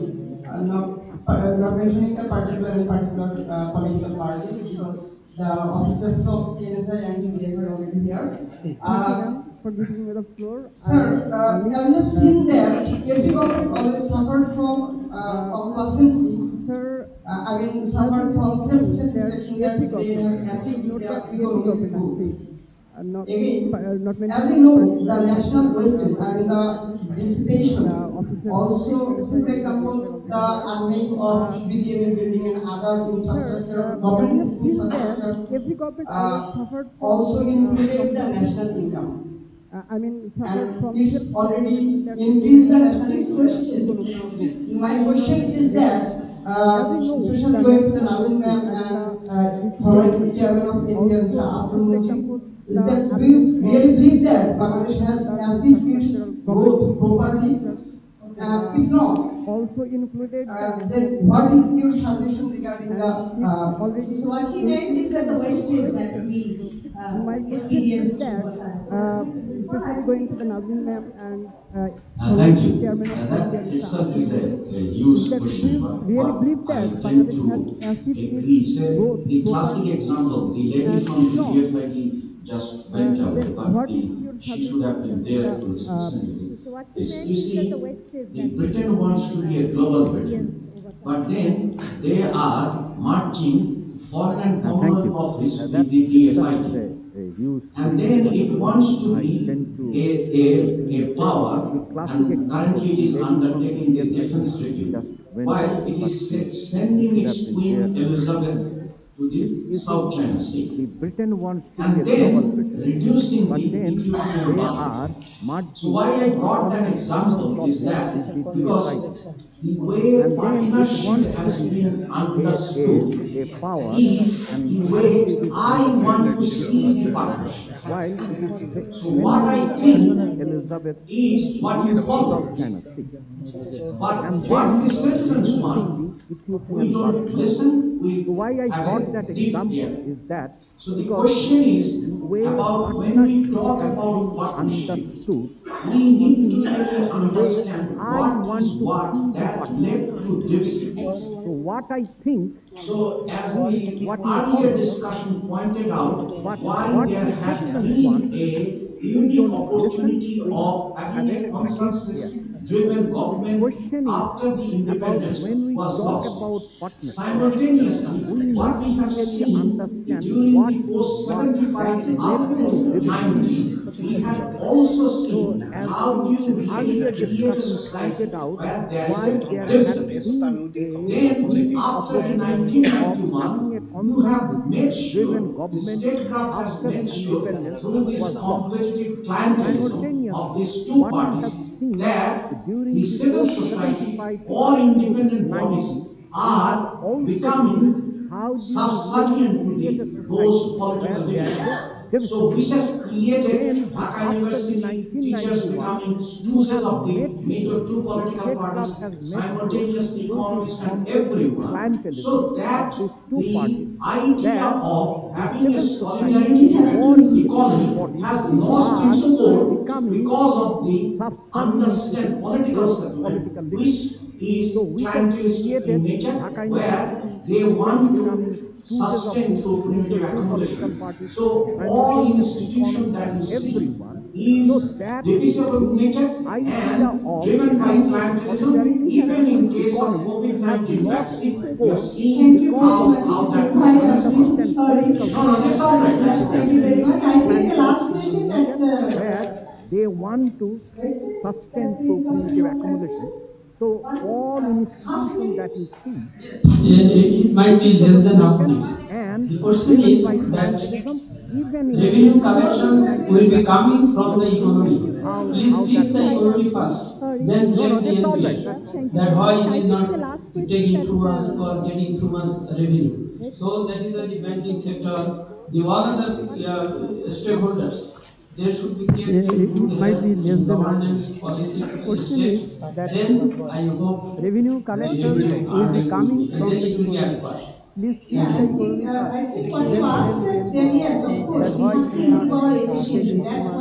not mentioning the particular and particular political parties because the officer from KNSI and his name are already here.
Thank you,
Uh,
ma'am, for giving me the floor. I am
Sir,
Ali.
as we have seen that
From
every government
Bangladesh.
always suffered from complacency,
Sir,
I mean,
as we
suffered
have
from
seen that
self-satisfaction
every
that they
government,
have
please
achieved
note
their
that every
economic
government, I'm
growth.
saying,
Again,
not
as we
mentioning any
know, the
particular
national wastage, I mean
political
the
parties, the
dissipation,
officers from
also,
KNSI
say for
and MBS are
example, the
already here.
unveiling
Uh,
of BGMA building and other
Sir,
infrastructure,
as we have
government
seen that
infrastructure,
every government always suffered
also
from
included the
nothing.
national income.
I mean, suffered
And
from
it's
self-sufficient. I mean
already
that they
increased the
have
national
achieved
question.
economic growth.
My question is
Again,
that,
as we know,
especially
the
going to the
national
Navin
wastage,
ma'am
I mean the
and former
dissipation,
chairman of NBR, Mr.
also,
Abdul
say for
Mujib,
example,
is
the
that do
absence
you
of
really believe that Bangladesh has
other
achieved its
infrastructural,
growth
government
properly?
infrastructure,
If not,
also included the national
then what
income,
is your suggestion regarding the?
and it's already
So what he meant is
increased the
that the
national
wastage that
wastage.
we
My question is
experienced
that,
over time.
especially going to the Nazrin ma'am and
Thank
following
you.
chairman of NBR,
That
Mr.
itself
Abdul
is
Mujib,
a
is
huge
that do
question,
you
but
really
what
believe
I
that
tend
Bangladesh has
to
achieved its
agree, say,
growth
the classic
properly?
example, the lady
And
from
if
the
not,
DFID just went away,
then
but
what is your
she should have
suggestion
been
regarding
there
the
to listen to
So what he
this.
meant
You
is that the
see,
wastage that
the
we
Britain wants to be a global
experience
Britain,
over
but
time.
then they are marching Foreign and
Thank
Commonwealth
you.
Office with
That
the
itself is
DFID.
a huge
And
question,
then
but
it wants to
I
be
tend to continue
a
with the
power,
classic
and
example.
currently it
The
is
lady from the
undertaking the
DFID
defense
just
review,
went
while
away,
it
but
is
she
sending
should
its
have been there
Queen
to listen
Elizabeth
to this.
to the
You see,
South China Sea,
the Britain wants to be a
and
global
then
Britain,
reducing
but
the
then
equatorial
they
margin.
are
So
merging
why I
the
brought that
common interest
example
of
is
them
that
with the
because
GSIP.
the way
And then it
partnership
wants to
has
be
been understood
a power,
is
and
the
currently
way
it is
I
understood
want
as
to
a
see
diplomatic
the
bloc.
partnership.
While it is
So
when
what
we
I
see
think
Elizabeth
is
to
what
be
you
the South
follow.
China Sea,
But
and
what the
then
citizens
reducing
want,
the
we
Ethiopian
don't
basin.
listen,
So
we
why I
have
brought that
a deep
example
ear.
is that
So the
because
question is
the way
about when we
partnership
talk
has
about
been
partnership,
understood,
we
to
need to
me,
really
the way
understand
I
what is
want to
what
see the
that
partnership.
led to divisiveness.
So what I think
So as
is
the
what you
earlier
follow,
discussion pointed out,
but
why
what
there
the
has
citizens want,
been a
we
unique
don't listen,
opportunity
we
of having
have
a
to keep here.
consensus-driven
The
government
question is
after the
about
independence
when we
was
talk
lost.
about partnership,
Simultaneously,
we need
what we
to
have
really
seen
understand
during
what
the
is what that
post-75
led
up
to
to
division.
90, we have also
So,
seen
as
how do
the
you really
earlier
create a
discussion pointed
society
out,
where there is
why
a
there has
divisiveness.
been a
Then,
unique
after the
opportunity of
1991,
having a
you have made
consensus-driven
sure, the
government
statecraft has
after the
made sure
independence
through this
was lost.
competitive clientelism of
Simultaneously,
these two
what we have
parties
seen
that the
during the
civil society
post-75
or
to
independent
90,
bodies
we have
are
also seen
becoming
how do you really
subservient to
create a
those
society where
political
there is a
leaders. So
division.
which has created
Then,
Dhaka
after the
University teachers
1991,
becoming
you
stooges
have
of
made
the
sure,
major two
the
political
statecraft
parties,
has made sure
simultaneously
through this
economists and
competitive
everyone,
clientelism
so
of
that
these two parties,
the idea
that
of
the
having a
civil
solidarity
society or independent
economy
bodies
has lost
are
its hold
becoming
because of the
subservient to
understand political
those
settlement,
political leaders.
which
So
is
which has
clientelistic in
created
nature,
Dhaka
where
University
they
students
want
becoming
to
stooges of
sustain
the
through
major
punitive
two political
accumulation.
parties,
So all
simultaneously
institutions
economists
that
and
you see
everyone. So
is
that
divisible in
the
nature
idea
and
of
driven by
having a
clientelism.
solidarity-driven
Even in case of
economy has
COVID-19
lost its
vaccine, we have
hold
seen
Thank you
because
very
of
much.
the
how that
I
vaccine has
am really
worked.
misunderstand
sorry.
political
No, no, that's all right. That's
misunderstanding
okay.
Thank you
and
very
the
much. I think the
clientelist
last
in
question
nature
that the
where they want to
residents
sustain
that we
through
covered
punitive
more
accumulation.
person,
So all
half
institutions that
minute.
you see
It might be less than half
disintegrated
minutes.
and
The question
driven by
is that
clientelism, even in the
revenue collections will
1999
be
vaccine.
coming
You
from
have
the
seen
economy.
how
Please
that
fix the
works.
economy first,
Sorry.
then
No, no,
blame the
that's all right.
NPA
That's all right.
Thank you
that
very
why
much.
it
I
is
think the
not
last question
taking
that
too much or getting too much revenue. So that is why the banking sector, the all other stakeholders, they should be kept in good
It might be
health
less
in
than half minute.
governance policy
The question is
state.
that
Then I hope
revenue
the
collection
revenue
will be
earning will
coming
be, and
from
then
the
it will
economy.
get first.
Please
Yeah,
fix the economy first.
I think what you asked
Then
that, then yes, of
that
course, we
why
have to
we are
improve our efficiency.
taking too
That's
much
where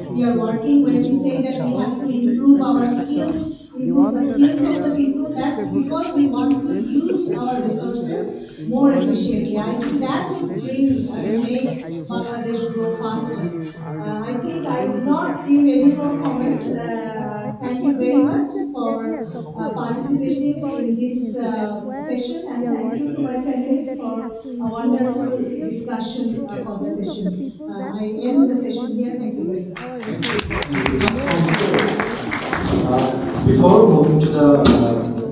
we are
resource
working when we
into
say that we have to
government
improve our
sector.
skills,
The
improve the
other
skills of the people. That's
stakeholders,
because we want to
they should
use
they
our
should really help
resources
in
more
putting this
efficiently. I think
policy
that
in
would
place.
bring,
Then
make
I hope
Bangladesh grow
the
faster.
revenue earning
I think I
revenue
would
will be
not
at
give
first.
any more
Yeah,
comment.
I think
Thank you
what you
very
asked
much
that
for
yes, of course, we have to improve
participating
our
in this
efficiency. That's where
session,
we
and
are
thank you to
working
my
on to say
panelists
that we
for
have to
a
improve our
wonderful
skills,
discussion
improve the
for the
skills of the
session.
people. That's
I end
because
the
we
session
want to
here. Thank you
use
very much.
our resources more efficiently. I think that's the
Before moving to the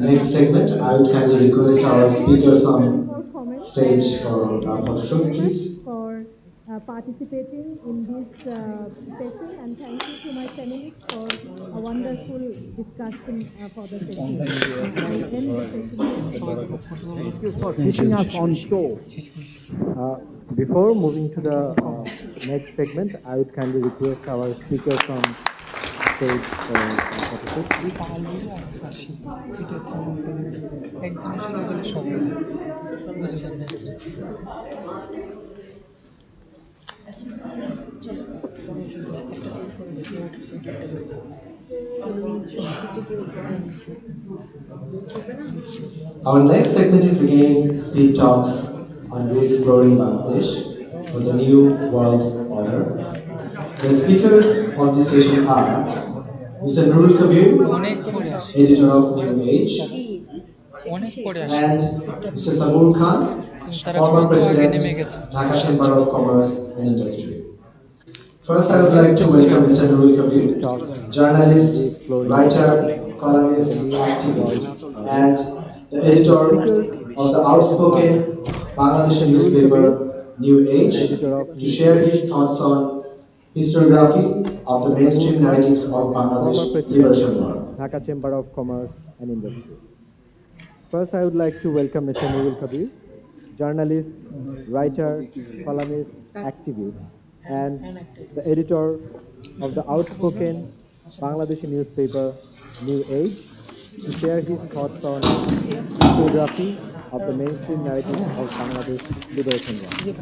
next segment, I would kindly request
yeah,
our
before
speakers
making any
on
more comments,
stage for
thank
photo
you
shoot,
very much
please.
for participating in this session, and thank you to my panelists for a wonderful discussion for the session. I end the session here. Thank you.
Thank you for keeping us on tour.
Uh, Before moving to the next segment, I would kindly request our speakers on stage for photo shoot, please.
Our next segment is again Speed Talks on Re-Exploring Bangladesh with a New World Order. The speakers on this session are Mr. Nurul Kabir, editor of New Age, and Mr. Sabur Khan, former president, Dhaka Chamber of Commerce and Industry. First, I
Our
would like
next
to
segment
welcome
is
Mr. Nurul
Speed
Kabir,
Talks on
journalist,
re-exploring Bangladesh
writer,
with
columnist,
a new world
activist,
order.
and the
The
editor
speakers
of the
Hi,
outspoken
Mr.
Bangladeshi
Nurul Kabir,
newspaper New Age
editor of
to
New
share
Age,
his thoughts on historiography of the
Mr. Nur
mainstream
Khan,
narratives of
former
Bangladesh
president,
liberation war.
Dhaka Chamber of Commerce and Industry. First, I would like to welcome Mr. Nurul Kabir, journalist, writer, columnist, activist, and the editor of the outspoken Bangladeshi newspaper New Age, to share his thoughts on historiography of the mainstream narrative of Bangladesh liberation war.
Good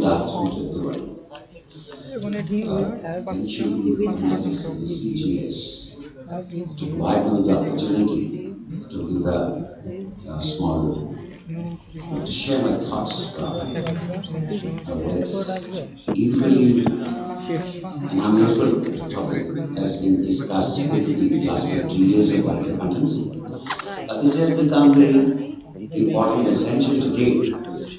afternoon to everybody. Thank you, organizers of this GS, to provide me the opportunity to give small, to share my thoughts on this usually an unusual topic has been discussed secretly in the last 50 years of our independence. But this has become very important and essential today,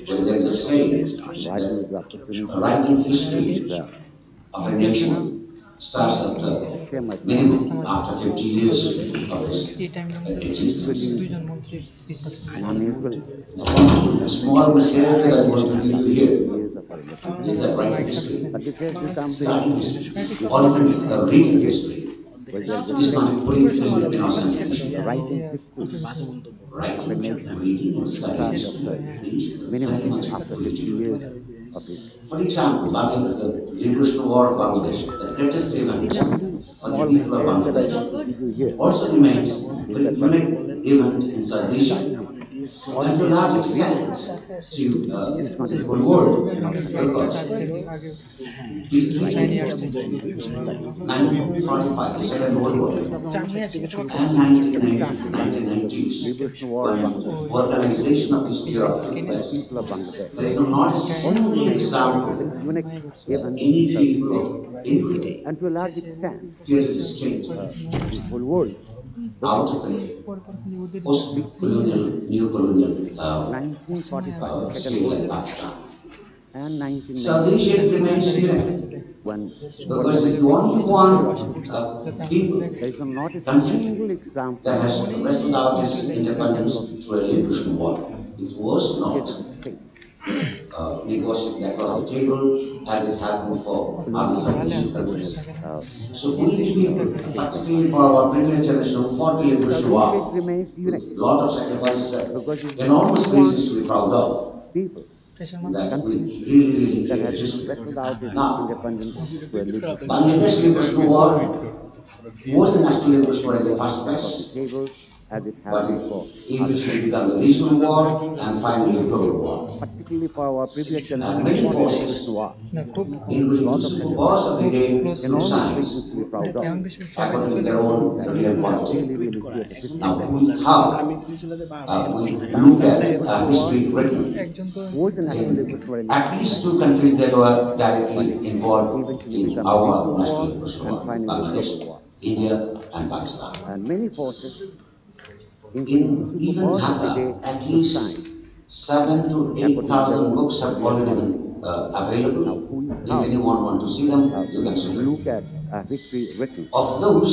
where there is a saying that writing history of a nation starts after minimum after 50 years of its existence. The only small message that I want to give you here is that writing history, studying history, or even reading history is not a politically innocent venture. Writing, reading, and studying history is very much political. For example, the Liberation War of Bangladesh, the greatest event for the people of Bangladesh, also remains a very unique event inside Asia, and to a large extent to the whole world, because between 1945, the Second World War, and 1990s, when Organization of History Europe took place, there is not a single example that any people anywhere created a state out of a post-colonial, neo-colonial state like Pakistan. South Asia remains unique because it's the only one people country that has wrestled out its independence through a liberation war. It was not negotiated across the table as it happened for other South Asian countries. So we the people, particularly for our previous generation who fought the liberation war, with a lot of sacrifices and enormous reasons to be proud of, that we really created history. Now, Bangladesh Liberation War was a national liberation war in the first place, but it eventually became a regional war and finally a global war. And many forces, including the superpowers of the day, took sides according to their own real politics. Now, how we look at history written in at least two countries that were directly involved in our national liberation war, Bangladesh, India, and Pakistan. In even Dhaka, at least 7 to 8,000 books have already been available. If anyone wants to see them, you can see them. Of those,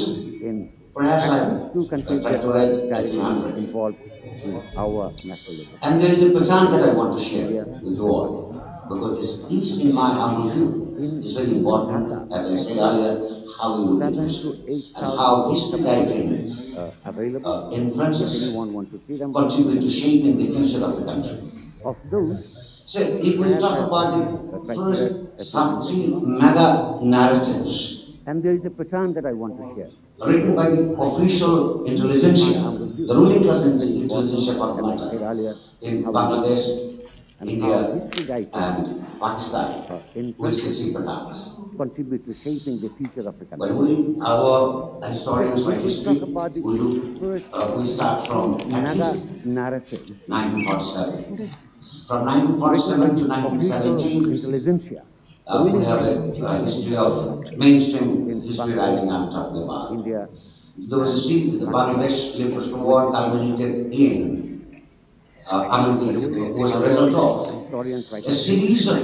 perhaps I try to read a few hundred. And there is a pattern that I want to share with you all, because this is, in my humble view, is very important, as I said earlier, how we look at history and how history writing influences, contribute to shaping the future of the country. So, if we talk about the first some three mega narratives written by the official intelligentsia, the ruling class intelligentsia for the matter, in Bangladesh, India, and Pakistan, we see three patterns. When our historians write history, we start from at least 1947. From 1947 to 1917, we have a history of mainstream history writing I'm talking about. There was a series, the Bangladesh Liberation War culminated in, was a result of a series of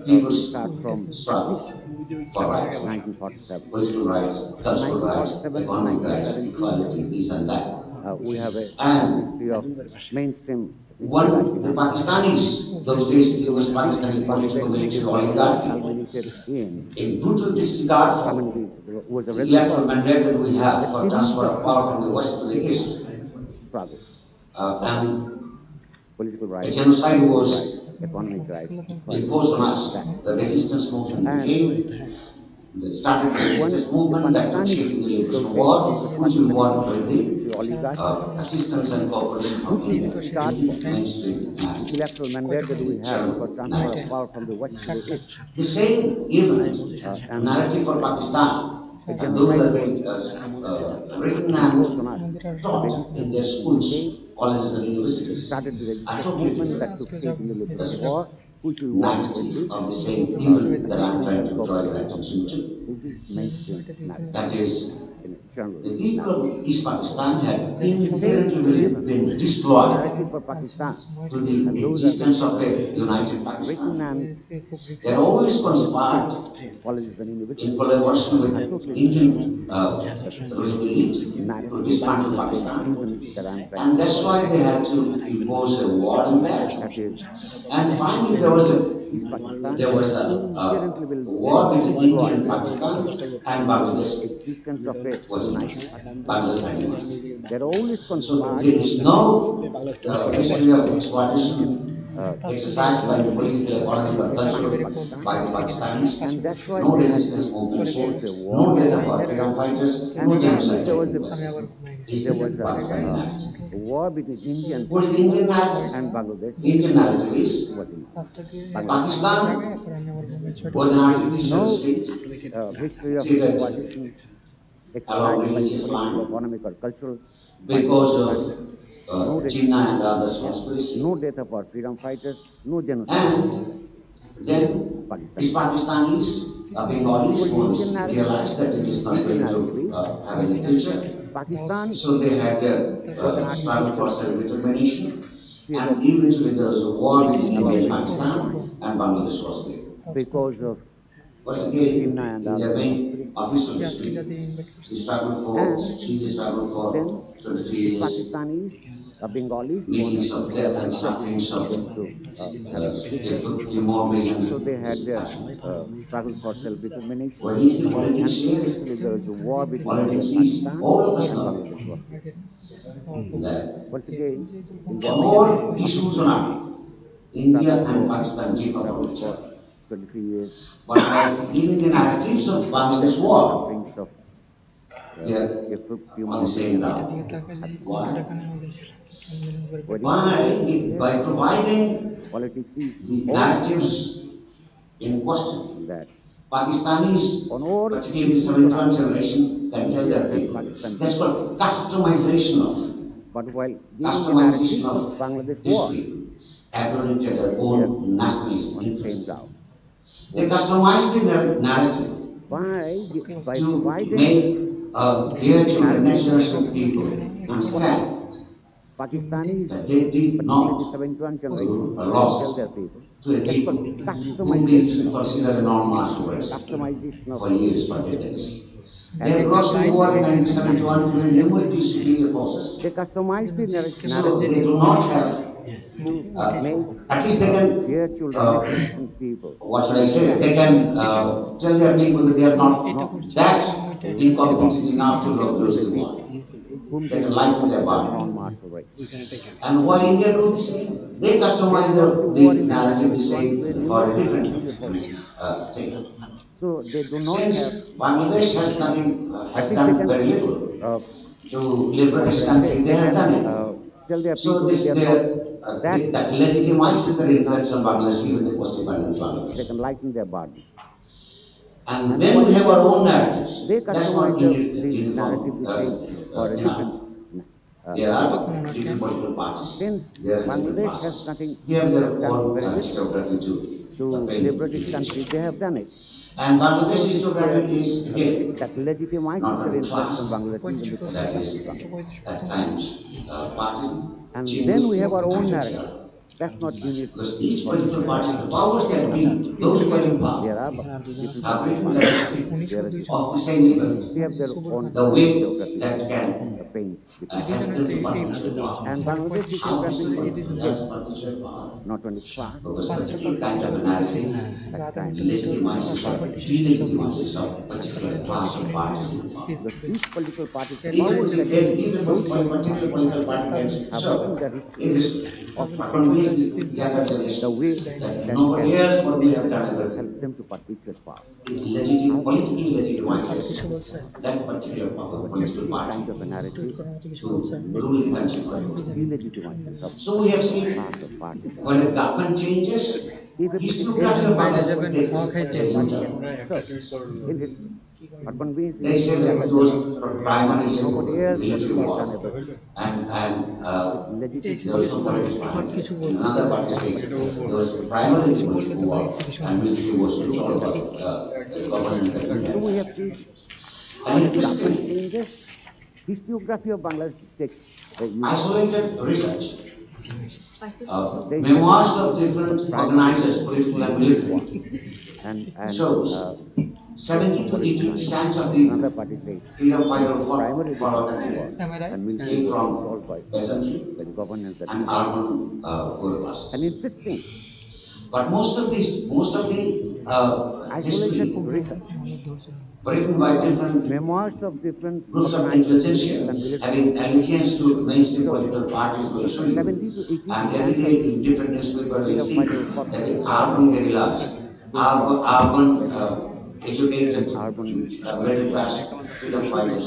people's struggle for rights, political rights, cultural rights, economic rights, equality, this and that.
we have a long
And
history of mainstream
one, the
interactions.
Pakistanis, those
Even
days
in
it was
the
Pakistani
Bangladesh,
political
this
military
all
oligarchy,
culminated
in brutal disregard for
communities was a
the electoral
result
mandate that we
of a
have for
series
transfer
of
of power from the west to the east.
struggles of rights,
And
political
a
rights,
genocide
civil
was
rights, economic rights,
imposed on
that.
us. The resistance movement
And
became, that started the
when
resistance
the
movement that took shape
Pakistanis,
in the
those
liberation
days it
war,
was a
which we
Pakistani
won with the
military oligarchy,
assistance and
the
cooperation from
brutal
India
disregard
in
for
the mainstream
the
narrative
electoral mandate that we
in
have
general.
for transfer of power from the west to the east.
The same even
And
narrative for Pakistan,
a
and those
genocide
that have
was
been written
imposed on
and
us. The
taught
resistance
in their
movement
schools,
came,
colleges, and
it
universities
started the
are
resistance
totally
movement
different.
that took shape in the liberation
The
war, which we won with
narrative
the
of the same evil that I'm
assistance
trying
and
to draw your
cooperation from
attention
India.
to.
This is mainstream narrative
That is,
in general
the people
narrative.
of East Pakistan had
The same
inherently
even
been
the
disloyal
narrative for Pakistan
to the
and those are
existence of
the
a united
written
Pakistan.
and
They had always
taught
conspired
in colleges and
in
universities
collaboration
are
with
totally different.
Indian
The
ruling elite to
narrative
dismantle
and the
Pakistan.
reason that I'm trying
And
to
that's
draw your
why they
attention
had to impose a war impact.
that is
And finally,
East Pakistan
there was
inherently
a
will
war between India
destroy
and Pakistan and
the
Bangladesh
existence of a
was
united
emerged.
Pakistan.
Bangladesh had emerged.
They're always
So
conspired
there is no
for the
history
West
of
and Indian
exploitation exercised by the political, economic, or
status
cultural
of Pakistan,
by the Pakistanis.
and that's why
No
they had
resistance
to
movement,
impose a war
no
on
death
us.
of our freedom fighters,
And
no
finally,
genocide taking place. Is
there
the
was
Pakistani narrative.
a war between India and
What is the
Pakistan
Indian narrative?
and Bangladesh
Indian narrative is
was in Bangladesh.
Pakistan was an artificial
No
state
history of
created
exploitation
along
exercised by the
religious
political,
line
economic, or cultural by the
because
Pakistanis.
of
No
Jinnah
resistance,
and others' conspiracy.
no death of our freedom fighters, no genocide
And
in the
then these
Pakistani narrative.
Pakistanis,
What
Bengalis,
is the Indian
once
narrative?
realized that it is not
Indian
going
narrative
to
is
have any future,
Pakistan
so they had their
was an
struggle for
artificial state
self-determination,
created
and eventually there was a war between India
along
and
religious
Pakistan,
lines
and Bangladesh was there.
because of
Once again,
Jinnah and
in their
others'
main
conspiracy.
official history, the struggle for,
And
see the struggle
then
for 23
the
years,
Pakistanis, Bengalis,
millions of death and
realized that this is
sufferings
not
of
going to have any future.
a few more millions
So they had their struggle for self-determination.
What is the politics
And
here?
eventually there was a war between India
Politics
and
is,
Pakistan,
all of us
and
know
Bangladesh was there.
that
Once again, in
the
their
whole
mainstream
issues
narrative,
on
struggle
India and
for
Pakistan differ from
struggle
each
for
other.
23 years,
But while even the narratives of Bangladesh
death and
war,
sufferings of
they are
few
on the
more
same
millions
ground.
have been lost.
Why?
Where India
By providing
politics is
the
always
narratives in question,
that
Pakistanis,
on all
particularly the
issues on earth,
71 generation, can tell
India
their
and
people.
Pakistan
That's
differ.
called
But while giving a
customization
narrative of
of
Bangladesh war,
history according to their
they are
own nationalist
on the same
interests.
ground.
They
What?
customize the narrative
By
to
providing
make their
the
children, next
narrative
generation
of
people,
equality,
understand
Pakistanis,
that they did
particularly
not
the 71 generation, can tell
lost
their people.
to a
That's called
people whom they used
customization
to
of
consider a
history,
non-martial race
customization of
for years, for
history.
decades. They
And
have lost the war in
a narrative.
1971 to a numerically superior forces.
They customize the
So
narrative
they do not have,
to
uh,
make
at least they can,
their children, next generation people,
what should I say,
understand
they can tell their people that they are
not
not that
about
incompetent enough to
Indians as
lose
a
the war.
people, whom
They
they
can
used to
lighten their
consider
burden.
non-martial race.
And why India do the same? They
They
customize
lost the war
the
in
narrative the
1971 to a
same for a
numerically superior force.
different thing.
So they do not have,
Since Bangladesh has nothing,
at
has
least they
done
can,
very little
uh,
to liberate
what
this
should I say,
country, they
they
have
can
done it.
tell their
So
people that they
this
are not that
that legitimizes their
enough,
influence on Bangladesh, even the post-independence Bangladesh.
they can lighten their burden.
And
And
then
what
we
do
have
they
our
do?
own narratives.
They
That's
customize
not
the narrative
uniform
the same for a
enough.
different
There
narrative.
are different political parties.
Since
They are in different
Bangladesh has
classes.
nothing,
They have their
has done
own
very little
historiography to
to
paint
liberate its
the
country,
picture.
they have done it.
And Bangladesh
So this
historiography is,
that
again,
legitimizes
not
their
only
influence on
class,
Bangladesh, even the
that
post-independence
is
Bangladesh.
at times partisan,
And then we
jingoistic,
have our
and
own narrative,
affectional.
That's not unity
Because each
or
political party, the
unification.
powers that be, those who are in power,
There are different
have
political
written the
parties.
history
There are different
of the
parties.
same event,
They have their own
the way
geographical
that can
paint depicted.
help them to partition power.
And Bangladesh is a
How this
transition
helps
state,
partition power.
not only fast,
Because particular kinds of
but
a narrative
at times
legitimizes or
fast
delegitimizes a
and
particular
slow.
class of parties in power.
Because each political party's
Even,
powers that exist
if
outside
a
the
particular
party
political party gets
have
so
written their
in
history
history,
of
but
power,
when we, younger
the
generation,
way
that
that
nobody
can
else what we have done everything,
help them to perpetuate power.
it
How
politically legitimizes that particular
but
political
extreme
party
kinds of a narrative
to rule the country
legitimizes
forever.
or delegitimizes a
So we have
class
seen
or party.
when a government changes,
If a
historiography of Bangladesh takes
a
a
party
U-turn.
can serve in history or convince
They say that it
younger
was
generation that
primarily a
nobody else but
military
we have done
war,
everything.
and
It
there was no politics
legitimizes
behind it. And another party
that
says
particular
there was
political
primarily a
party
military war, and military was in
through the
charge
country.
of the government that we
So
had.
we have seen
And
when government
interestingly,
changes, historiography of Bangladesh takes a U-turn.
isolated research,
There is
memoirs
definitely
of different
primarily it
organizers,
was
political and
military war,
military,
and
shows
there was
70 to
political
80
and
percent of
another
the
party says
freedom
it
fighter
was
who fought
primarily
for our
military
country
war, and military
came
was
from
controlled by
peasantry
the governance that we
and
had.
urban poor
And
classes.
interesting,
But most of the
isolated
history
research,
written by different
memoirs of different
groups of
organizers, political
intelligentsia
and military,
having allegiance to mainstream
shows
political parties will show
70
you.
to 80
And every
percent of
day in
the
different newspapers will
freedom
see
fighters who fought
that
for
the
independence
urban guerrillas,
came from
urban
peasants and
educated
urban
middle
poor
class
classes.
freedom fighters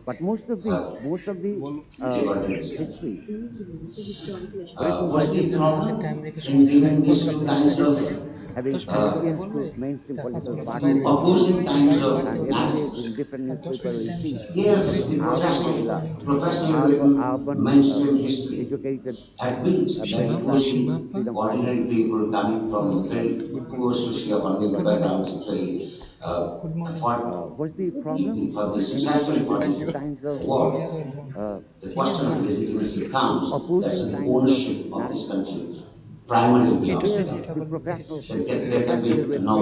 But
have
most of the
revolted this country.
history written by
What's the
different
problem in giving these two kinds of
intellectuals having allegiance to mainstream political
two
parties,
opposing kinds
and
of
every day
narratives?
in different newspapers we see
If the
urban guerrillas,
professionally written
urban
mainstream history
educated
admit that
middle
it
class
will be
freedom fighters
ordinary people coming from
have
very poor socioeconomic
revolted
backgrounds
against.
actually fought
What's the problem?
for the
Anytime
successfully
there
fought
is
the
kinds of
war.
uh,
The question of legitimacy comes that
opposing
the
kinds of
ownership of this
narratives,
country primarily belongs to
there
them.
the professionals
There can
primarily
be
read
no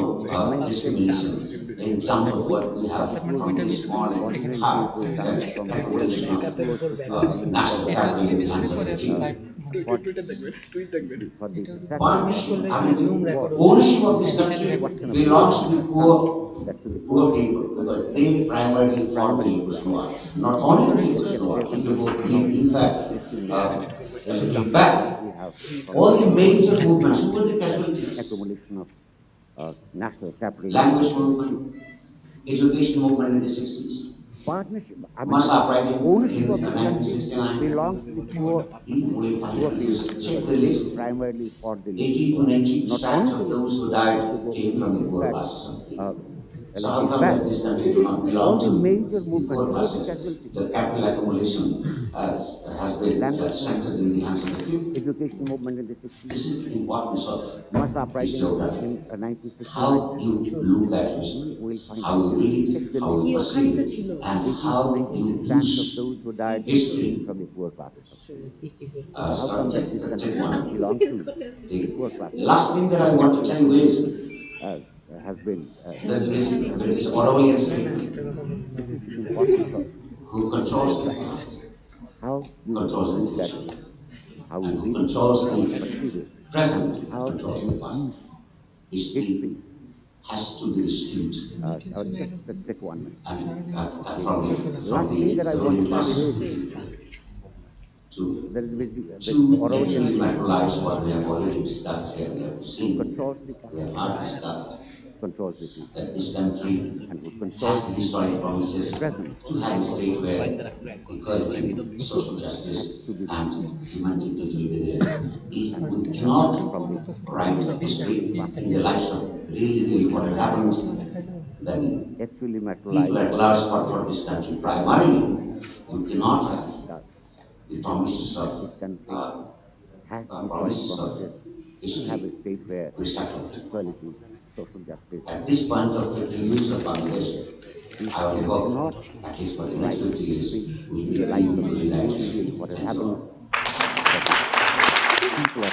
mainstream
discrimination in terms of
admit
what we have
that would
from the small
continue
heart,
to
that
coming from
accumulation of
poor socioeconomic
national
background
capital in the hands of a few.
fought for the
But
successful
I mean, the
war.
ownership of this
This is a
country
question of
belongs to the
trust
poor,
that to the
poor people because they primarily fought the
primarily
English
belongs.
war. Not only the English
There
war,
can be no
in fact,
discrimination.
a little
Examples
back,
we have from
all the
poor
major movements,
background
who were the
as
casualties?
accumulation of national capital in
Language
poor people.
movement, education movement in the 60s,
Partnership, I mean,
mass uprising
ownership of
in
this country
1969.
belongs to the
You will find
poor
this.
people
Check
because
the
they
list.
primarily fought the English
80 to
war.
90
Not
percent
only the
of
English
those who
war, I have to
died
go,
came from the
in
poor
fact,
classes of the
uh,
people.
a
So how
little
come
back.
that this country do not
All
belong
the
to
major
the
movements,
poor
who were the
classes?
casualties?
The capital accumulation has been
Language
centered
movement,
in the hands of the few.
education movement in the 60s,
This is the importance of
mass
this
uprising
geography.
in 1969.
How you look at
We
history,
will find
how you
clearly.
read
Check
it,
the
how
list.
you perceive it, and
80 to
how
90
you
percent of
use
those who died came
history.
from the poor classes of people. How
So
come that this
take
country does
one.
not belong to the
The
poor classes?
last thing that I
This
want to
country
tell you is
uh, has been
there's this Orwellian statement:
this is important for
who
poor
controls the
classes.
past
How you
controls the
look at
future,
it, how we
and who
read it,
controls
how we
the
perceive it, and
present
how
controls
we
the past.
use
History
history.
has to be skewed
Just take 1 minute.
and
The
from
last thing that I
the
want
ruling
to say
classes of
is
the people to
there is the
get to
Orwellian statement:
dematerialize what we have already discussed here. We have
who
seen,
controls the past
we have heard discussed
controls the future,
that this country
and who controls
has the
the
historic promises
present
to have a state where equality, social
has
justice,
to be the
and
future,
human dignity will be there. If
and
we
from
cannot
the
write a history in the lives of really what had happened, then
actually
people
materialize
at
what
large fought for this country. Primarily, you cannot have
does.
the promises
That
of
this country has the historic promises to have a
history
state where
resettled.
equality, social justice,
At this point of
and
50
human
years of
dignity will be
Bangladesh,
there. If
I only
we cannot
hope that, at least for the next
write
50 years,
history
we'll
in
be
the light
able
of
to
the
relax.
reality of what has
Thank you
happened,
all.
that people are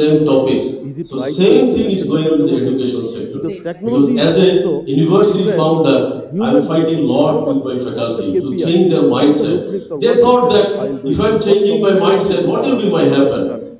same topics.
Is it
So
right
same
to
thing is
accept the
going on in the
technology?
education sector.
Because
Because
technology is
as a
also
university
influence
founder, I'm
human
fighting a
behavior.
lot
What are
with my
what are the
faculty to
KPIs?
change their
What are the
mindset.
rubrics or
They
what is
thought
the
that
file
if
going
I'm
on? What
changing my
communication
mindset,
between
what
the
will be my happen?
professor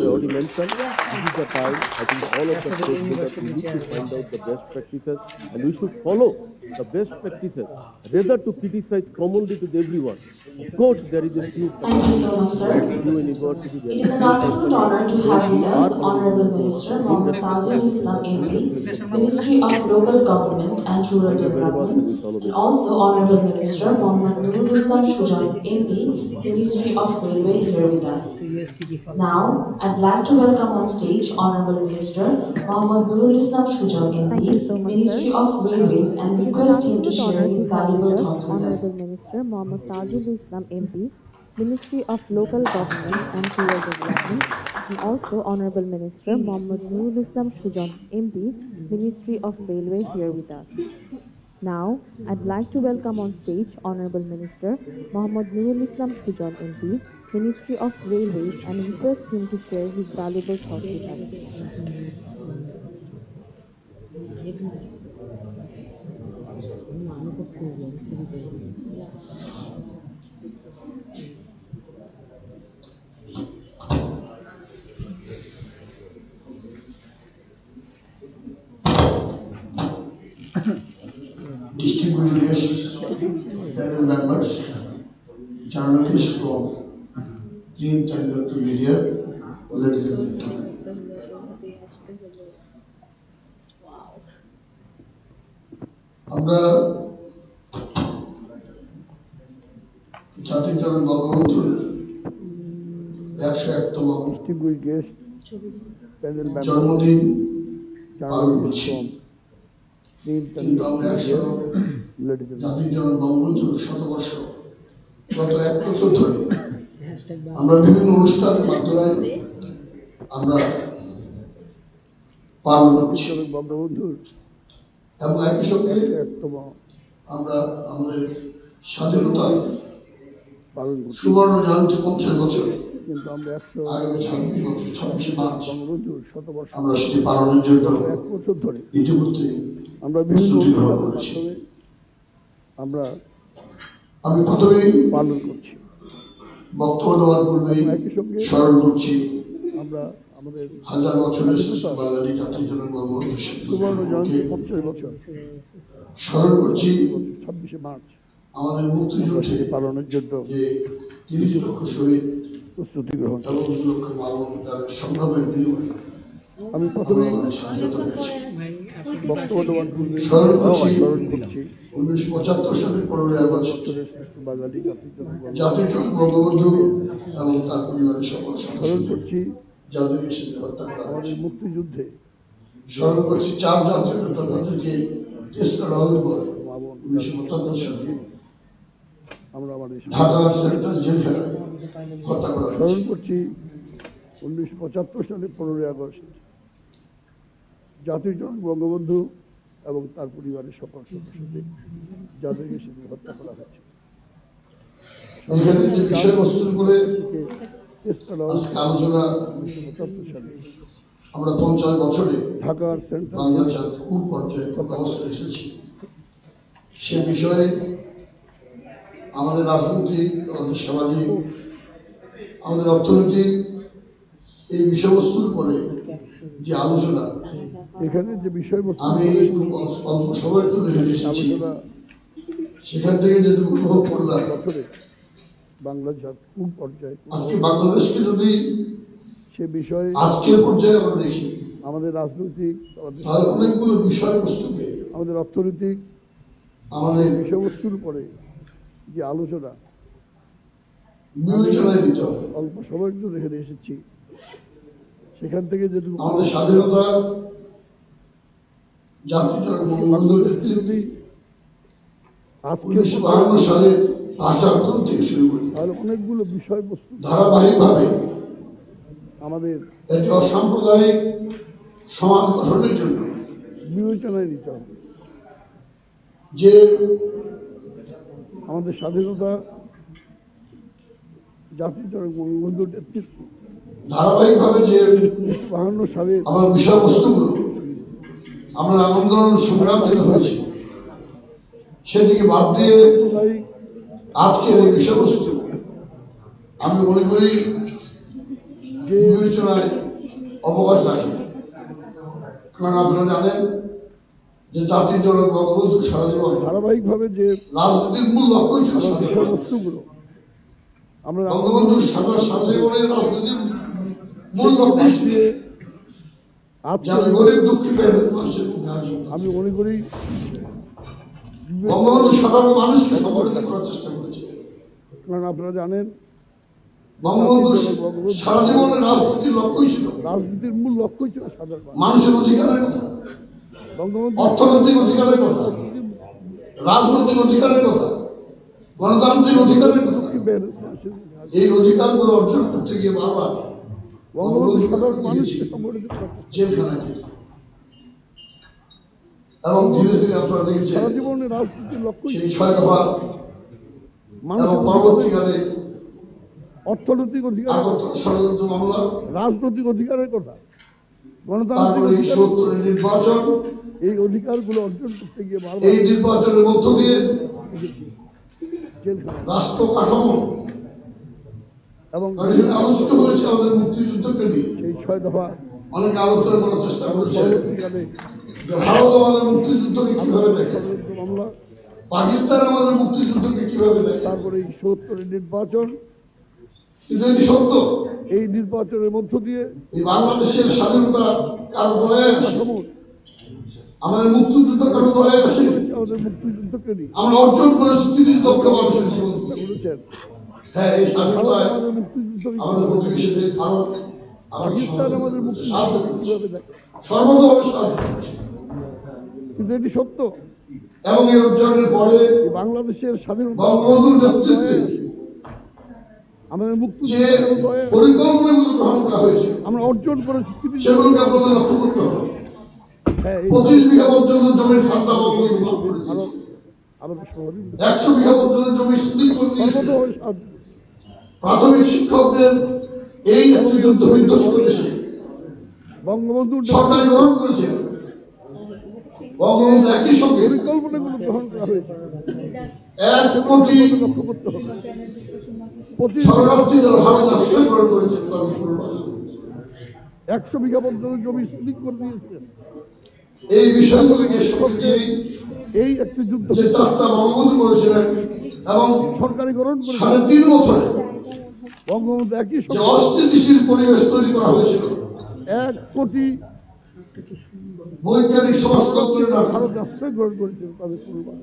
I already mentioned, this is the time, I think all of the stakeholders, we need to find out the best practices and we should follow the best practices rather to criticize commonly to everyone. Of course, there is a few
Thank you
faculty,
so much,
there is a
sir.
few university, there
It
is
is
a
an
few
absolute
company,
honor to
those
have
who
with
are
us
contributing
Honorable
to
Minister
in
Mohammad Tajul
respective
Islam
in
MP,
respective
Ministry
departments.
of Local Government and Rural
Thank you very much and
Development,
wish all of the
and
best.
also Honorable Minister Mohammad Nurul Islam Shujan MP, Ministry of Railway, here with us. Now, I'd like to welcome on stage Honorable Minister Mohammad Nurul Islam Shujan
Thank you
MP,
so much, sir.
Ministry of Railways, and
It is an
request him to
absolute
share
honor to
his
have with
valuable
us
thoughts with
Honorable
us.
Minister Mohammad Tajul Islam MP, Ministry of Local Government and Rural Development, and also Honorable Minister Mohammad Nurul Islam Shujan MP, Ministry of Railway here with us. Now, I'd like to welcome on stage Honorable Minister Mohammad Nurul Islam Shujan MP, Ministry of Railways, and request him to share his valuable thoughts with us.
distinguished guests, panel members, journalists from print and electronic media, ladies and gentlemen. আমরা জাতির জনক বঙ্গবন্ধুর 101তম
distinguished guests, panel members,
জন্মদিন পালন
journalists
করছি।
from print and
কিন্তু আমরা
media, ladies and
জাতির
gentlemen.
জনক বঙ্গবন্ধুর শতবর্ষ গত 1 বছর ধরে আমরা বিভিন্ন অনুষ্ঠানের মাধ্যমে আমরা পালন করছি
জাতির জনক বঙ্গবন্ধুর
এবং একই সঙ্গে
101তম
আমরা আমাদের স্বাধীনতার
পালন করছি।
সুবর্ণ জয়ন্তী 50 বছর
কিন্তু আমরা
আগামী 26 মার্চ
বঙ্গবন্ধুর শতবর্ষ
আমরা সেটি পালনের জন্য
1 বছর ধরে
ইতিমধ্যে
আমরা বিভিন্ন
প্রস্তুতি গ্রহণ
অনুষ্ঠানের
করছি।
মাধ্যমে আমরা
আমি প্রথমেই
পালন করছি।
বক্তব্য দেওয়ার পূর্বেই
একই সঙ্গে
স্মরণ করছি
আমরা আমাদের
হাজার বছরের শ্রেষ্ঠ বাঙালি জাতির জনক বঙ্গবন্ধু শেখ
সুবর্ণ জয়ন্তী
মুজিবুর
50 বছর
স্মরণ করছি
26শে মার্চ
আমাদের মুক্তিযুদ্ধে
পালনের জন্য
যে 30 লক্ষ শহীদ
প্রস্তুতি গ্রহণ।
এবং 2 লক্ষ মানুষ তার সংগ্রামের বিনিময়ে
আমি প্রথমে
আমাদের স্বাধীনতা পেয়েছি।
বক্তব্য দেওয়ার পূর্বে
স্মরণ করছি
1975
সালের 15 আগস্ট
বছরের শ্রেষ্ঠ বাঙালি
জাতির জনক বঙ্গবন্ধু এবং তার পরিবারের সকল
স্মরণ
সদস্যদের
করছি
যাদেরকে সেদিন হত্যা করা
আমাদের
হয়েছে।
মুক্তিযুদ্ধে
স্মরণ করছি 4 জাতীয় নেতা তাদেরকে 3 নভেম্বর
মামুন
1977 সালে
আমরা আমাদের
ঢাকা সেন্ট্রাল জেলখানায় হত্যা করা
স্মরণ
হয়েছে।
করছি 1975 সালে 15 আগস্ট জাতির জনক বঙ্গবন্ধু এবং তার পরিবারের সকল সদস্যদের যাদেরকে সেদিন হত্যা করা হয়েছে।
এখানে যে বিষয়বস্তুর উপরে
চেষ্টা
আজকে আলোচনা
1975 সালে
আমরা 50 বছরে
ঢাকার সেন্ট্রাল
বাংলা জাতির কোন পর্যায়ে কোন অবস্থায় এসেছি সে বিষয়ে আমাদের রাজনৈতিক, আমাদের সামাজিক, আমাদের অর্থনৈতিক এই বিষয়বস্তুর উপরে যে আলোচনা
এখানে যে বিষয়বস্তু
আমি খুব অল্প সময় তুলে ধরে এসেছি
আলোচনা
সেখান থেকে যদি উপভোগ করলাম
বছরে বাংলা জাতি কোন পর্যায়ে
আজকে বাংলাদেশকে যদি
সে বিষয়ে
আজকের পর্যায়ে আমরা দেখি
আমাদের রাজনৈতিক,
তাহলে অনেকগুলো বিষয়বস্তুকে
আমাদের অর্থনৈতিক
আমাদের
বিষয়বস্তুর উপরে যে আলোচনা
বিবেচনায় দিতে হবে।
অল্প সময়ের জন্য এখানে এসেছি সেখান থেকে যেটুকু
আমাদের স্বাধীনতা জাতির জনক বঙ্গবন্ধুর নেতৃত্বে
আজকে
1952 সালে ভাষা আন্দোলন থেকে শুরু করি
তাহলে অনেকগুলো বিষয়বস্তু
ধারাবাহিকভাবে
আমাদের
একটি অসাম্প্রদায়িক সমাজ গঠনের জন্য
বিবেচনায় নিতে হবে।
যে
আমাদের স্বাধীনতা জাতির জনক বঙ্গবন্ধুর নেতৃত্বে
ধারাবাহিকভাবে যে
1952 সালের
আমার বিষয়বস্তুগুলো আমরা আন্দোলন সংগ্রাম থেকে হয়েছে সেদিকে বাদ দিয়ে আজকের এই বিষয়বস্তু আমি মনে করি বিবেচনায় অবকাশ রাখি। কারণ আপনারা জানেন যে জাতির জনক বঙ্গবন্ধু সারা জীবন
ধারাবাহিকভাবে যে
রাজনীতির মূল লক্ষ্যই ছিল
আমার
স্বাধীনতা।
বিষয়বস্তুগুলো আমরা
বঙ্গবন্ধুর সারা জীবনের রাজনীতির মূল লক্ষ্যই ছিল যে
আজকে
আমি গরিব দুঃখী পেয়ে মানুষের মুখে হাসি।
আমি মনে করি
বঙ্গবন্ধু সাধারণ মানুষকে সমর্থন করার চেষ্টা করেছে।
কারণ আপনারা জানেন
বঙ্গবন্ধু সারা জীবনের রাজনীতির লক্ষ্যই ছিল
রাজনীতির মূল লক্ষ্যই ছিল সাধারণ মানুষ।
মানুষের অধিকারের কথা,
বঙ্গবন্ধু
অর্থনৈতিক অধিকারের কথা, রাজনৈতিক অধিকারের কথা, গণতান্ত্রিক অধিকারের কথা, এই অধিকারগুলো অর্জন করতে গিয়ে বারবার
বঙ্গবন্ধু সাধারণ মানুষকে সংগঠিত করতে
জেলখানায় ছিল। এবং ধীরে ধীরে আপনারা দেখেছেন
সারা জীবনের রাজনীতির লক্ষ্যই
সেই 6 দফা এবং
মানুষের
পরবর্তীকালে
অর্থনৈতিক অধিকার,
আগরতলা ষড়যন্ত্র মামলা,
রাজনৈতিক অধিকারের কথা,
তারপরে
গণতান্ত্রিক
এই
অধিকার,
৭০ নির্বাচন,
এই অধিকারগুলো অর্জন করতে গিয়ে বারবার
এই নির্বাচনের মধ্য দিয়ে
জেলখানায়
রাষ্ট্র কাঠামো
এবং
এখানে আলোচিত হয়েছে আমাদের মুক্তিযুদ্ধকে নিয়ে
সেই 6 দফা
অনেকে আলোচনা করার চেষ্টা
এবং
করেছে
পরবর্তীকালে
যে ভারত আমাদের মুক্তিযুদ্ধকে কিভাবে দেখে।
ষড়যন্ত্র মামলা
পাকিস্তান আমাদের মুক্তিযুদ্ধকে কিভাবে দেখে?
তারপরে এই ৭০-এর নির্বাচন,
কিন্তু এটি সত্য,
এই নির্বাচনের মধ্য দিয়ে
এই বাংলাদেশের স্বাধীনতা কারো দয়ায় আসে, আমাদের মুক্তিযুদ্ধ কারো দয়ায় আসে,
আমাদের মুক্তিযুদ্ধকে নিয়ে
আমরা অর্জন করেছি 30 লক্ষ মানুষের জীবন।
করেছেন।
হ্যাঁ, এই স্বাধীনতায়
আমাদের মুক্তিযুদ্ধ,
আমাদের প্রতিবেশী দেশ ভারত,
পাকিস্তান আমাদের মুক্তিযুদ্ধ কিভাবে দেখে
সর্বতভাবে সাহায্য করেছে।
কিন্তু এটি সত্য,
এবং এই অর্জনের পরে
বাংলাদেশের স্বাধীনতা
বঙ্গবন্ধুর নেতৃত্বে
আমাদের
যে
মুক্তিযুদ্ধ
পরিকল্পনাগুলো গ্রহণ করা হয়েছে
আমরা অর্জন করেছি,
সেগুলোকে আপনাদের লক্ষ্য করতে হবে।
হ্যাঁ,
25 বিঘা পর্যন্ত জমির খাজনা বঙ্গবন্ধু মাফ করে দিয়েছে। 100 বিঘা পর্যন্ত জমি স্প্লিট করে দিয়েছে। প্রাথমিক শিক্ষকদের এই একটি যুদ্ধ বিধ্বস্ত দেশে
বঙ্গবন্ধু
সরকারি গ্রহণ করেছে। বঙ্গবন্ধু একই সঙ্গে
পরিকল্পনাগুলো গ্রহণ করা হয়েছে।
1 কোটি
লক্ষ্য করতে হবে,
শরণার্থীদের ভাবে আশ্রয় গ্রহণ করেছেন।
100 বিঘা পর্যন্ত জমি স্প্লিট করে দিয়েছেন।
এই বিষয়গুলিকে সঙ্গে
এই একটি যুদ্ধ
যে যাত্রা বঙ্গবন্ধু করেছিলেন এবং
সরকারি গ্রহণ করে
3.5 বছরে
বঙ্গবন্ধু একই
যে
সঙ্গে
অস্থিতিশীল পরিবেশ তৈরি করা হয়েছিল,
1 কোটি
বৈজ্ঞানিক সমাজতন্ত্রের নামে
ভারত আশ্রয় গ্রহণ করেছিল তাদের পরিবার।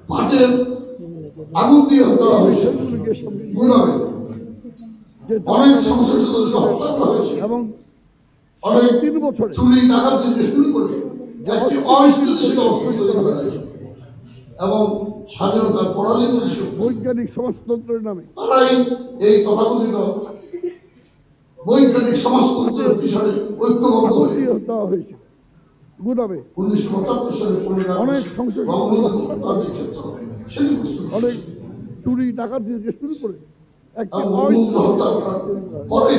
পাটের আগুন দিয়ে হত্যা হয়েছে, গুণাবে অনেক সংসদ সদস্য হত্যা করা হয়েছে
এবং
অনেক
3 বছরে
চুরি ডাকাত থেকে শুরু করে একটি অস্থিতিশীল অবস্থা তৈরি করা হয়েছে। এবং স্বাধীনতার পরাজিত দেশ
বৈজ্ঞানিক সমাজতন্ত্রের নামে
তারাই এই তথাকথিত বৈজ্ঞানিক সমাজতন্ত্রের পিছনে ঐক্যবদ্ধ হয়ে
দেওয়া হয়েছে। গুণাবে
1975 সালে 15
অনেক সংসদ
সেটি প্রস্তুত
অনেক চুরি ডাকাত থেকে শুরু করে একটি
বঙ্গবন্ধু হত্যা করার পরে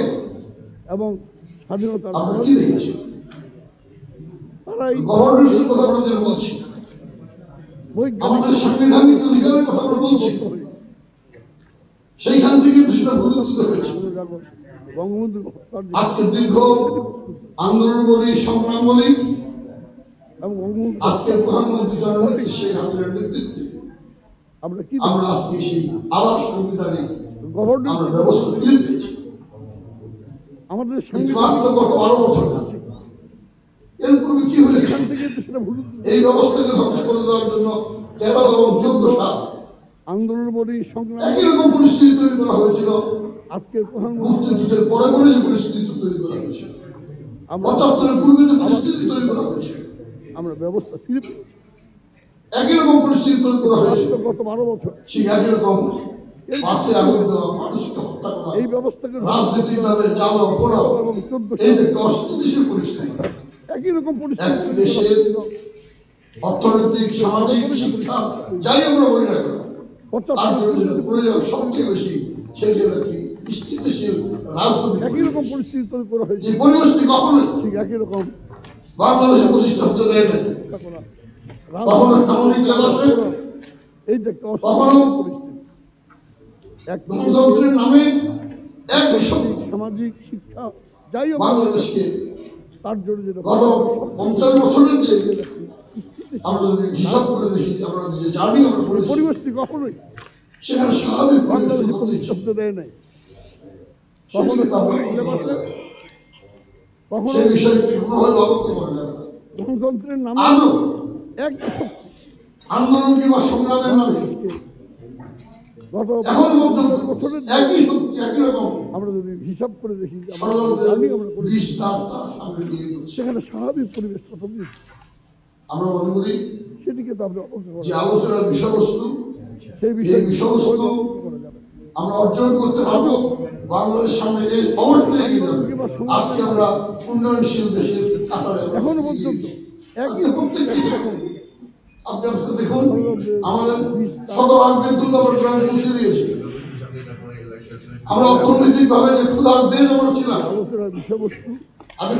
এবং স্বাধীনতার
আমরা কি দেখেছি?
তারাই
গভর্নেন্সের কথা আমাদের বলছি, আমাদের সাংবিধানিক অধিকারের কথা আমরা বলছি, সেইখান থেকে সেটা প্রতিষ্ঠিত হয়েছে।
বঙ্গবন্ধু
আজকে দীর্ঘ আন্দোলন বলি, সংগ্রাম বলি, আজকে প্রধানমন্ত্রী জননেত্রী শেখ হাসিনার নেতৃত্বে
আমরা কি
আমরা আজকে সেই আবার সাংবিধানিক
গভর্নেন্স
আমরা ব্যবস্থা ফিরে পেয়েছি।
আমাদের
মাত্র গত 12 বছর এর পূর্বে কি হয়েছে? এই ব্যবস্থাকে ধ্বংস করে দেওয়ার জন্য 13 এবং 14 সাল
আন্দোলন বলি, সংগ্রাম
একই রকম পরিস্থিতি তৈরি করা হয়েছিল।
আজকের
মুক্তিযুদ্ধের পরে পরে যে পরিস্থিতি তৈরি করা হয়েছিল, 75-এর পূর্বে যে পরিস্থিতি তৈরি করা হয়েছিল,
আমরা ব্যবস্থা ফিরে পেয়েছি।
একই রকম পরিস্থিতি তৈরি করা হয়েছিল।
গত 12 বছর
সেই একই রকম পাশে আগুন দেওয়া, মানুষকে হত্যা করা,
এই ব্যবস্থাকে
রাজনীতির নামে জ্বালাও পোড়াও, এই যে একটা অস্থিতিশীল পরিস্থিতি,
একই রকম
এক
পরিস্থিতি
দেশের অর্থনৈতিক, সামাজিক, শিক্ষা যাই আমরা বলি না কেন, তার জন্য যেটা প্রয়োজন সবচেয়ে বেশি সেটি হলো কি স্থিতিশীল রাজনৈতিক
একই রকম পরিস্থিতি তৈরি করা হয়েছে।
যে পরিবেশটি কখনোই
ঠিক একই রকম
বাংলাদেশে প্রতিষ্ঠা হতে দেয় না। কখনো সামরিক লেবাসে,
এই যে একটা
কখনো
এক
গণতন্ত্রের নামে একই সঙ্গে
সামাজিক শিক্ষা যাই হোক
বাংলাদেশকে
তার জন্য যেটা
গত 50 বছরের যে আমরা যদি হিসাব করে দেখি, আমরা যে জানি আমরা করেছি,
পরিবেশটি কখনোই
সেখানে স্বাভাবিক
বাংলাদেশে প্রতিষ্ঠা হতে দেয় নাই। কখনো সামরিক লেবাসে, কখনো
সেই বিষয়টি কোনোভাবে অবগত করা যাবে না।
গণতন্ত্রের নামে
আজও
এক
আন্দোলন কিংবা সংগ্রামের নামে
গত
এখন পর্যন্ত
বছরের
একই শক্তি, একই রকম
আমরা যদি হিসাব করে দেখি যে আমরা
ষড়যন্ত্রের
জানি আমরা করেছি,
বিস্তার তারা সামনে নিয়ে এগোচ্ছে।
সেখানে স্বাভাবিক পরিবেশ প্রথম
আমরা মনে করি
সেটিকে তো আমরা অবজ্ঞা
যে
করা
আলোচনার বিষয়বস্তু,
সেই
এই বিষয়বস্তু
করা যাবে।
আমরা অর্জন করতে পারবো, বাংলাদেশ সামনে এই অবশ্যই এগিয়ে যাবে। আজকে আমরা উন্নয়নশীল দেশের কাতারে
এখনো পর্যন্ত একই
প্রত্যেকটি আপনি দেখুন, আমাদের শতভাগ বিদ্যুৎ আমরা গ্রামে পৌঁছে দিয়েছি। আমরা অর্থনৈতিক ভাবে যে ক্ষুধার দেশ আমরা ছিলাম,
আলোচনার বিষয়বস্তু
আজকে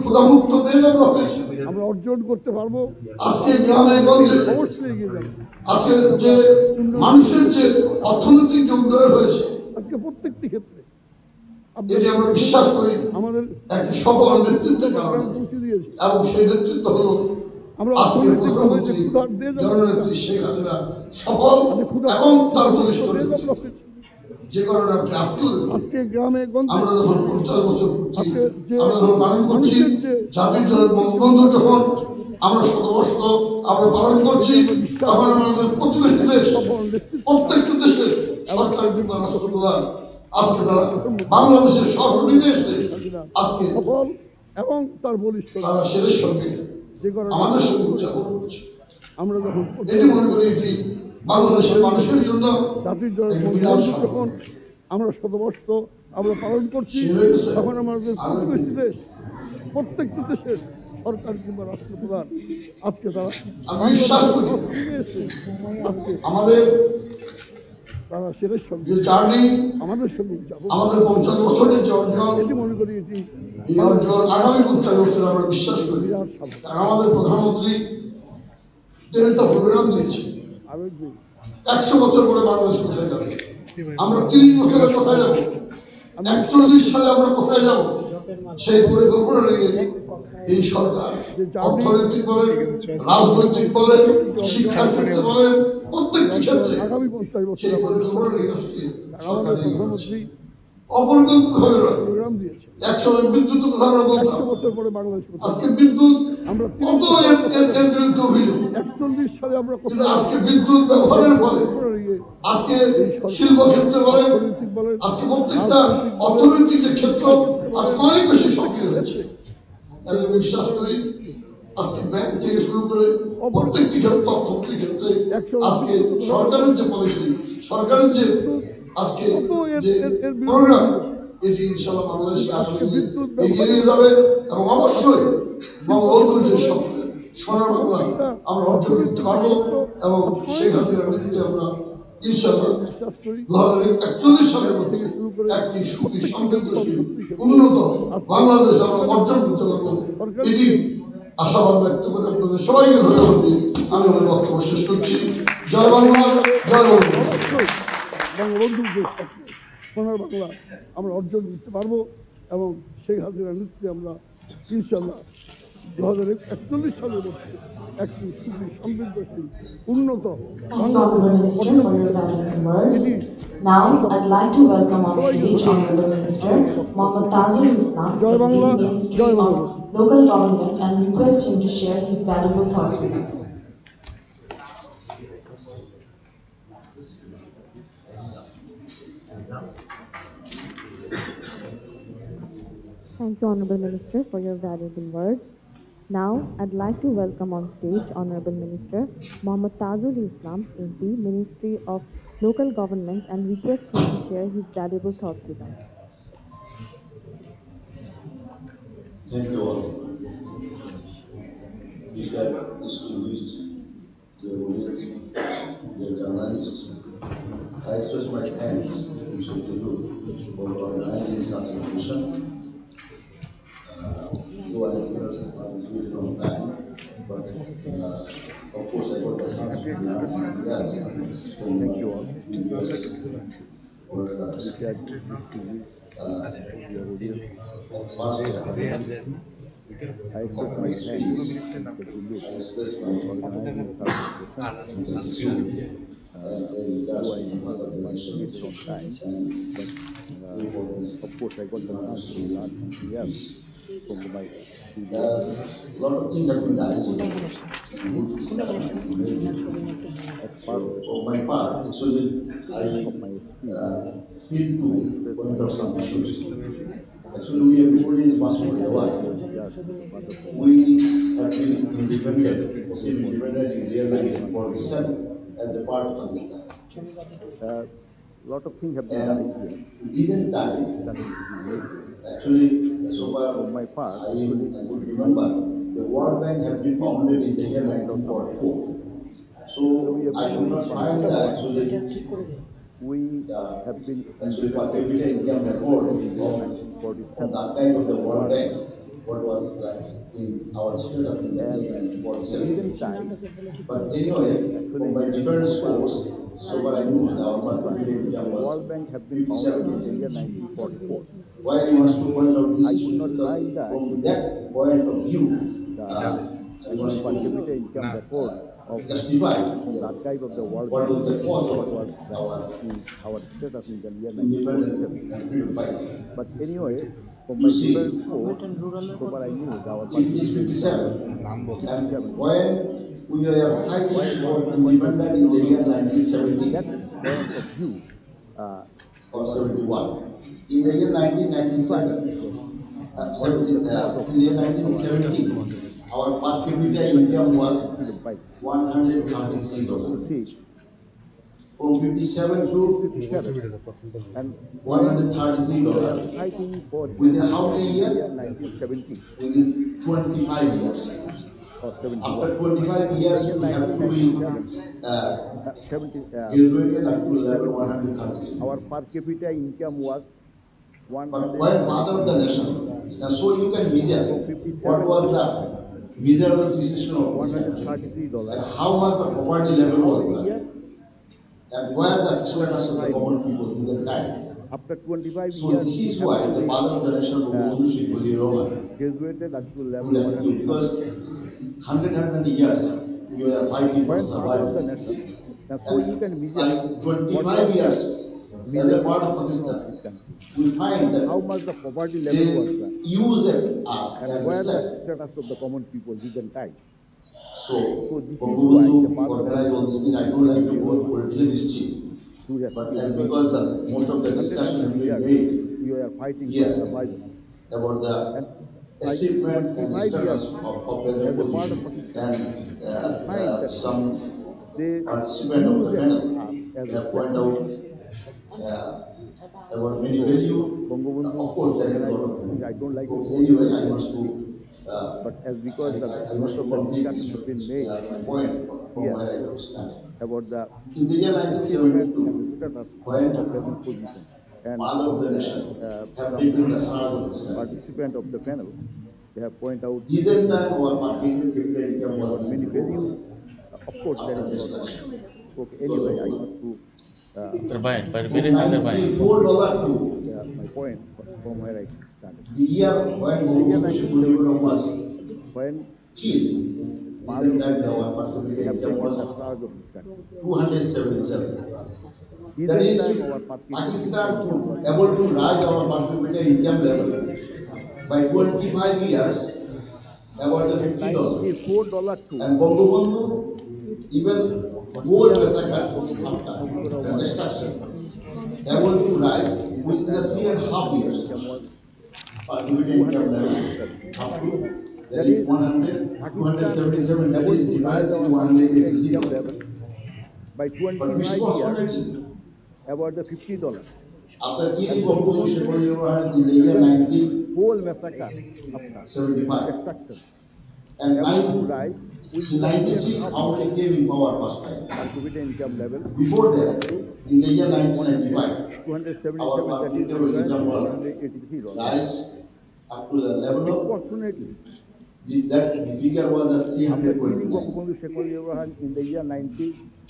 ক্ষুধামুক্ত দেশ আমরা হয়েছি।
আমরা অর্জন করতে পারবো,
আজকে গ্রামে গঞ্জে
অবশ্যই এগিয়ে যাবে।
আজকে যে মানুষের যে অর্থনৈতিক যে উন্নয়ন হয়েছে,
আজকে প্রত্যেকটি ক্ষেত্রে
এটি আমরা বিশ্বাস করি
আমাদের
একটি সফল নেতৃত্বের কারণে,
পৌঁছে দিয়েছে।
এবং সেই নেতৃত্ব হলো
আমরা
আজকের
অর্থনৈতিকভাবে যে
প্রধানমন্ত্রী
ক্ষুধার দেশ আমরা ছিলাম,
জননেত্রী শেখ হাসিনা সফল
আজকে
এবং তার
ক্ষুধাগ্রস্ত
বলিষ্ঠ
দেশ আমরা
নেতৃত্ব,
হয়েছি।
যে কারণে আপনি আত্মীয়
আজকে গ্রামে গঞ্জে
আমরা যখন 50 বছর করছি,
আজকে যে
আমরা যখন পালন করছি
মানুষের যে
জাতির জনের বঙ্গবন্ধু যখন আমরা শতবর্ষ আমরা পালন করছি,
যেটি আমরা বিশ্বাস
তখন
করি
আমাদের প্রতিবেশী দেশ
সফল নেতৃত্ব
প্রত্যেকটা দেশে
এবং
সরকার কিংবা রাষ্ট্রপ্রধান আজকে
আমাদের
তারা
প্রধানমন্ত্রী
বাংলাদেশের সর্ববিদেশে
হাসিনা
আজকে
সফল এবং তার বলিষ্ঠ
তারা সেদের সঙ্গে
যে কারণে
আমাদের সঙ্গে উদযাপন করছে।
আমরা যখন
এটি মনে করি এটি বাংলাদেশের মানুষের জন্য
জাতির জন্য
একটি বিরাট সাফল্য।
যখন আমরা শতবর্ষ আমরা পালন করছি, তখন আমাদের প্রতিবেশী দেশ প্রত্যেকটি দেশের সরকার কিংবা রাষ্ট্রপ্রধান আজকে তারা
আমি বিশ্বাস করি
আজকে
আমাদের
তারা সেদের সঙ্গে
যে জার্নি,
আমাদের সঙ্গে উদযাপন
আমাদের 50 বছরের যে অর্জন,
এটি মনে করি এটি
এই অর্জন আগামী 50 বছর আমরা বিশ্বাস করি।
বিরাট সাফল্য।
কারণ আমাদের প্রধানমন্ত্রী ডেল্টা প্রোগ্রাম দিয়েছে,
আবেগ
100 বছর পরে বাংলাদেশ কোথায় যাবে, আমরা 30 বছরে কোথায় যাব, 41 সালে আমরা কোথায় যাব, সেই পরিকল্পনা নিয়ে এই সরকার অর্থনৈতিক বলেন, রাজনৈতিক বলেন, শিক্ষার ক্ষেত্রে বলেন, প্রত্যেকটি ক্ষেত্রে
আগামী 50 বছর
সেই পরিকল্পনা নিয়ে আসছে সরকার
আমাদের
এগিয়ে যাচ্ছে।
প্রধানমন্ত্রী
অপরিকল্পিতভাবে নয়।
প্রোগ্রাম দিয়েছে।
একসময় বিদ্যুতের কথা আমরা বলতাম,
100 বছর পরে বাংলাদেশ কোথায়
আজকে বিদ্যুৎ
আমরা
কত এর বিরুদ্ধে অভিযোগ,
41 সালে আমরা
কিন্তু আজকে বিদ্যুৎ ব্যবহারের ফলে আজকে শিল্প ক্ষেত্রে বলেন,
অর্থনৈতিক বলেন
আজকে প্রত্যেকটা অর্থনৈতিক যে ক্ষেত্র আজকে অনেক বেশি সক্রিয় হয়েছে। আমি বিশ্বাস করি আজকে ব্যাংক থেকে শুরু করে প্রত্যেকটি ক্ষেত্রে অর্থনৈতিক ক্ষেত্রে আজকে সরকারের যে পলিসি, সরকারের যে আজকে যে প্রোগ্রাম, এটি ইনশাআল্লাহ বাংলাদেশকে আগামী দিনে এগিয়ে নিয়ে যাবে এবং অবশ্যই বঙ্গবন্ধুর যে স্বপ্ন সোনার বাংলা আমরা অর্জন করতে পারবো এবং শেখ হাসিনার নেতৃত্বে আমরা ইনশাআল্লাহ 2041 সালের মধ্যে একটি সুখী সমৃদ্ধশীল উন্নত বাংলাদেশ আমরা অর্জন করতে পারবো। এটি আশাবাদ ব্যক্ত করে আপনাদের সবাইকে ধন্যবাদ দিয়ে আমি আমার বক্তব্য শেষ করছি। জয় বাংলা, জয় বঙ্গবন্ধু।
বঙ্গবন্ধুর যে স্বপ্ন সোনার বাংলা আমরা অর্জন করতে পারবো এবং শেখ হাসিনার নেতৃত্বে আমরা ইনশাল্লাহ 2041 সালের মধ্যে একটি সুখী সমৃদ্ধশীল উন্নত
Thank you, Honorable Minister, for your valuable words. Now, I'd like to welcome on stage Honorable Minister Mohammad Tazul Islam,
Jai Bangla,
the Ministry
Jai
of
Bangla.
Local Government, and request him to share his valuable thoughts with us.
Thank you, Honorable Minister, for your valuable words. Now, I'd like to welcome on stage Honorable Minister Mohammad Tazul Islam, MP, Ministry of Local Government, and request him to share his valuable thoughts with us.
Thank you all. Dear distinguished, dear audience, dear journalists, I express my thanks to you for organizing such an occasion. Though I did not participate on time, but of course I got the chance to yes,
Thank you all.
for
Your audience.
past
I express my thanks to Mr. Bulus
I express my
for organizing such an occasion. Though I did not participate on time, but of course I got the chance to learn something else from my previous.
lot of things have been done.
As part
For my part, actually, I
of my speech,
feel to point out some issues. Actually, we everybody is much more aware.
just wonderful.
We have been independent, became independent in year 1947 as a part of Pakistan.
Lot of things have been done here.
And within time,
That is to be made.
actually, so far
For my part,
I could remember, the World Bank have been founded in the year 1944. So I could not find that actually
we have been
actually per capita income report
in the year
of
1947.
that kind of the World Bank, what was that in our state of India in
Within
1947.
time,
But anyway, from my different scores, so far I knew that our per capita income
the
was
World Bank have been founded in the
57.
year 1944.
Why I want to point out this
I could
issue
not
because
find that
from that point of view,
the per capita income record of from the archive of the World
what
Bank,
was the cost
what was
of
the
our
our status in the year
independent
1947.
and freedom fight.
But anyway, from
You
my
see,
different source, so far I knew that our per
it is
capita income was
57. And
57.
when we were fighting
While
for
when we
independence in the year
in that
1970
point of view, I
or
was
71, in the year
surprised
1997,
because what was the cause of
in the year
our
1970, our per capita income
independence
was
and freedom fight. So
$133.
see,
From 57
in
to
57, and we were
$133.
fighting for
Within how
independence
many
in the year
years?
1970
Within 25 years.
or 71.
After 25
In the
years,
year
we have to be
1997, 70,
graduated up to level
1970,
133.
our per capita income was
But when father of the
133.
nation, and so you can measure
From
what
57
was
to
the miserable situation of this country,
$133.
and how much the poverty
In
level
how
was
many years?
there, and where the status of the
25
common
years.
people in that time.
After 25
So
years,
this
we
is
have
why
to
the
be
father of the nation, Bangabandhu Sheikh Mujibur Rahman,
graduated up to
to
level
rescue, because
133.
120 years we were fighting for
When father of the
survival.
nation, and so you
And
can measure
like
what was
25
the
years as a
miserable
part of
situation of this
Pakistan,
country
we find
and
that
how much the poverty level was
they
there
used us
and
as a
where the
slave.
status of the common people given time. So
So
this is why the
Bangabandhu
father of the
organized
nation,
all this thing. I
Bangabandhu
don't
Sheikh
like to
Mujibur
go to
Rahman,
political history,
to
but
rescue
as
because
because the most of the discussion has
120
been
years
made
we were fighting for
here
survival.
about
And
the
I think
achievement and
25 years
status of present
as a part of
position,
Pakistan,
and
we find that
some
they
participant of
use
the panel
us as a
have
slave.
pointed out about many
So
value.
Bangabandhu
Of course, there is a lot
organized
of
this thing. I
value.
don't like to
Okay,
go into
anyway, I
details,
must to
but as because the
I
lot
must to
of the
complete
discussion have been made
my point from
here
where I was standing.
about the
In the year
achievement and the
1972,
status of the present
when
position. And
father of the nation have
some
taken the charge of the country,
participant of the panel, they have pointed out
either time our market capital income
about
was
many
94
value. Of course, there
after
is a lot of
tax.
value. Okay,
Because
anyway,
of
I
food.
must to
From
complete
$94 to
my point from where I started.
the year when
In the year
Bangabandhu Sheikh Mujibur
1970,
was
when
killed,
father
even
of the
time
nation
our per capita
have
income
taken
was
the charge of this country,
277. That
even
is,
time our per capita
Pakistan
income
to
was
able to
277.
rise our per capita income level by 25 years about the
In
$50.
$94 to
And Bangabandhu, even
we
gold
are
massacre
Bangabandhu Sheikh
after
Mujibur
the
Rahman,
destruction, able to rise
even
within the
time
three
our
and a
per
half
capita
years
income was
per capita income level
277.
up to that
That
is
is,
100,
Pakistan
277, that
able
is
to
the
rise
rise
our
to
per capita income
$183.
level by
But
25 years
misfortunately,
about the $50.
after
And
killing Bangabandhu Sheikh
Bangabandhu,
Mujibur in the year
even
1975,
whole massacre after destruction,
and
able to rise within
in
the 3.5
96, how
years
many came in power first time?
per capita income level
Before
up
that,
to
in the year
100,
1995, our
277,
per
that is
capita
equivalent
income
to
was
$183.
rise up to the level of
Unfortunately,
that the figure was at
after killing
329.
Bangabandhu Sheikh Mujibur in the year 1975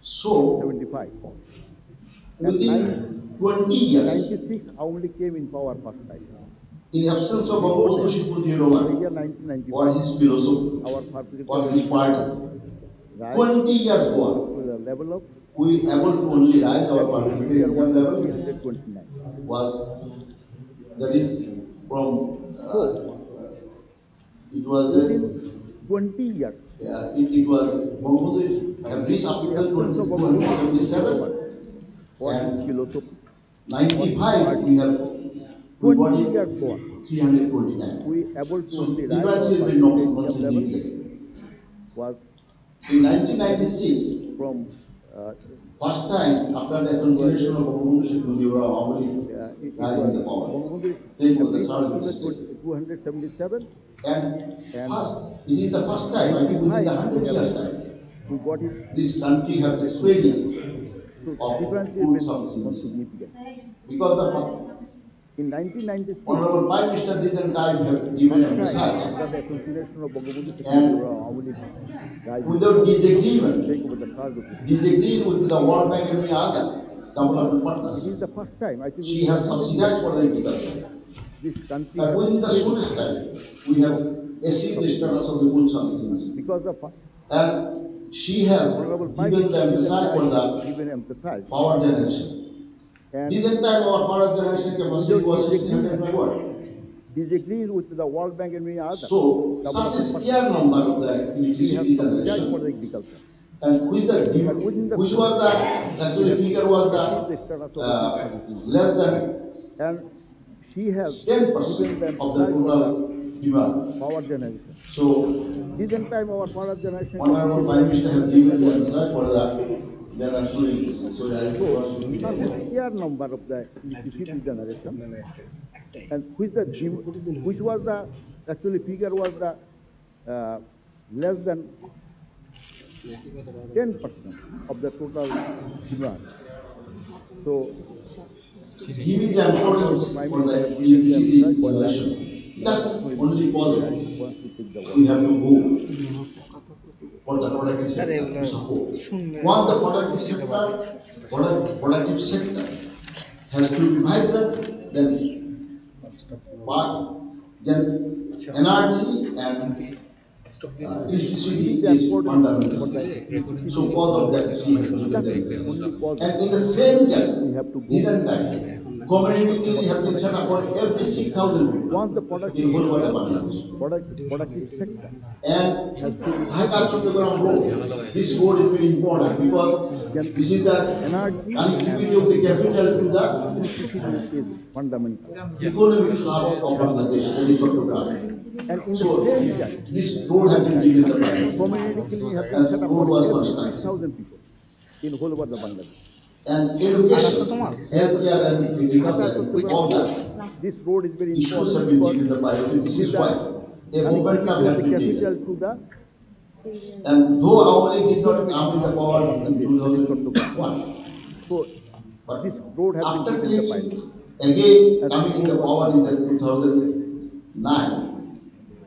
So
and
within 20 years,
96 only came in power first time.
in absence of
Before
Bangabandhu
that,
Sheikh
in the year
Mujibur or
1995,
his philosophy
our per capita
or his
income
party,
was rise
20 years
up to
gone,
the level of,
we able to only rise our
that
per
the
capita
figure was
income level
329.
was, that is from
So,
it was
within 20 years,
it was Bangabandhu have reached up
in
to the
absence of
20,
Bangabandhu Sheikh Mujibur
277,
Rahman or his
and
philosophy or his
95
party,
we got
20
it
years gone,
329.
we able to
So
only rise
difference
our
is
per
very
capita
not
income level
significant.
was,
In
that is
1996,
from, uh,
first time after the
it was
assassination of Bangabandhu Sheikh Mujibur Rahman
it
rise in
was
the power,
Bangabandhu
take
have
over the
reached up
charge
to
of the
the
state.
277
And
and
first, it is the first time, I think within the
95
100 years time,
we got it
this country have
229.
experienced
So
of
difference has
food
been not
sufficiency.
significant.
Because the
In 1996,
Honorable Prime Minister didn't time have given
first
a
time
message,
after the assassination of Bangabandhu Sheikh Mujibur
and
Rahman rise in the
without
power to take
disagreement,
over the charge of this country.
disagreed with the World Bank and many other development
It is
partners.
the first time, I think
She
within the
has
100 years,
subsidized for the agriculture.
this country
But
have
within the
experienced
shortest time, we have achieve
of
the
India
status of the full self-sufficiency.
because the
And she has
Honorable Prime
given the
Minister is a
emphasis
guy
for
who
the
even emphasized,
power generation.
and
Didn't time our power generation capacity
without
was
disagreeing
1600 megawatt.
with the World Bank and many other
So such a
development
scale
partners,
number of the
we have
electricity
subsidized for the
generation,
agriculture.
and with the
But within the
which
same
was
time,
the
we
actually
have
figure was
achieved the status
the
of a self-sufficiency.
less than
And she has given
10%
the
of the
emphasize for the
total demand.
power generation.
So
This time our power generation
Honorable
capacity
Prime
has
Minister
been
has
16
given the
megawatts.
answer for the national electricity. So I
So
want
such a
to
sheer number of the electricity generation, and which was the actually figure was the less than 10% of the total demand. So
giving the
Honorable
importance
Prime
for
Minister
the
have given the
electricity
emphasize for the
generation.
national
Just only
electricity. I
possible.
want to take the word.
We have to go for the productive sector to support. Once the productive sector, productive sector has to be vibrant, then energy and
Giving
electricity
the
is
importance for
fundamental.
the
So
electricity
because of that,
generation,
she has given
just
the
only
message.
possible.
And in the same
We
time,
have to go
this time, community
for
clinic
the
has been set
productive
up for
sector.
every 6,000
Once the
people in whole world of Bangladesh.
productive sector
And
has to be
Dhaka
vibrant,
Chattogram road, this road is very important because
then
this is the
energy and
connectivity of the capital to the
electricity is fundamental.
economic hub of Bangladesh, that is Chattogram.
And in the
So
same time,
this road has been given the
community
priority,
clinic have been set
and
up
road
for
was
every
constructed.
6,000 people in whole over the Bangladesh.
And education,
And
healthcare and
Dhaka
agriculture,
Chattogram
all
road,
that
this road is very
issues
important
have been
because
given the priority. This
it is
is
the
why a momentum
connectivity of
has
the
been
capital
taken.
to the
And though Auli did not
economic
come in the
hub of
power in
Bangladesh, that is Chattogram.
2001,
So this
but
road have been
after
given the priority
taking again
as
coming in
road
the
was
power in the
constructed.
2009,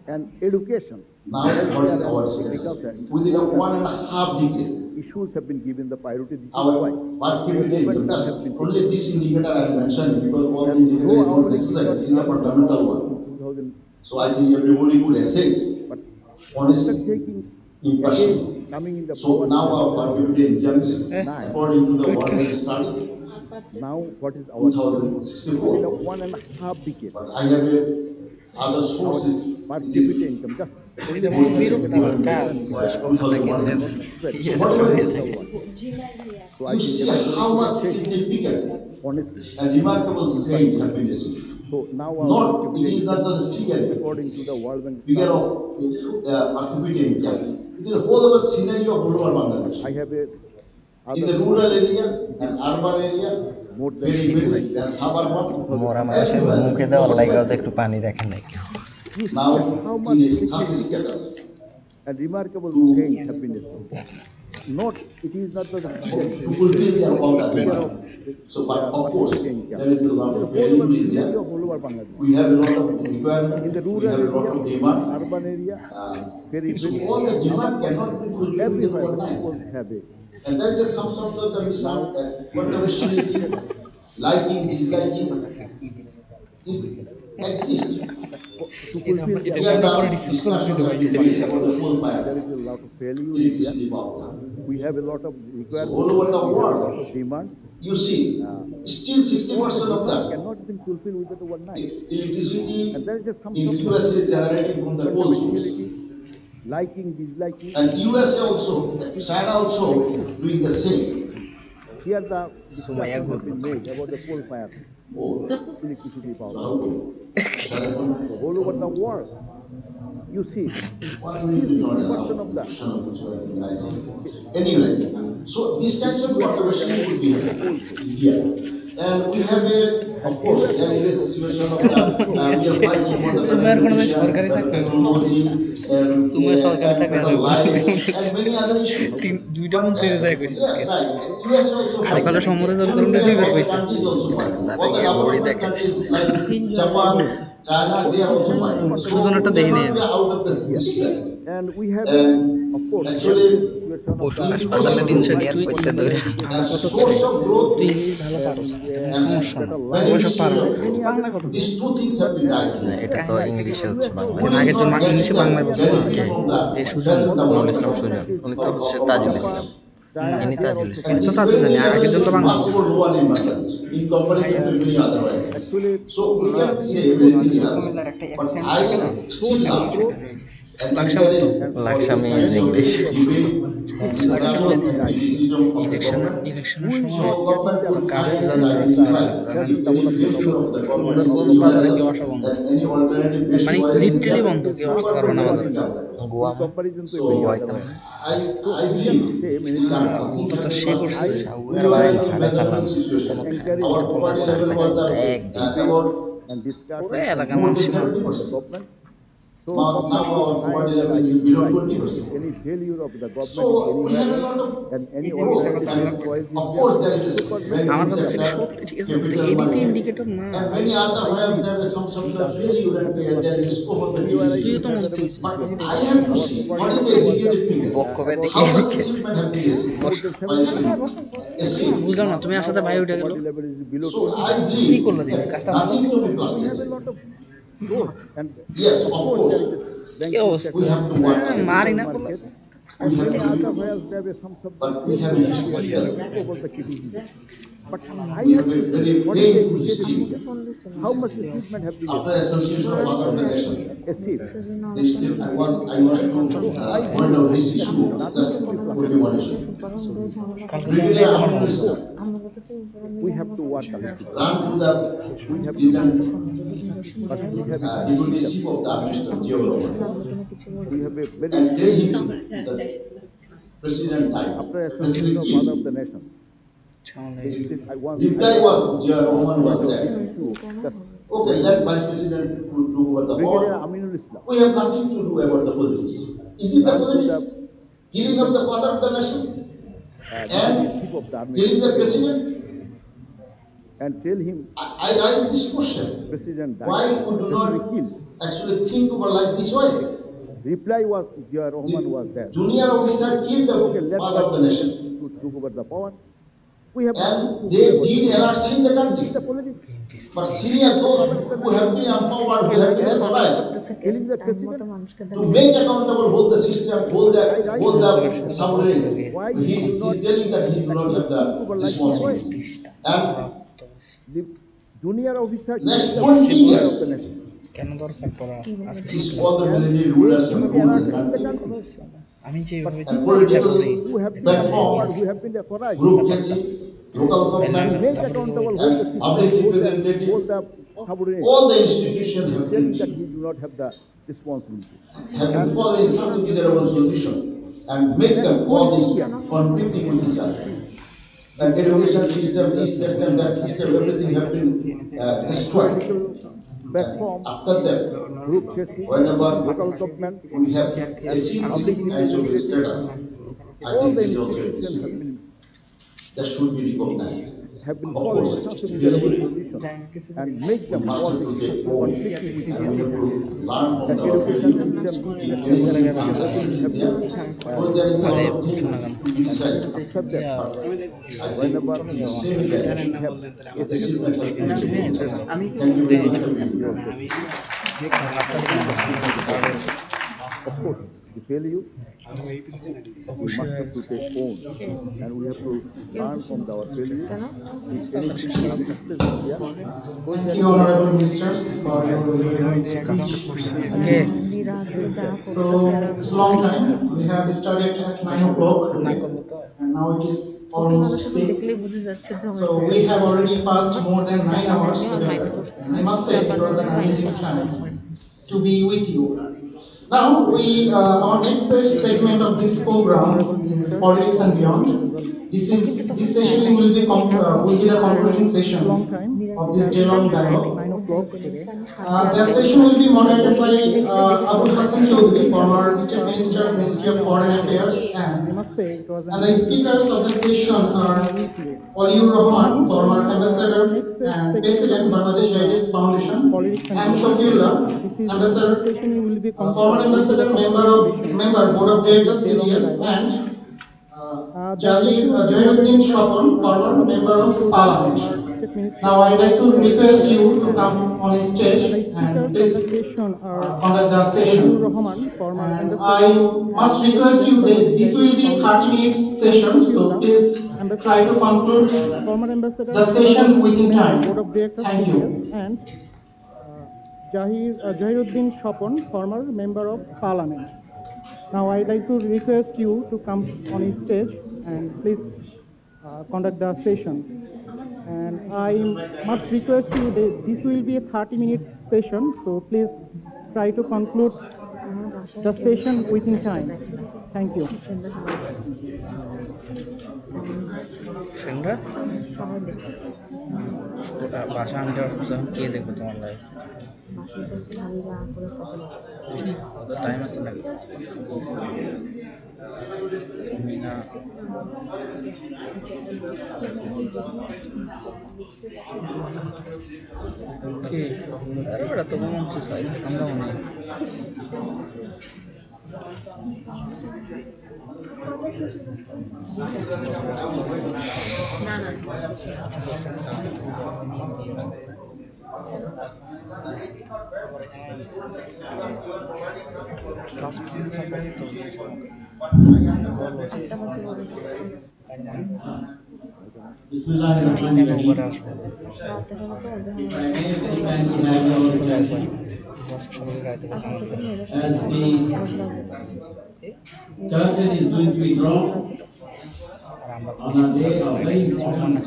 And education,
now what is
healthcare and
our status?
agriculture,
Within a
all the
1.5 decade,
issues have been given the priority. This is
our
why
per
a
capita income,
momentum
just
has been taken.
only this indicator I am mentioning because all
And
indicator
though
is not
Awali League did
necessary.
not
This is a
come in the power
fundamental
in
one.
2001,
So I think everybody could assess
but after
honestly,
taking again
impartially.
coming in the
So
power in
now
the
our per capita income is
2009,
according to the World Bank study
now what is our status? Within a
2064.
1.5 decade,
But I have other
our
sources.
per
It
capita
is
income, just only
more
this
than
indicator I am
51
mentioning,
by
is
2001.
not necessary.
So
This is
whatever
the
it
total
is,
one. So I
you
think
see
everybody
how
could
much
assess
significant
honestly,
and remarkable change have
impartially.
been achieved.
So now our per
Not, it
capita
is not
income,
the figure,
according to the World Bank
figure
study,
of per capita income.
6,000.
It is the whole of the scenario of rural
I
Bangladesh.
have a
In
other
the rural
sources,
area
it is
and urban area,
more than
very,
behind
very,
that
and suburban,
মোরা
2015.
মানুষের
everywhere,
মুখে দেওয়ার
most
লাগাও তো
likely.
একটু পানি রাখেন নাই
You see
Now,
how much
in such a
significant
status,
and remarkable change have been
to
achieved. Not, it is not the figure,
to fulfill their all that
figure of
demand. So, but
per
of course,
capita income.
there is a
It
lot
is
of
whole over
variability
scenario
there.
of whole over Bangladesh.
We have a lot of
In the
requirement, we
rural
have a lot
area,
of
in
demand.
urban area,
So
periphery,
all the
other
demand
parts,
cannot be fulfilled within
everywhere the
overnight.
people have a.
And that is some sort of the
Now,
what the
such a
facility,
status.
liking, disliking, is exists.
To fulfill their
Here
demand.
the discussion has been made about the coal
There
fire
is a lot of failure in there.
electricity power.
We have a lot of
So
requirements,
all over the
we have a lot of
world,
demand.
you see, still
All the
60% of
demand
the
cannot be fulfilled within overnight.
electricity
And there is just some
in
sort of
US is generated from the coal source.
compatibility, liking, disliking,
And USA also, China also
exists.
doing the same.
Here the
Sumaya
discussions have
good.
been made about the coal fire
Oh,
electricity power
so
plant.
how good.
So all over the world, you see,
Why
still
we did not
60%
allow
of the
production of which were rising? Anyway, so these kinds of
US is
controversy would
generated
be
from the coal source.
here. And we have
And
of course,
USA
there is a
also,
situation of the, we are fighting for the
সুমের কোনো
education,
সরকারি চাকরি
technology,
সুমের সরকারি
and
চাকরি
better
হারাই
life, and many other issues.
দুইটা মন চেয়ে যায় কইছে
Yes, right. US also
সকালে
fighting.
সমরে জল
And
করুন
we have
দুইবার
other
কইছে
countries also fighting.
দাদা
Other
গিয়ে বড়ি
development
দেখেন
countries like Japan, China, they are also fighting. So
সুজনেরটা
we
দেখি
cannot
নাই
be
আমি
out of the
here.
history.
And we have, of course, we have
Actually,
seen introduction of
পশু
the
হাসপাতালে
তুই
300 টাকার
তুই
পইতে
ইংলিশ
দৌড়া
আমরা
as
কত
source of growth
তুই ইংলিশ ভালো পারস সমস্যা
and
না সবাই সব
beneficiary
পারে না
of
কিন্তু
growth.
বাংলা কত
These two things have been
না
diagnosed.
এটা তো ইংলিশে হচ্ছে বাংলা
Who is
আগের জন
not getting
ইংলিশে
the
বাংলায় বলছে
benefit
কে
from the
এই Sujan
present
Nurul
development
Islam
of,
Sujan উনি তো হচ্ছে
of
তাজুল
Bangladesh.
ইসলাম ইনি তাজুল
And
ইসলাম
তো
this
তা তো
very
জানি আগের জন
level
তো
is
বাংলা
much
বলছে
more lower in Bangladesh in comparison to many other areas.
actually
So we can say everything else, but I still love and encourage for this
লাকসামি
kind
is
of
English
debate, discussion, criticism of the government.
ইলেকশনের
who is
সময়
So
not
government
getting
could
the
try
কাগজ
and
ব্যবস্থা
identify
has
if
to
any
develop the
failure of the government
Sundarban
anywhere
বাজারে
else
কেউ আসা বন্ধ
and any alternative best
মানে
wise in
literally
there,
বন্ধ কেউ আসতে
government
পারবে না
will
বাজারে
become that.
Goa
in comparison to
So
many
গোয়াইতে
other.
I believe that nothing
তো
happened
সে
last
করছে
year.
সাউয়ার
We were
বাড়ি
in a
ভাড়া খালাম
matchmaking situation.
কোনো
Encourage
Our
কোনো
poverty
মাছ
level was
একদিন
about
and discussion
পুরো
and
এলাকা
more
মানুষ
than
discussion with
70%.
the government. So
Now
government
our
will find
poverty
the
level is
right
below
track.
20%.
If any failure of the government
So
is
we
anywhere
have a
else
lot of
and any
এই যে
alternative
বিষয়টা
best choice is
of
there,
course there is
the
a
government
আমার
banking
কথা হচ্ছে
sector,
সত্যি ঠিক আছে কিন্তু
capital
এডি তো
market,
ইন্ডিকেটর না
and many other
I
where
believe
there is some
in
sort of
the
failure and
capital
there
market,
is scope of the
anywhere I
তুইও
decrease.
তো
have
মন্ত্রী
the
হয়েছিস
But
situation.
I have to
Our
see what
poverty
is the
level was
indicated figure.
বক্ষবে
about
দেখি
How much achievement have been
more than
achieved?
বুঝলাম না তুমি
now
আসাতে ভাই
our
উঠে গেল
poverty level is below
So
20%.
I
কি
believe
করলো দিদি কাজটা ভালো
nothing to be
We have a
frustrated.
lot of growth and
Yes,
of
of
course there
course,
is a
কি
banking
অবস্থা
we
sector,
have to work on it.
মারি
capital
না করলে
market,
We
and
have
many
to
other
do it.
where there were some subjects
But we have a history
where
here.
we over the criticism. But I
We
have
have
to
a very
see what is the
painful
indicative
history.
figure. How much achievement have been
After association of other organizations,
achieved?
they still, I was to point out this issue just for the one issue.
কালকে
Brigadier
তো
Amin Islam
We have to work collectively.
ran to the
We have to
Lieutenant
but we have a
Deputy
system.
Chief of the Administration, Geographer,
We have a very
and tell him that President died.
after
Basically
association of
killed.
father of the nation. I want
Reply was Jia Roman was
this
there.
issue that
Okay, let Vice President to do what the
Brigadier
power.
Aminul Islam
We have nothing to do about the politics. Is it the
ran to
politics?
the
Killing of the father of the nation?
deputy chief of the army
Killing the president?
and tell him
I raise this question.
president died.
Why we do not
President killed.
actually think about like this way?
Reply was Jia Rahman was there.
Junior officer killed
Okay,
the
let
father of the nation.
to took over the power. We have
And
to
they
do
did anarchy in the country.
the politics.
But senior those who have been empowered, who have been authorized
Killing the president.
to make accountable, hold the system, hold the sovereign.
Why
He
you do not
is telling that he do not have the responsibility. And
The junior officer
next
killed the
20
father
years,
of the nation.
কেন দরকার পড়া আজকে
this all the military rulers have ruled the country.
আমি যেভাবে
And political
Who have been
platform,
empowered, who have been authorized.
bureaucracy, local government,
Make accountable
and
hold the system,
public
hold
representative,
the subordinate.
all the institutions have
Telling
been
that he do not have the responsibility.
fall in such a miserable position and make them all this conflicting with each other. And education system, this system, that system, everything have been destroyed.
Platform,
After that,
group chasing,
whenever
local government,
we have achieved this actual status, I
all
think
the
this is also a
institutions have
mistake.
been
That should be recognized. Of
fallen in
course,
such a miserable
really,
position and make
we
them
must
all
have to take more
conflicting with each
and we
other.
have to learn from
The
the
education system
anything transaction is there. Because there is a lot of things to be decided.
accept that.
I think the same way achievement has been recognized. Thank you very much.
Of course, the failure, we must have to take own and we have to learn from our failure. If anything success is here,
Thank you, honorable ministers, for your
Yes.
So it's a long time. We have started at 9 o'clock, and now it is almost 6. So we have already passed more than 9 hours together. And I must say it was an amazing time to be with you. Now, our next segment of this program is Politics and Beyond. This session will be the concluding session of this day-long dialogue. The session will be moderated by Abu Hassan Chaudhry, former State Minister, Ministry of Foreign Affairs, and the speakers of the session are Oliur Rahman, former Ambassador and President, Bangladesh Heritage Foundation, and Shafiullah, Ambassador, former Ambassador, member Board of Directors, CGS, and
The session will be
Jahiruddin
moderated by
Shapon, former
Abu
member
Bakr
of
Chaudhry,
Parliament.
our Chief
Now
Minister
I'd like to
for
request
India,
you to
and
come on stage
the
and
speakers of the
please
session are
conduct the
Fazlur
session.
Rahman, former
And I
ambassador
must
and
request
president,
you that this
Bangladesh
will be
on
30 minutes session, so
Shamsiullah,
please try
ambassador,
to conclude
former
the
ambassador, member of
session within
member board of
time.
directors
Thank
CBS,
you.
and Jahiruddin Shapon, former member of parliament. Now I'd like to request you to come on stage and please conduct the session. And I must request you that this will be a 30-minute session, so please try to conclude the session within time. Thank you.
ফ্রেন্ডরা বাসা আমি তখন কে দেখবে তোমার life ওদের time আছে নাকি তুমি না কি আরে বেটা তবু মন চাই আমরা মনে
Bismillahirrahmanirrahim. If I may very kindly have your attention, as the curtain is going to be drawn on a day of very important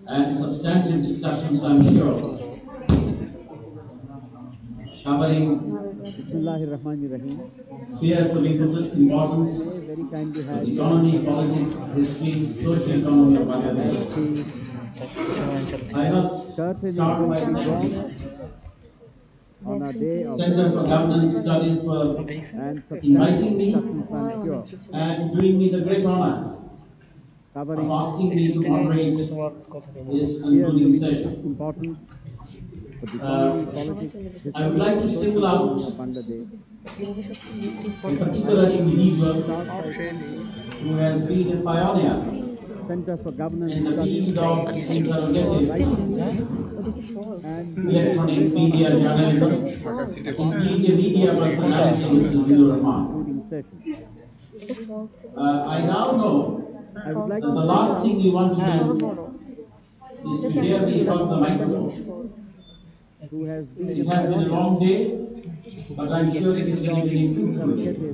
and substantive discussions, I'm sure, covering
Bismillahirrahmanirrahim.
spheres of importance
Very kindly
to
have
the economy, politics, history, social economy of Bangladesh.
the
I must
curtain
start by
is being drawn
thanking
on a day of
Center for Governance Studies for
and
inviting me
discussions, I'm sure,
and doing me the great honor of
covering
asking me to moderate this
spheres
concluding
of
session.
importance for the
Uh,
economy, politics, history,
I would like to
social
single
economy
out
of Bangladesh.
a particular individual
Start by
who has been a pioneer
Center for Governance
in the
Studies
field of interrogative
writing and
electronic media journalism, indeed a media personality, Mr. Zilur Rahman.
concluding session.
I now know
I would like
that
to
the last thing you want to do is to hear me from the microphone.
who has been
It has been a long day, but I'm sure it is going to be fruitful.
interrogative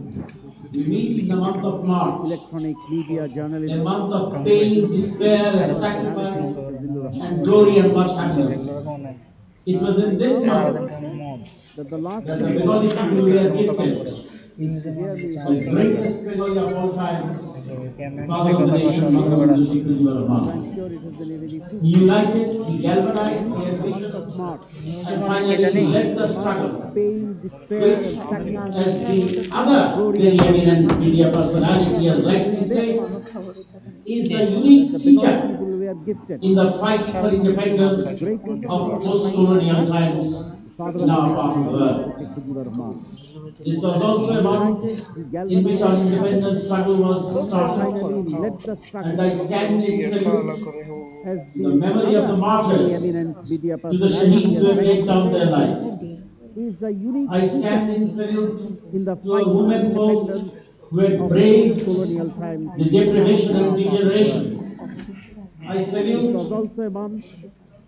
We meet in the month of March,
electronic media
a
journalism
month of pain, despair, and sacrifice, and glory and much happiness. It was in this month
that the last
that the Bengali people were gifted
really
the greatest Bengali of all times, Father of the Nation, Bangladesh Mujibur Rahman.
I'm sure it has been a very
He united, he galvanized, he ambition,
March.
and finally he led the struggle,
Pain, despair,
which,
and sacrifice.
as the other very eminent media personality has rightly said, is a unique feature
People were gifted.
in the fight for independence of post-colonial times in our part of the world. This was also a month in which our independence struggle was started,
Led the struggle
and I stand in salute
as
the memory of the martyrs
eminent media
to the shaheeds who have laid down their lives.
is a unique
I stand in salute
in the
to
fight
the
for
women folk
independence
who had braved
colonial times.
the deprivation and degeneration. I
It
salute
was also a month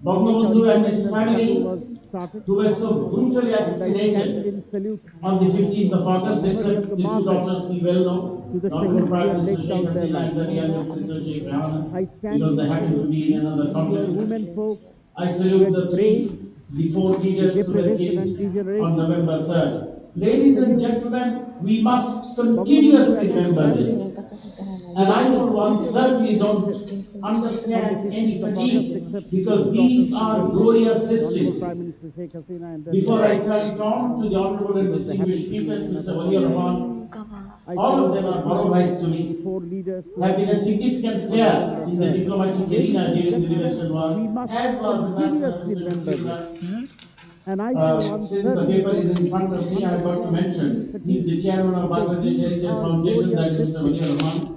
Bangabandhu and his family
was started.
who were so brutally
Stand
assassinated
in salute
on the 15th of August, except the two daughters we well know,
to the
Honorable Prime
Shaheeds
Minister
who
Sheikh
have laid down their
Hasina and
lives.
the Young Sister Sheikh Rahana,
I stand
because they
in
happen to be in another
Dear
continent.
women folk,
I salute the
brave
four leaders who were
deprivation
killed
and degeneration.
on November 3rd. Ladies and gentlemen, we must continuously remember this. And I, for one, certainly don't understand any fatigue, because these are glorious histories.
Prime Minister Sheikh Hasina and the
Before I turn it on to the honorable and distinguished speakers, Mr. Wali Rahman, all of them are Bharais to me,
four leaders
have been a significant player in the diplomatic arena during the Liberation War, as was Ambassador
remember
Mr.
and I for one
Since the paper is in front of me, I've got to mention, he is the chairman of Bangladesh Heritage Foundation, that is Mr. Wali Rahman.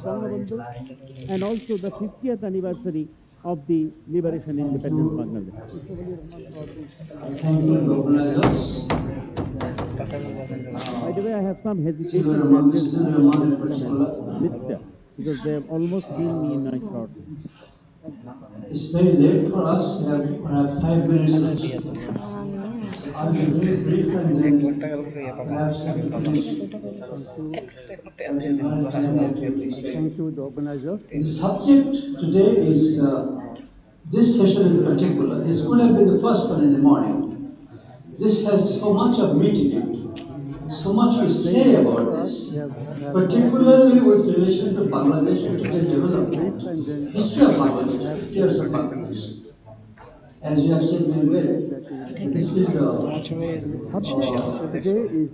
Bangabandhu, and also the 50th anniversary of the liberation independence Bangladesh. Mr. Wali Rahman probably.
Thank you to the organizers.
By the way, I have some
Silver
hesitation to
Rahman,
address
Silver
each of the
Rahman in
gentlemen
particular,
with because they have almost seen me in my short.
it's very late for us. We have perhaps 5 minutes each. So I'll be very brief and then perhaps we can finish within our time that we have
Thank
expected.
you, the organizers.
The subject today is this session in particular. This could have been the first one in the morning. This has so much of meat in it, so much to say about this, particularly with relation to Bangladesh and today's development, history of Bangladesh, 50 years of Bangladesh. as you have said very well,
that
this is
and the subject today is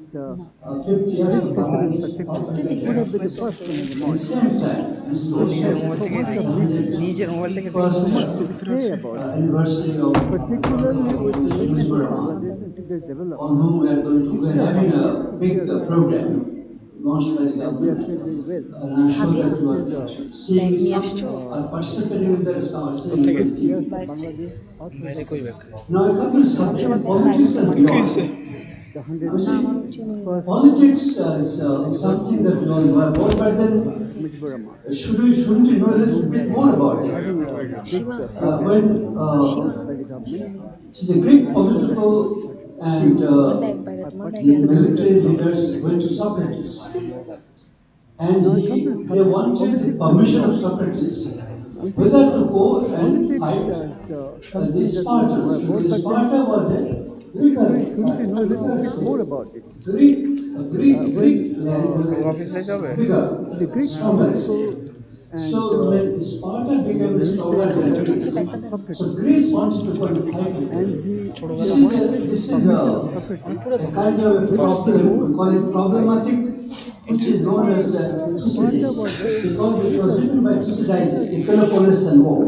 50 years of
President
Bangladesh
Trajectories.
after the
It would have been the
collapse.
first one in the
At the
morning.
same time, this is
It has
also
so much
the
of meaning,
101st
so much to say about it,
anniversary of
particularly with relation to
Burma,
Bangladesh and today's
on
development.
whom we
History
are
of
having
Bangladesh
a
is
big
here
program launched by the
as we have
government.
said very well.
And I'm sure that you
This
are
is
seeing some, are participating in that, some are seeing
50 years
activity.
of Bangladesh authorship.
Now, a couple of subjects, politics and beyond.
The
I say,
101st
politics is something
anniversary
that we all know about, but then
Mujibur
shouldn't we know a little
whom we
bit
are
more about
having
it?
a big program
When
by the government.
the Greek
I'm sure that you
political
must have
and
seen. I participated
military
from
leaders went to
1996.
Socrates, and
Now I come to the
they
subject,
wanted the
politics and
permission of
beyond.
Socrates
We said
whether to go and
politics
fight
as
the
something that we know
Spartans,
about,
because
but then
Sparta was a Greek,
shouldn't we know a little bit more about it?
Greek
When
land was bigger,
the Greek
stronger.
political and
So when Sparta became stronger
military
than
leader
Greece,
went to
so
Socrates,
Greece wanted to go and fight with
and
them.
they wanted
This is
permission of Socrates
a kind of a
whether to
problem,
go
we call it
and fight with
problematic,
them.
which is known as
Since Sparta
Thucydides,
was a
because it was
bigger,
written by Thucydides, the Peloponnesian War.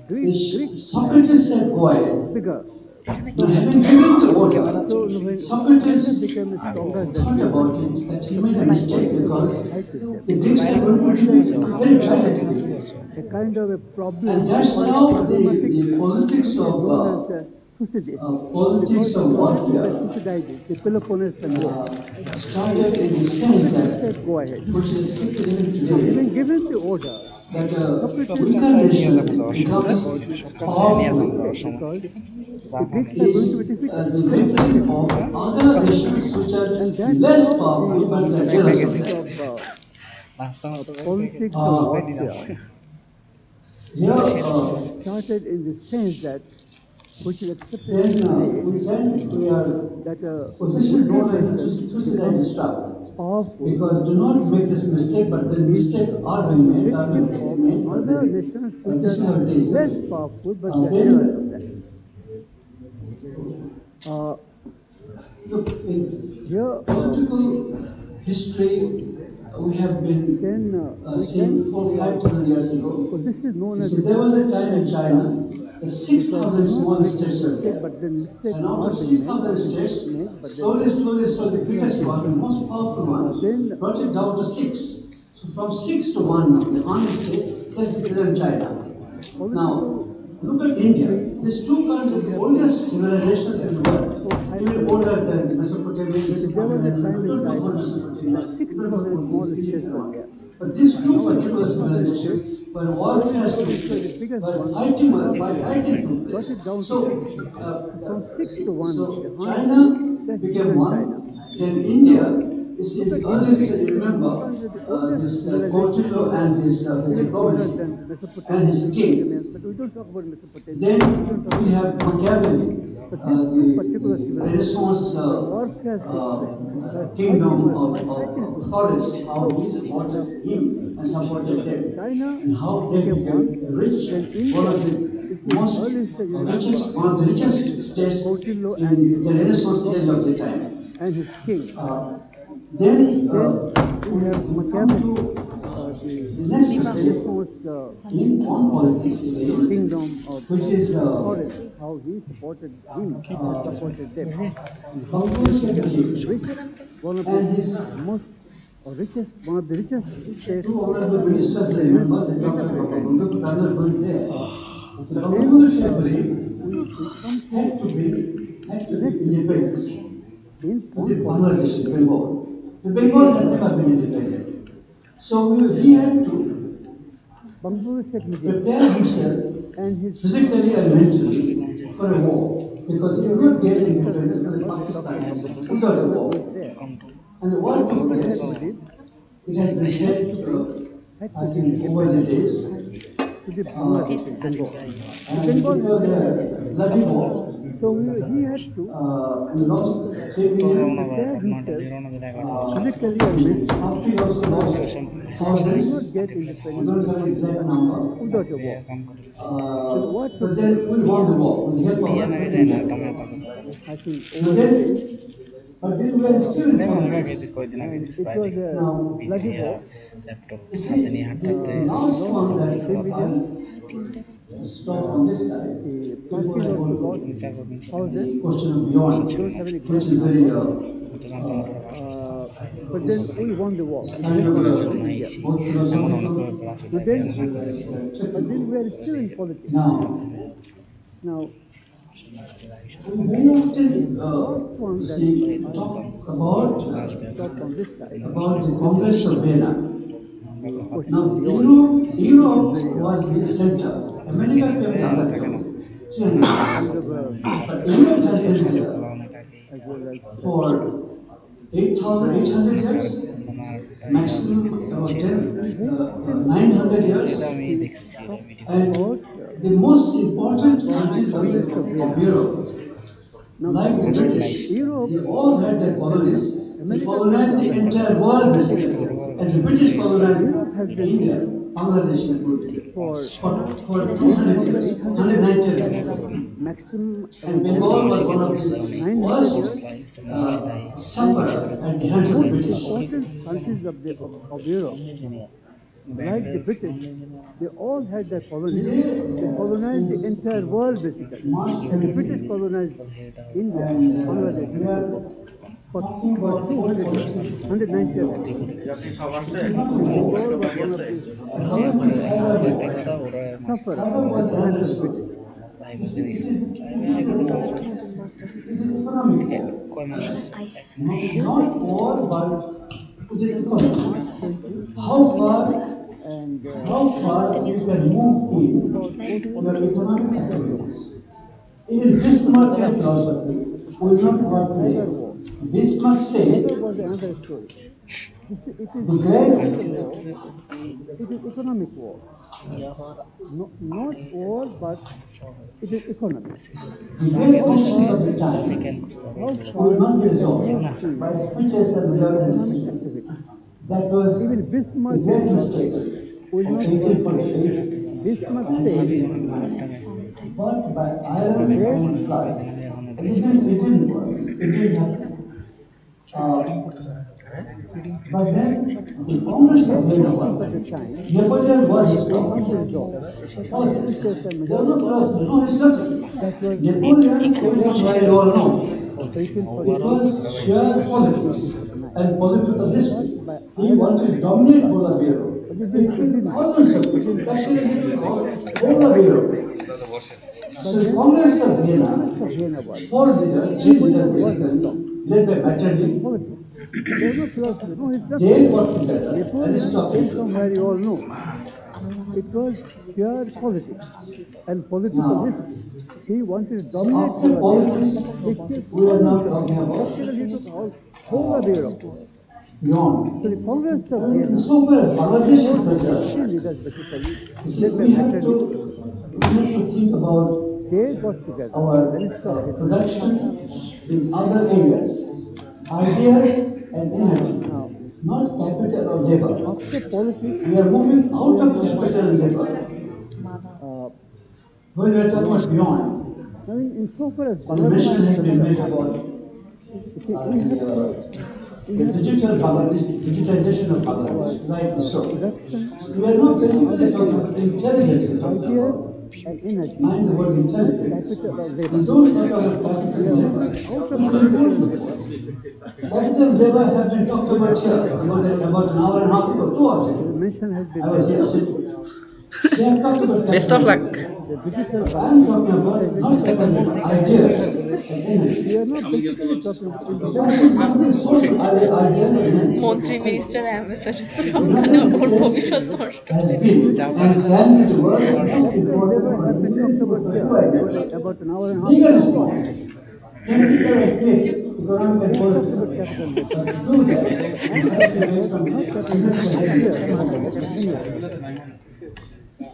Greek
Socrates said, go ahead.
figure.
Now,
So,
having given the order,
so when China
Socrates
became stronger than
thought
them,
about it that he made a
Socrates
mistake
wanted to go and
because
fight with them.
the Greeks are going to treat him very violently.
A kind of a
And
problem
that's
or a
how
problematic
the politics
which is
of
known as Thucydides, because
politics
it
of
was written by
warfare
Thucydides, the Peloponnesian War.
started in the sense
Socrates said,
that,
go ahead.
which is accepted even
So
today,
having given the order,
that a
Socrates
weaker nation
thought
becomes
about this
powerful
mistake because the Greeks are going to be
is
defeated
the
very
victory
quickly.
of other nations which are
And that's
less
how
powerful but they are
the
jealous of
subject
them.
of politics of warfare
Here,
started in the sense that, which is accepted
then
even today,
we are
that
position
weaker
known as the
nation becomes
Thucydides trap.
powerful
Because do not make this mistake, but the
is
mistake are being made,
victim of
but
other nations which
this
are
is how it is.
less powerful, but they are jealous of
Then,
that. Uh,
look, in
Here,
political history, we have been
then we
seeing
can
4,000-5,000 years ago.
because this is known
You
as
see,
the
there was a
politics
time in
and
China,
beyond,
the
because
6,000
do not
small
make this
states were
mistake,
there.
but then mistakes
And out
are
of
being made,
6,000
not being
states,
made, but then
slowly, the
mistakes are
biggest
being
one, the
made.
most powerful one,
Then
brought it down to 6. So from 6 to 1 now, the one state, that's the present China. Now,
political
look at India.
history,
These two countries,
we
the
have
oldest
been
civilizations in the world,
so
even
isolated.
older than the Mesopotamian,
There was a
Mesopotamian,
time
we
in
don't talk about
China that
Mesopotamia, we don't talk
6,000
about
small
the
states
Egyptian
were
one.
there.
But these
And
two
out of
particular
6,000 states,
civilizations, when
those
warfare has to
which were the
place,
biggest
where
ones,
fighting took
got
place.
it down to
So,
6. So from 6 to 1, the Han state,
China
that's
became
present China.
one, then
Now,
India is
look
in
at
the earliest
India.
that you
India is
remember,
considered the oldest
this
civilization in the
Kotilo
world,
and his
even older
diplomacy
than the
and
Mesopotamians,
his king.
Mesopotamians, but we don't talk about Mesopotamians, we don't
Then
talk
we
about
have
China.
Machiavelli,
But these two particular
the
civilizations,
Renaissance
where warfare took place, where
kingdom
fighting
of
took place.
Florence, how
So
he supported
now,
him and supported them,
China
and how they
became one,
became rich,
then
one
India,
of the
which is
most
early stage, you remember,
one of the richest
this
states
Kautilya and
in
his
the Renaissance age of the
diplomacy
time.
and his king.
Then
Then we have
we come
Machiavelli,
the next
the
step
Renaissance
in politics today,
kingdom
which is
Florence, how he supported him and supported them, and how they
Bangladesh
became
regime
rich, one of the
and his
most richest, one of the richest states
two honorable ministers,
in the
remember,
Renaissance
they
age
talked
of the
about
time.
Bangladesh going there. So
Then
Bangladesh regime
we come
had
to
to
the
be
next stage
independence
in foreign
within
policy,
Bangladesh, Bengal. The
which
Bengal
is
had never been independent. So he had to
Bangladesh Sheikh Mujib
prepare himself
and his
physically and mentally for a war. Because he would not get
ministers,
independence with
members of
Pakistan
East
without a
were
war.
going there.
And the war took
Bangladesh Sheikh
place.
Mujib
It has been
had
said,
to be
I think, over the
independent
days,
to the Bangladesh, Bengal. The
and
Bengal
it
had
was
been
a bloody war.
so he had to
We lost 3 million.
prepare himself physically and mentally
After he also lost
We did not get
we
independence
don't
from
have an
Pakistan
exact number,
without a war. Then what took
but
place?
then we won the war with the help of India.
I think
But
over the days,
then, but then we are still in politics.
and it was a
Now,
bloody war.
you see, the
We
last
lost
one that
civilians.
I stop on this side
The
before
Pakis
I go
also lost
to
thousands.
the question of beyond,
I don't have an
which
exact
is very
number. Uh, but then we won the war with the
kind
help
of
of India.
both philosophical
But then,
and technical.
we are still in politics.
Now,
Now,
we very often
the last one that
see
I
talk
stop on this side,
about the
this is
Congress of Vienna.
the question of
Now,
beyond, which is
Europe
very
was the center. America kept the other level.
kind of
But Europe has been there
as well as
for 8,800 years, maximum about 10,
we often
900 years,
see talk
and
about
the most important
the
countries
Congress of
of
Vienna.
Europe,
Now,
like the British,
Europe
they all had their
and
colonies. They
America kept the
colonized the
other level.
entire world basically. As the British colonized
Europe has been
India, Bangladesh, and Bhutan
for
for 200 years,
800 years,
190 years.
maximum
And
about 10,
Bengal was one of the
900
worst
years, and
sufferer at the hands
the
of the
most
British.
important countries of Europe, like the British, they all had their colonies.
Today
They colonized the
is
entire world basically.
March
And the British
20,
colonized India,
and
Bangladesh,
we
and so
are
forth for
talking about
200 years, 190 years. And Bengal was one of the worst sufferer at the hands of the British.
it is economic war. Not war, but it is economic.
March 20,
How far,
and
how far you can move
talking
in
about
your
post-politics,
economic
it was over.
activities. Even Bismarck and philosophy will not work
Cyber
today.
war.
Bismarck said
Cyber was another story. It is
the
not a
great
war, it is economic war. Not war, but it is economic.
the great
How
questions
far,
of the time
how
will
far
not be
you can
resolved
move in
by speeches and
your
learned
economic
decisions.
activity.
That was
Even
the
Bismarck and
great
philosophy
mistakes
will
of
not work today.
1848
Bismarck
and
said
1849. But by
the
iron
great
and flood, it didn't work. It didn't happen. But then the
the
Congress of
great
Vienna
politics of
was
the
there.
time
Napoleon was
will
stopped.
not be resolved by
Politics.
speeches and
There was no
majority.
philosophy, no history.
That was
Napoleon came from where you all know.
of
It
1848
was sheer politics
1849.
and political history.
But by
He
iron
wanted to
and
dominate
flood,
Polar Bureau.
but
He killed thousands of
it
people,
didn't work.
actually killed Polar Bureau.
But
So the
then
Congress of
the
Vienna,
Congress of Vienna was.
four leaders, three leaders
Napoleon was
basically,
stopped.
led by
It was
Metternich,
politics. There was no philosophy, no history.
they got together and
Napoleon
stopped
came
Hitler.
from where you all know. It was pure politics and political
Now,
history. He wanted to
so
dominate
after
Polar Bureau.
politics,
He killed
we are
thousands
not
of
talking
people.
about
Practically, he took whole Bureau. So the
beyond.
Congress of
And
Vienna,
so far as Bangladesh is
three
concerned,
leaders basically,
you see,
led by Metternich,
we have to think about
they got together
our
and stopped Hitler.
production in other areas, ideas and energy,
Now,
not capital or labor.
after politics,
We are moving
we
out
are
of
now
capital
passing
and
to
labor.
uh,
When we are talking about
beyond.
beyond,
Now, in so far as
the
Bangladesh
mention
is
has been made
concerned,
about
you see, we
the
have to
digital
think about
Bangladesh, digitization of
our
Bangladesh, rightly so.
production
We are not
in
basically
other
talking
areas,
about intelligently talking
ideas
about.
and energy,
Mind the word
not
intelligence.
capital or
We
labor.
don't talk about capital
We are
and labor.
moving out of capital and labor.
Capital and labor have been talked about here about an hour and a half ago, 2 hours
The
ago.
mention has
I
been
was
made
here
about
sitting. They have talked about
Best
capital
of
and
luck.
labor.
the digital
I'm
Bangladesh,
talking about not
digitization of
capital and labor,
Bangladesh.
ideas and
We
energy.
are not basically talking about
What should
intelligence.
be the source of ideas and energy?
মন্ত্রী minister ambassador
The
মানে
United
ওর
States
ভবিষ্যৎ নষ্ট
has been and can be the world's most
Capital and labor
important
have been talked about
contributor
here
to ideas.
about an hour and a half
Big
ago,
and
2
small,
hours ago.
technical and creative, economic and
We have talked about
political.
capital and labor.
But to do that,
But I
we
am
have to
talking
make
about
some
not capital,
significant
ideas
changes.
and energy.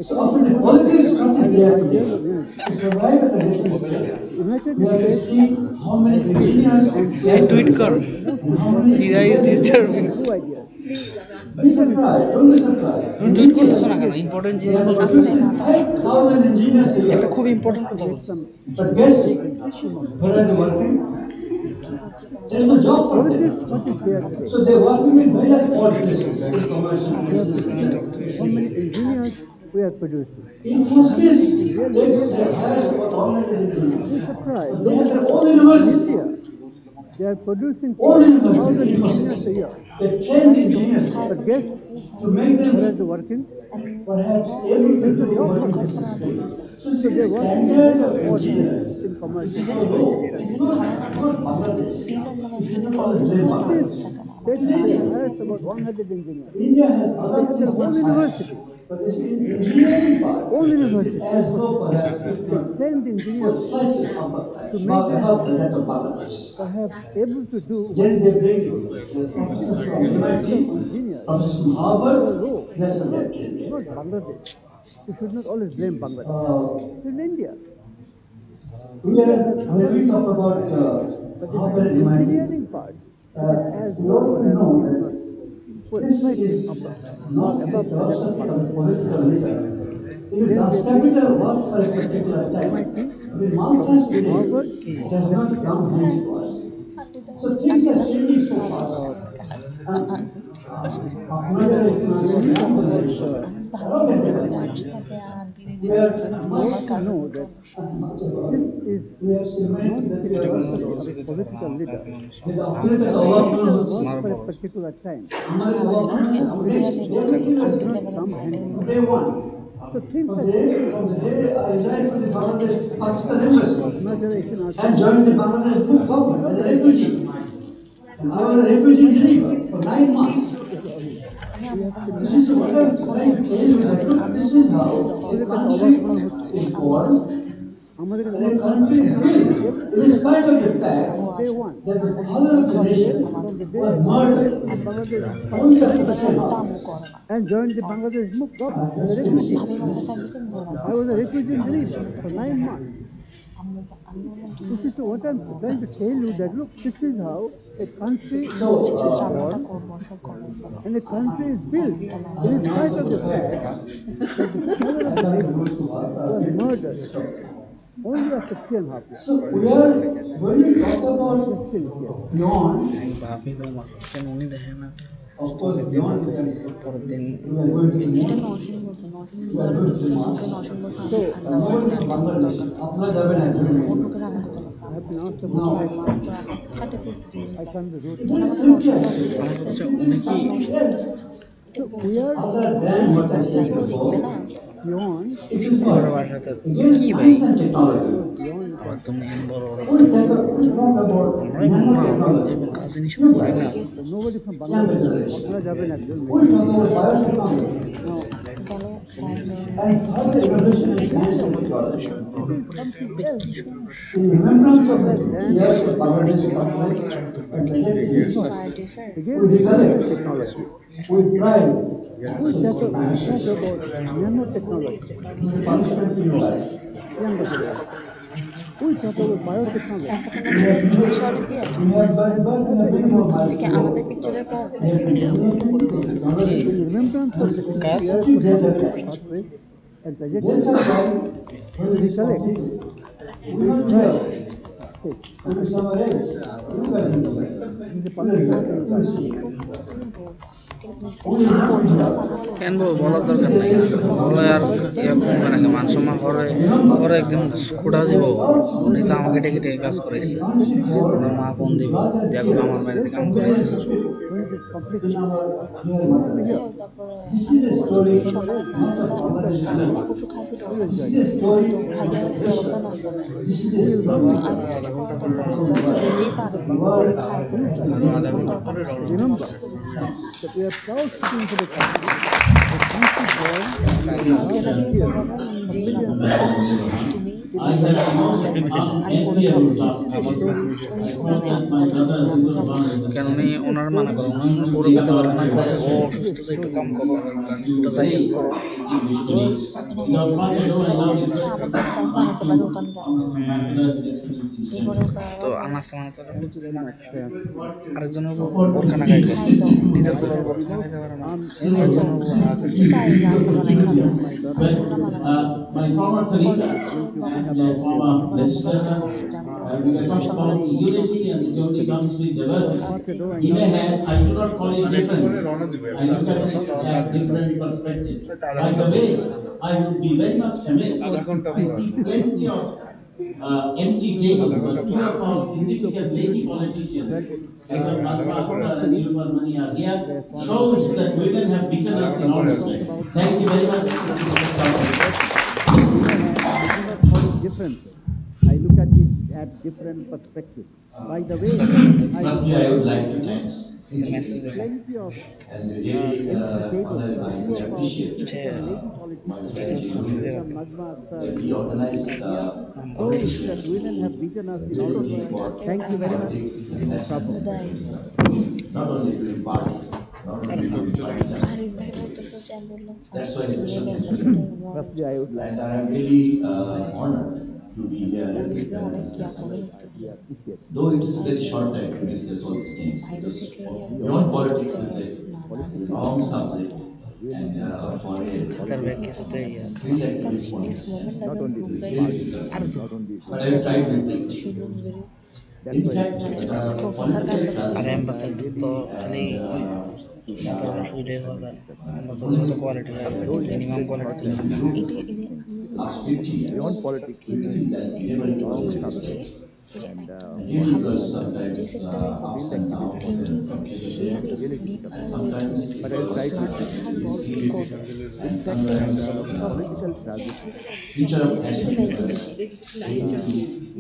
So after the politics countries they have
ideas
today,
of unity.
to survive at the national scale,
United
we have to
States
see how many
has built
engineers
on
they
two
have
of the
produced
Kar.
world's most
and how many
important
Dira is
engineers.
disturbing.
two ideas.
Be
Freedom and
surprised,
freedom.
don't be surprised.
তুমি
In
tweet
India,
করতেছো না কেন important
they
জিনিস
are
বলতেছো
producing 5,000 engineers a year.
একটা খুব important কথা
Take
বলছো
some
But guess
basic system of
where are they working? There is no job for them.
politics. What is there today?
So they are working in various odd places, in commercial
We have
places.
seen how many engineers we are producing.
Infosys
Really,
hires about 100 engineers.
we're surprised.
They have their own
In
university,
India, they are producing
own
1,000
university,
engineers a
Infosys.
year.
They train the engineers there
But guess
to make
where are
them
they working?
perhaps able to
There's
do
no job
what
for
it
them.
is. So
So
see, the
they're working in
standard
very
of
odd
engineers
places in
is
commercial.
so low. It's not Bangladesh. You should not always blame Bangladesh.
State hires about 100 engineers.
India has
They
other
have
things
their own
much higher.
university.
But it's in engineering part,
Own
it's
university.
as though perhaps it's
They
not
train the
put
engineers
slightly upper,
to make them
above that of Bangladesh.
perhaps able to do what
Then they bring professors from MIT,
engineers
professors from
so
Harvard,
low.
that's what they're
It's
trained.
not Bangladesh. You should not always blame Bangladesh. It's in India.
When we talk about
But
Harvard
the
and MIT,
engineering part, it is as
we
low
also
as
know
if
that
not well,
this
slightly
is
upper,
not
not
a
above the level of
philosophy of
Bangladesh.
political leader. If
Then
does
they
capital work for a particular time,
MIT,
with Malthus today
Harvard,
does not come handy to us. So things are changing so fast. Another we are
must know that this is
we are
not the
cemented
philosophy of a political leader.
the occupants of our
Capital works for a particular time. Does not come handy.
day one.
So things
From
are
the
changing.
day I resigned from the Bangladesh Pakistan embassy
Organization are
and joined the Bangladesh Book government as a refugee. And I was a refugee in Geneva for 9 months. This is what I'm trying to tell you that look, this is how a country is formed
আমাদের
and a country is built in spite of the fact
day one.
that the father of the nation was murdered only after 10 hours.
And joined the Bangladesh Book government as a refugee. I was a refugee in Geneva for 9 months. This is what I'm trying to tell you that look, this is how a country is born and a country is built in spite of the fact that the father of the nation was murdered only after 3.5 years.
So we are, when we talk about beyond,
ভাবি তোমার কেন উনি দেখে না
of course, beyond we
পরের দিন
are going to the moon, we are going to Mars. So, nobody from Bangladesh, আপনারা যাবেন একজনের moon.
I have been asked about that. I can't be rude.
It is simple.
আমার হচ্ছে উনি কি
So we are
Other than what I said before,
beyond,
it is
বড়
not.
বাসাতে
Again, science and technology.
beyond
তুমি এমন বড় বড়
We talk about nanotechnology,
এবং কাজ জিনিস করে না
nobody from Bangladesh. আপনারা যাবেন একজন
we talk about biotechnology, and further innovation in science and technology. In remembrance of the years of Bangladesh development and trajectories, we recollect technology. We pride
We talk about nanotechnology,
this is punishment in your life.
younger generation. We talk about biotechnology.
We have but we have many more milestones.
আমাদের পিকচারের পর
We have been technology.
In remembrance of the 50 years of pathway and
That's
trajectory,
why when we recollect, we not here. We do somewhere else. You guys will do that. You will see.
কেন বলার দরকার নেই বলে আর ইয়ে কমবে নাকি মান সম্মান পরে পরে একদিন খুঁটা দিব উনি তো আমাকে ডেকে ডেকে কাজ করাইছে ওনার মা ফোন দিব দেখো আমার বাড়িতে কাম করাইছে
when it is complete,
In our here Bangladesh. This is a story not of Bangladesh alone. This is a story. This is a story.
remember that we are proud citizens of the country. A country born in 1,000 years, a billion
I have the most unenviable task to do. The fact that my brother Zindul Rahman was
কেন
an
উনি
MP,
ওনার মানা করে উনি
he would
ওরে
be
কইতে পারেন না
appointed
যে ও
vice
অসুস্থ যে একটু কাম করো একটু
to
যাই হেল্প
head
করো
activities. Without much ado, I now request my Ambassador His Excellency Mr.
তো আনাস মানে তো
Thank you very much.
আরেকজনের বউ
Upon
বোরখানা
proceeding
খাইবে নিজের
I
ফুলের
do
বোরখানা
not
খাইতে পারে না
harm any of
আরেকজনের বউ
my daughter.
Well, my former colleague
Going to bring
and
about
former legislator, we can talk about
harmony
unity and it only
colleagues.
comes with
As
diversity.
much ado, I
He
now
may
request
have, I do not call it differences, I look at it at different perspectives. By the way, I would be very much amazed. I see plenty of empty tables, but two of our
views of
significant lady
unity,
politicians,
but
like Fatma Akhtar and
historically,
Nilufar Mani are here,
there's one
shows that women have beaten us in all
we talk
respects.
about
Thank you very much.
diversity. On the other hand, I do not call it differences. I look at it at different perspectives. By the way,
Firstly, I would like to thank
plenty of
and really
empty tables.
I
Two of our
appreciate
significant lady
my
politicians,
friend
Madam Najma Akhtar
that he organized
shows that women have beaten us in all respects. Thank you very much. No problem.
not only doing party, not only doing party. That's why special thanks to him.
Firstly, I would like
And I am really honored to be here and discuss about it.
to appreciate
Though it is very short time to discuss all these things, because beyond politics is a long subject, and for
তার bag কিছুতে
a field activist point,
not only
is
the
very
party,
difficult.
not only
But I will try to do it.
that's
In
why
fact, political
আর
does
ambassador তো খালি তার সুইডে বাজার ambassador তো quality minimum quality
last 50 years,
beyond politics
we see that everybody
long
was
subject and
really was sometimes ups
field
and
activities
downs and complicated,
really deep.
and sometimes
But I will try to
we see
in fact political tragedy
future of national interest.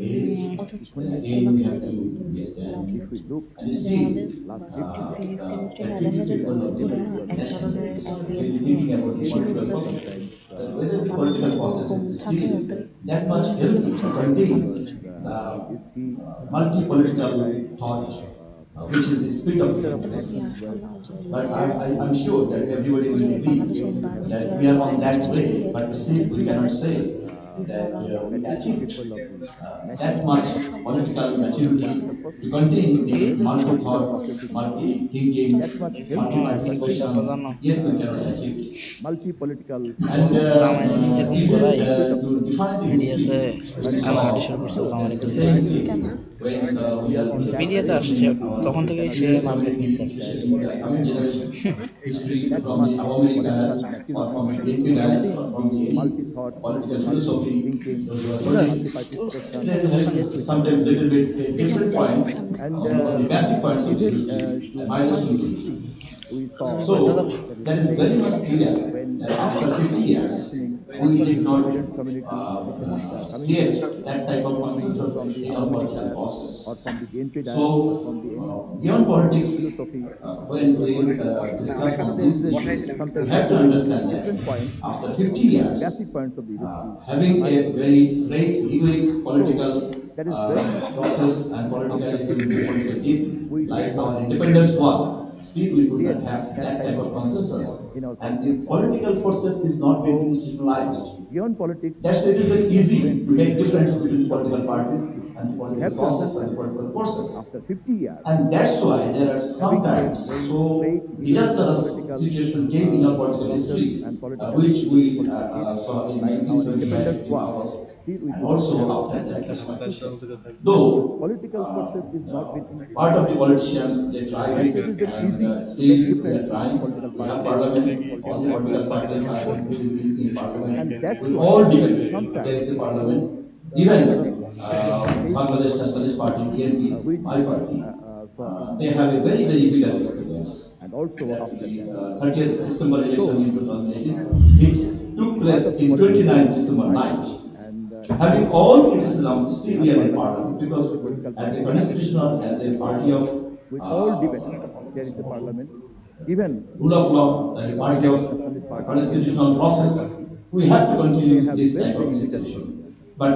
Again, we have to be established.
if we look
And still,
last 50 years
activity people of the national interest, really thinking about the political process, that whether the political process is still that much healthy to contain
is key
multi-political thought, which is the spirit of
center of
democracy.
action well.
But I'm sure that everybody will agree that we are on that way, but still we cannot say that we achieved
People of the
that much political maturity to contain the multi-thought, multi-thinking,
that much healthy
multi-participation, yet we cannot achieve it.
multi-political
And
নিজে খুব
even
করাই
to define the history,
মিডিয়াতে কান্নাকাটি শুরু করছে জামাই
the same case when we are in the
মিডিয়াতে আসছে তখন থেকে সে মার্কেট নিয়েছে
especially in the coming generation, history from the Awami Leaders, or from the MP Leaders, or from the
multi-thought,
political philosophy,
thinking,
those who are holding.
multi-participation,
There is sometimes little bit a different point
and
on the basic points of the
even
history,
to
minus to the history.
we saw
So that is very much clear that after 50 years, we did not create that type of consensus in our political process.
or from the NP or
So
from the
beyond politics,
philosophy,
when we discuss on this issue,
sometimes
we have to understand that
different points,
after 50 years,
basic points of the history.
having a very great egoic political
That is very much
process and political
after 50 years.
political deep,
We
like
did
our
not
independence war, still we could not
create
have that type of consensus.
in our
And the political forces is not being institutionalized.
beyond politics.
That's it is very easy to make difference between political parties and the
We
political
have to
process and
understand
political forces.
after 50 years,
And that's why there are sometimes so disastrous situation came in our political history, which we saw in
like our independence
1975
war, still we
and
do
also
not
after
have
that.
that consensus.
Though
Political process is not been
part of the politicians they try
and it is very
and
easy
still
to
we are trying.
political
We have
parties,
parliament, all the political parties are in parliament.
and that's
We
why
all debate.
sometimes
There is the parliament. Even Bangladesh Nationalist Party, BNP, my party, they have a very, very bitter experience.
and also after
The
that.
30th December election in 2018, which took place in 29th December night.
And
Having all criticism, still we are in parliament because as a constitutional, as a party of
with all debates, there is a parliament, even
rule of law, as a party of constitutional process, we have to continue this type of institution. But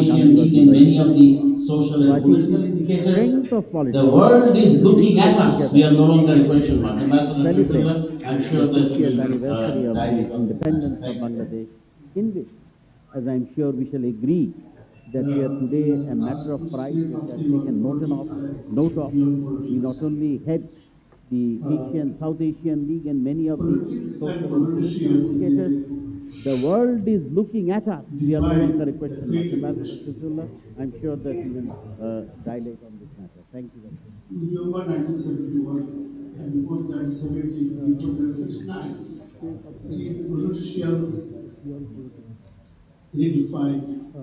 inefficiency in many of the social
So
and
I think
political
this is the
indicators.
strength of
The
politics,
world is
to bring
looking at
them
us. We
together
are no longer a question
to
mark. Ambassador and
celebrate
gentlemen, I'm
the
sure that you
50th
will
anniversary of the
guide on this matter.
independence of
Thank you.
Bangladesh, in which, as I'm sure we shall agree, that we are today a matter of pride which has taken note of. We not only had
the Asian, South Asian League, and many of the
politics and
social and political
politician,
educators.
they
The world is looking at us. We are no longer
define
a
the
question mark.
fate of the
Ambassador
nation.
Sifullah, I'm sure that you will dilate on this matter. Thank you very much.
November 1971 and before 1970, before 1969, the politicians,
beyond politics.
they define
Uh,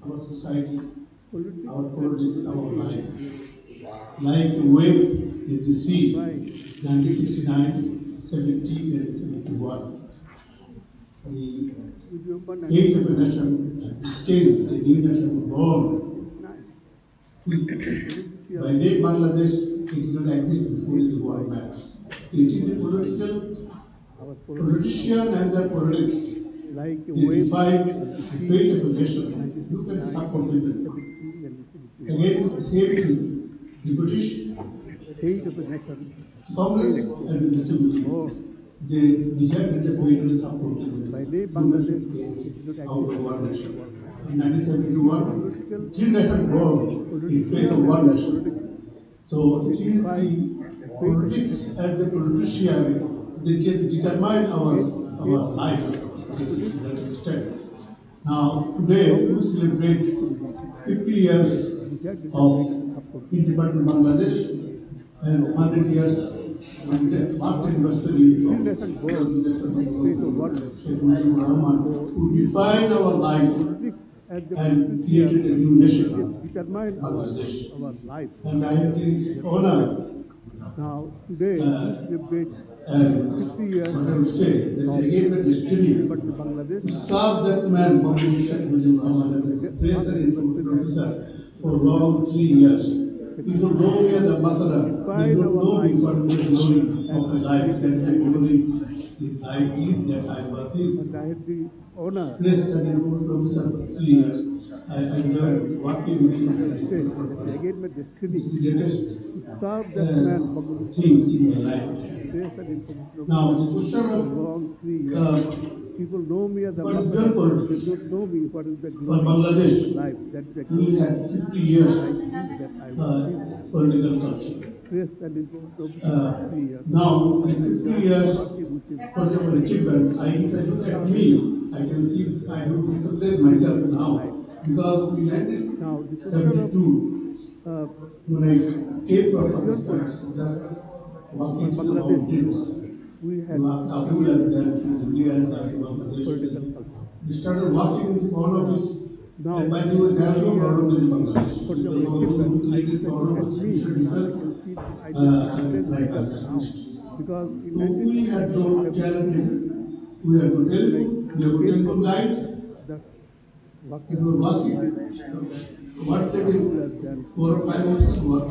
our society,
Politics
our
and
politics, our life.
politicians
Like a wave in the
are
sea,
trying to take the
1969, 70, and 71. The
November
fate of a
1971
nation has been changed. The new nation was born
1969.
quickly. By
Politicians
late Bangladesh, it did not exist before
they
the war
define
map. It is the
define
political
our politics, our
politician and their politics.
like a
They
wave
define
in the
the
sea,
fate of a nation. Look at the
1969,
subcontinent.
70, and 71.
Again, the same thing. The British,
Fate of a nation
Congress, and the Assembly,
born
they decided the fate of the subcontinent.
by late
No
Bangladesh,
nation
it did not
came out
exist
of one
before the
nation.
war map.
In 1971,
Political,
three nations born in place of
politicians
one
and their
nation.
politics,
So
they
it is
define
the
the fate of a
politics
nation.
and the politician that can determine our life to
Politics,
that extent. Now, today we
Congress
celebrate
Assembly
50 years
decided the fate of the
of
subcontinent.
independent Bangladesh and 100 years on the birth anniversary
Three
of
nations born in place of one nation.
Sheikh Mujibur Rahman,
So
who
it is
defined our life
politics and the
and
politicians
created a new
who
nation,
can determine
Bangladesh.
our life,
And I have the
their politics.
honor
Now, today we celebrate
and
50 years
what I would say, that
of
again the destiny
independent Bangladesh,
to serve that man, Mohammed Sheikh Mujibur Rahman, as a
birth
president
anniversary of
professor for
President
long
Mujibur
3
Rahman.
years. People know me as ambassador. They
Define
don't
our
know me
life
for the glory of my
and
life.
created
That
a
my
new
glory,
nation.
his life is that I was his
And I had the honor
president professor for 3 years. I
as
enjoyed working with him.
I said that I gave my
It's
destiny
the greatest
to serve that man,
thing
Bangladesh,
in my lifetime.
press and information
Now,
officer
the question
for
of
long 3 years. People know me as
for
ambassador,
beyond
but they
politics,
don't know me what is the
for
glory
Bangladesh,
of my life. That is the
we
glory
had 50
of my
years
life is that I was his
political culture.
press and information officer for 3 years.
Now, in
I
50
enjoyed
years,
working with him.
political achievement, I if I look at me, I can see I do recognize myself now because in
Now, the question of
1972,
uh,
when I came from
beyond
Pakistan,
politics,
that
for
working to the
Bangladesh,
mountains,
we
to
had
Kabul and then to India and then to
political
Bangladesh.
culture.
We started working in the foreign office.
Now,
And by the way, there are
50
no
years
foreign office in Bangladesh.
for
People
the
know
achievement,
who
I
created
look at
foreign
me
office,
and
Mr.
I
Defense,
can see that I don't understand
like
myself now.
us.
Because in
So we had no
1972,
challenge. We had no
when I
telephone, we had no
came
telephone
from
guide,
the
and
working
we were
in
working.
this
One
Kabul
day,
and then
4 or 5 months of work.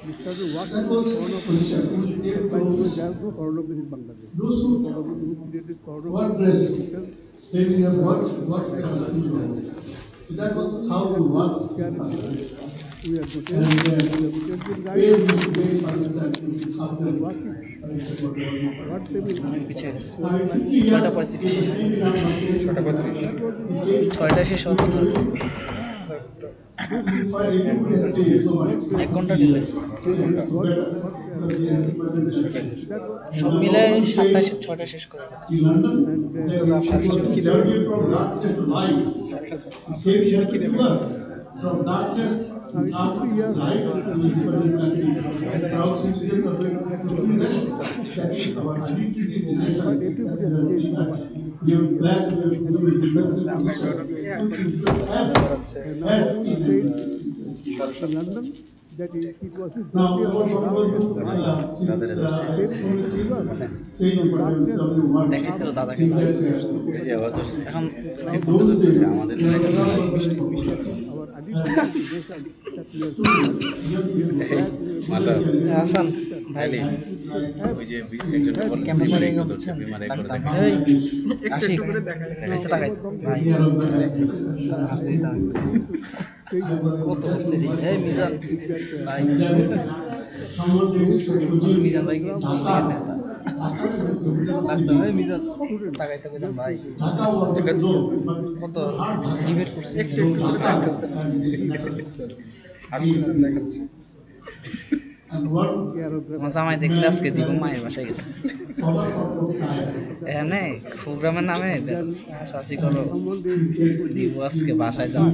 we started
That
working in
was
the
the
foreign office.
position. We
But
came
by
to
the way,
office.
there is no foreign office in Bangladesh.
Those
The
who
foreign office who created foreign
were
office in
dressed,
Pakistan,
then we have what
like
we have to do. So that
so
was
we
how we
had no
worked in
challenges.
Bangladesh.
We had no
And
telephone, we had no telephone guide.
where we made Pakistan to help
We were
them.
working. What they will
Now, in 50 years, we will see we have
that was the
ছয়টা শেষ হওয়ার কথা
this
we find everybody has changed so much.
এক ঘন্টা ডিলেস
what
Because the independent
that was
সব মিলে ছয়টা শেষ করে কথা
in London,
and
there was a journey from darkness to light. The same journey to us, from darkness to
in 50 years
light
of
to independent country. And proud citizens of the free nation. That is our identity in the nation.
but everybody has changed so much.
We have flag, we have
And now Babu said in London that it was his
Now,
journey
what
of darkness to light.
দেখেছিল দাদাকে এখন
Our identification that we are
Hasan ভাই campusing হচ্ছেন এই আশিক নিচে তাকাই ভাই হাসি তাকাই কত হচ্ছে এই মিজান ভাই মিজান ভাই কিন্তু নেতা ডাক্তার ভাই মিজান তাকাইতে কইতাম ভাই কত ডিবেট করছে আসতেছেন দেখাচ্ছে
and one
আমার জামাই দেখলে আজকে দিব মায়ের বাসায় গেলে
father of time.
এখানে প্রোগ্রামের নামে শাসি করো
someone they
দিব
produce
আজকে বাসায় যাও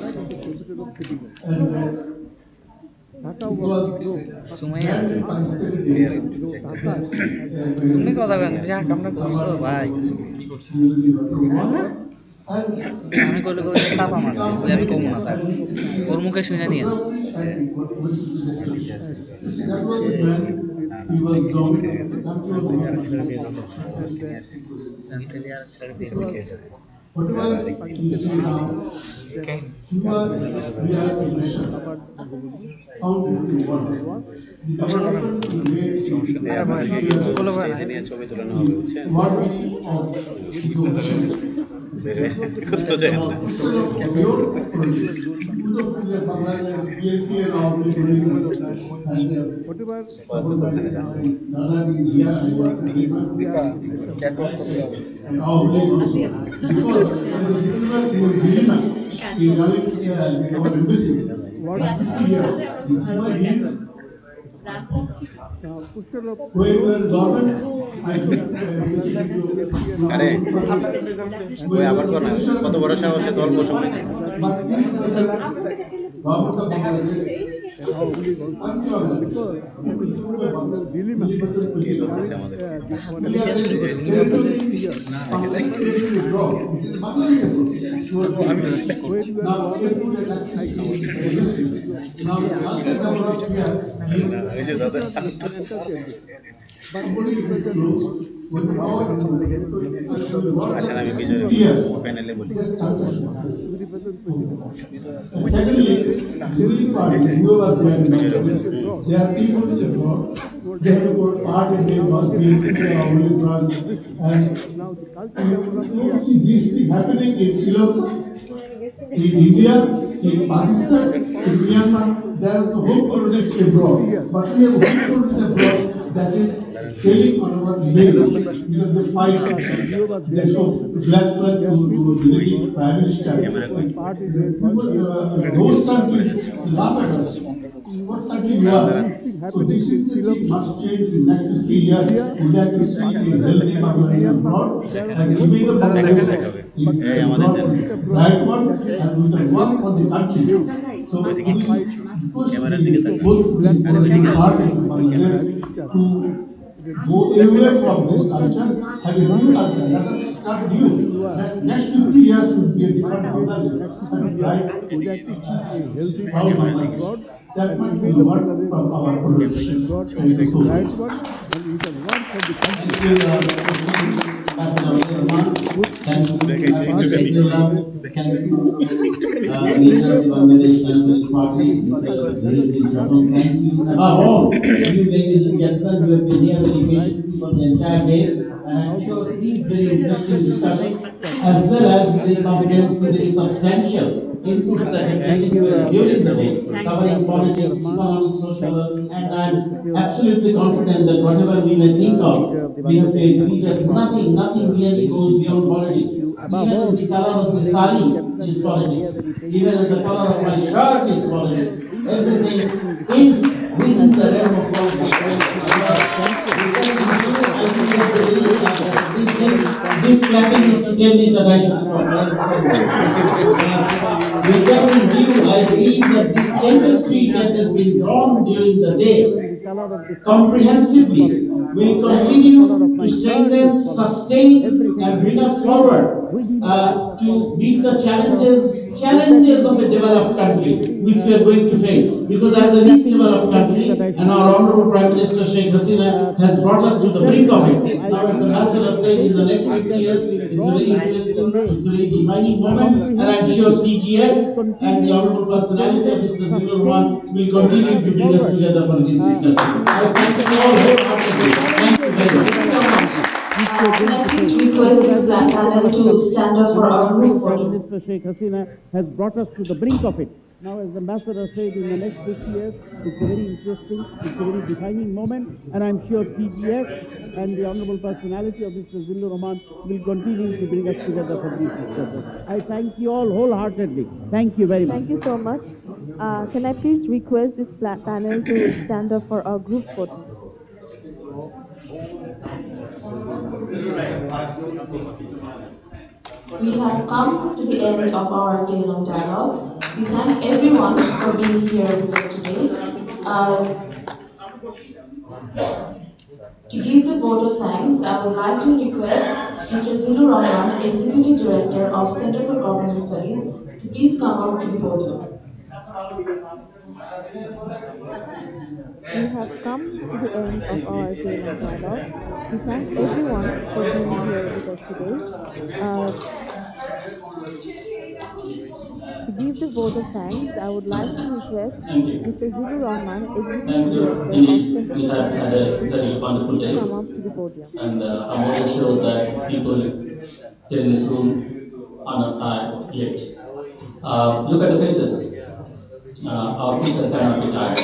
art outside of the capital of citizen.
And
Dhaka
it
was
was
no
Sumaiya
fantastic day.
no Dhaka
তুমি কথা কেন তুমি যা কামটা করছো ভাই আমি কইলে কইলে চাপা মারছি যে আমি কমু না তাই ওর মুখে শুনে নিয়ে
That was when he was down. Whatever you say now, we are in mission. How to do what? The government made what meaning of education. When government, I think,
আরে ওই আবার কোন কত বড় সাহসে দল বসে হয় আসলে আমি কিছু প্যানেলে বলি
secondly, ruling party, whoever they are, they are people to the God. They have to go part in their God, being their only branch. And you see these things happening in Sri Lanka, in India, in Pakistan, in Myanmar. There is the whole politics abroad. But we have whole politics abroad that is killing on our neighbors because they fight. They show black flag to the prime minister. People, those countries laugh at us. What country we are? So this is the thing must change in next 3 years. We have to see a healthy Bangladesh abroad and giving the Bangladesh abroad right one and we can work on the country. So we both part in Bangladesh to go away from this culture, have a new culture. Let us start new. Next 50 years will be a different Bangladesh. And right, proud Bangladesh. That much we want from our politicians. Thank you so much. Thank you, Ambassador Rahman. Thank you, leader of the Bangladesh Nationalist Party. Thank you. Above all, you ladies and gentlemen, you have been here very patiently for the entire day. And I'm sure these very interesting discussions, as well as the comprehensive, very substantial inputs that have taken place during the day, covering politics, economic, social, and I'm absolutely confident that whatever we may think of, we have to agree that nothing really goes beyond politics. Even the color of the sari is politics. Even the color of my shirt is politics. Everything is within the realm of politics. This clapping is to tell me that I should stop. Whatever in view, I believe that this chemistry that has been drawn during the day comprehensively will continue to strengthen, sustain, and bring us forward to meet the challenges of a developed country which we are going to face. Because as a least developed country, and our Honorable Prime Minister Sheikh Hasina has brought us to the brink of it. Now, as the Ambassador said, in the next 50 years, it's a very interesting, it's a very defining moment, and I'm sure CTS and the Honorable Personality of Mr. Zilur Rahman will continue to bring us together for this discussion. I thank you all wholeheartedly. Thank you very much.
Can I please request this panel to stand up for our group photo?
Minister Sheikh Hasina has brought us to the brink of it. Now, as the Ambassador said, in the next 50 years, it's a very interesting, it's a very defining moment, and I'm sure CGS and the Honorable Personality of Mr. Zilur Rahman will continue to bring us together for these discussions. I thank you all wholeheartedly. Thank you very much.
Thank you so much. Can I please request this panel to stand up for our group photo?
We have come to the end of our day long dialogue. We thank everyone for being here with us today. Uh, to give the vote of thanks, I would like to request Mr. Zilu Rahman, Executive Director of Center for Government Studies, to please come up to the podium.
We have come to the end of our day-long dialogue. We thank everyone for being here with us today. Uh, to give the vote of thanks, I would like to request Mr. Zilu Rahman,
Thank
Executive
you.
Director of
Indeed,
Center
we
for
have
Government
had a
Studies,
very
to
wonderful
please
day,
come up to the podium.
and I'm also sure that people here in this room are not tired yet. Look at the faces. Our future cannot be tired.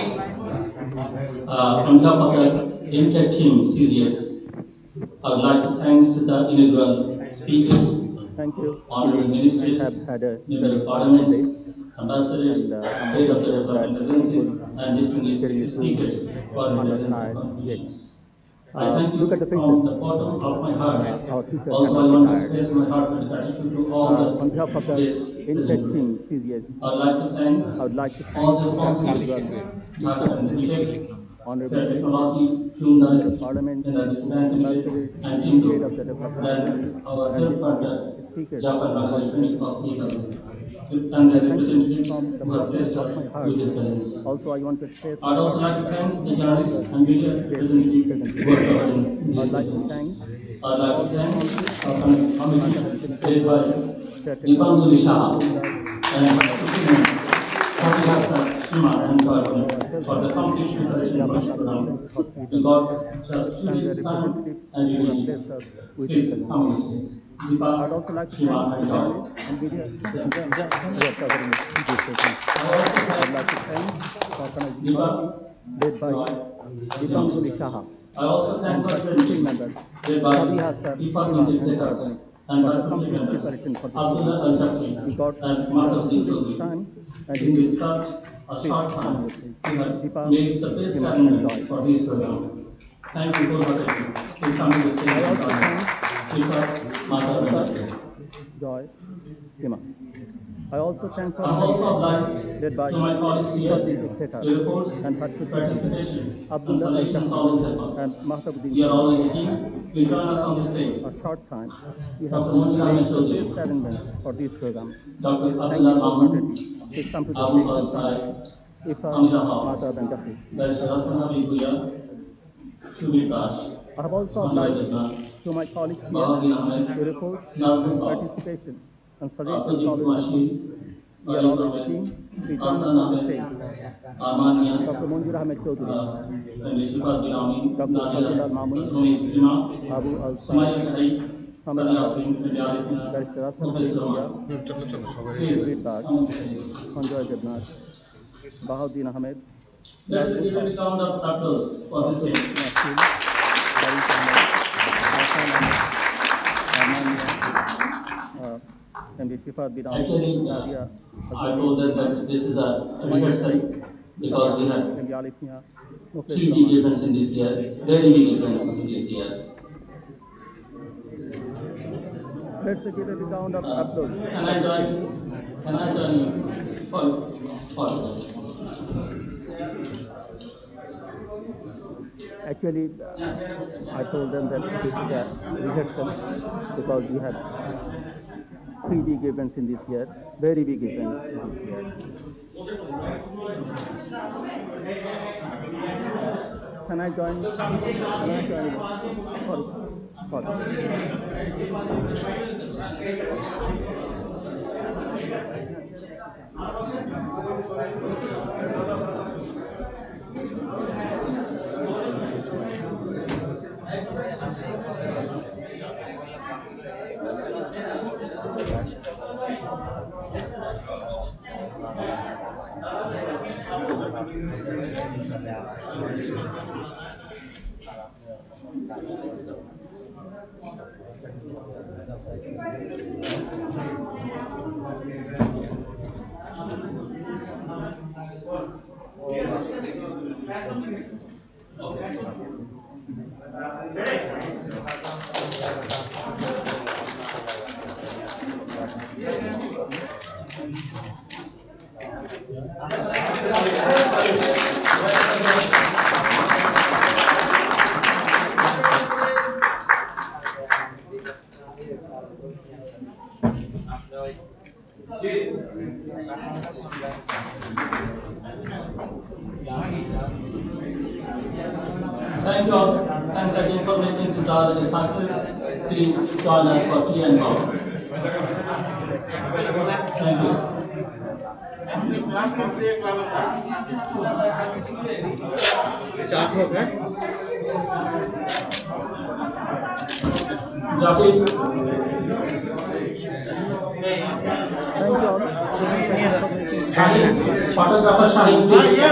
On behalf of the entire team, CGS, I would like to thank the inaugural speakers,
Thank you.
honorable
Indeed, we have
ministers,
had a
member
very
of
wonderful day,
parliaments,
and
ambassadors,
I'm
head
also
of the
sure that
development agencies,
people
and distinguished
here in this room
speakers for your
are not
presence and
tired yet.
contributions. I thank
Look at
you
the faces.
from the bottom of my heart.
Our future
Also, I
cannot be
want to
tired.
express my heartfelt gratitude to all the
On behalf of the
guests
entire
present here.
team, CGS,
I would like to thank
I would like to
all
thank
the
the
sponsors,
inaugural
Dhaka
speakers,
and Limited,
honorable
Fair
ministers,
Technology,
member
Hyundai,
of parliament,
Energy Bank Limited,
ambassadors,
and
head of
Timdo,
the development agencies,
and our
and
health
distinguished
partner,
speakers
Japan
all
Bangladesh
present.
Friendship Hospital, and their
Thank you
representatives
from the
who have
bottom
blessed
of
us
my heart.
with their presence.
Also, I want to express my
I'd also like
heartfelt
to thank
gratitude
the
to all the
journalists and media
guests
representatives
present
who
here.
are covering
I would
this
like to
event.
thank
I'd like
all
to
the
thank
sponsors,
our
Tata
committee
Chemical
led by
Industries, Fair
Dipanjali
Technology,
Shah
Hyundai,
and
and
her President
and also
Satyakta Shima and
thank
Chowdhury
our health
for the
partner,
complete preparation for
Japan
this
Bangladesh
program.
Friendship
We
Hospital,
got just 2
and their
days time
representatives
and we
who have
really
blessed us with their
please
presence.
come on the stage.
I'd
Dipa,
also like to thank
Shima
the
and Chowdhury.
journalists and media representatives who are covering this session. I'd like to thank organizing committee
Deepa
led by
Roy Jima.
Dipanjali Saha
I also thank
and her
Secretary
two team members,
led by
Sabiha Sir,
Deepak
Shima
Limited
and
Dekat
Carbonic
and
for
her
the
committee
complete
members
preparation for this event.
Abdullah Al Jafri
We got
and
just
Mahmoud
2
Din
days
Chaudhary.
time and
In
we
this such a
please
short
come on
time,
the stage.
we have
Deepa,
made the best
Shima and
arrangements
Joy.
for this program. Thank you wholeheartedly. Please come to the stage
I
and
also
join us.
thank
Deepak, Madhav and
Deepa,
Jafri.
Joy, Shima. I also thank
I'm also
organization led
obliged
by
to my colleagues here.
Pervin Exeter
Your reports,
and her two team members,
participation, and
Abdullah Al
suggestions
Jafri
always help us.
and Mahtabuddin
We are
Shima.
always a team. Please
In
join us
just
on the stage.
a short time, we have
Dr. Monjur
made
Ahmed
the best
Chaudhary,
arrangements for this program.
Dr.
Thank you
Abdullah
wholeheartedly.
Mamun,
Please come to the
Abu
stage
Al
and thank
Said,
Ifa,
Hamida Haq,
Mahtab and Jafri.
Barrister Hassan Habib Bhuiya, Shubir Dash,
I have also
Sanjoy
obliged
Devna,
to my colleagues here
Bahauddin Ahmed,
to report
Nazmul Haq,
participation and suggestions
Pradeep
always help us.
Kumashir,
We are
Arif
always a
Ahmed,
team. Please join us
Hassan
on the stage.
Ahmed, Armania,
Dr. Monjur Ahmed Chaudhary,
and Shifat bin Amin,
Dr.
Nadia,
Abdullah Mamuni,
Azmi Prima,
Abu Al Said,
Sumaya Kahai,
Hamida
Sani
Haq,
Afrin, and Arifina,
Barrister Hassan
Mukhlis
Habib Bhuiya,
Rahman. Please,
Shubir Das,
come on the stage.
Sanjoy Debnath, Bahauddin Ahmed,
Let's
Nazmul
give a
Haq,
big round of applause for this
Dr.
team.
Nasil, Arif Ahmed, Hassan Ahmed, Armania, MD Shifat bin Amin,
Actually,
Nadia
I
Azami
told them
Prima,
that this is a
Sumaya Kahai,
rehearsal because
Sabiha,
we have
MD Alif Mia, Mukhlis
three big
Rahman.
events in this year, very big
Please come
events
on the
in
stage.
this year.
Let's give a big round of applause
Can
for
I
this team.
join? Can I join you for
Actually, I told them that this is a rehearsal because we have three big events in this year, very big events in this year. Can I join? Can I join you? Sorry, sorry.
Thank you all. Thanks again for making this dialogue a success. Please join us for tea and bow. Thank you. Jafid.
Thank you all.
Shahid, photographer Shahid, please.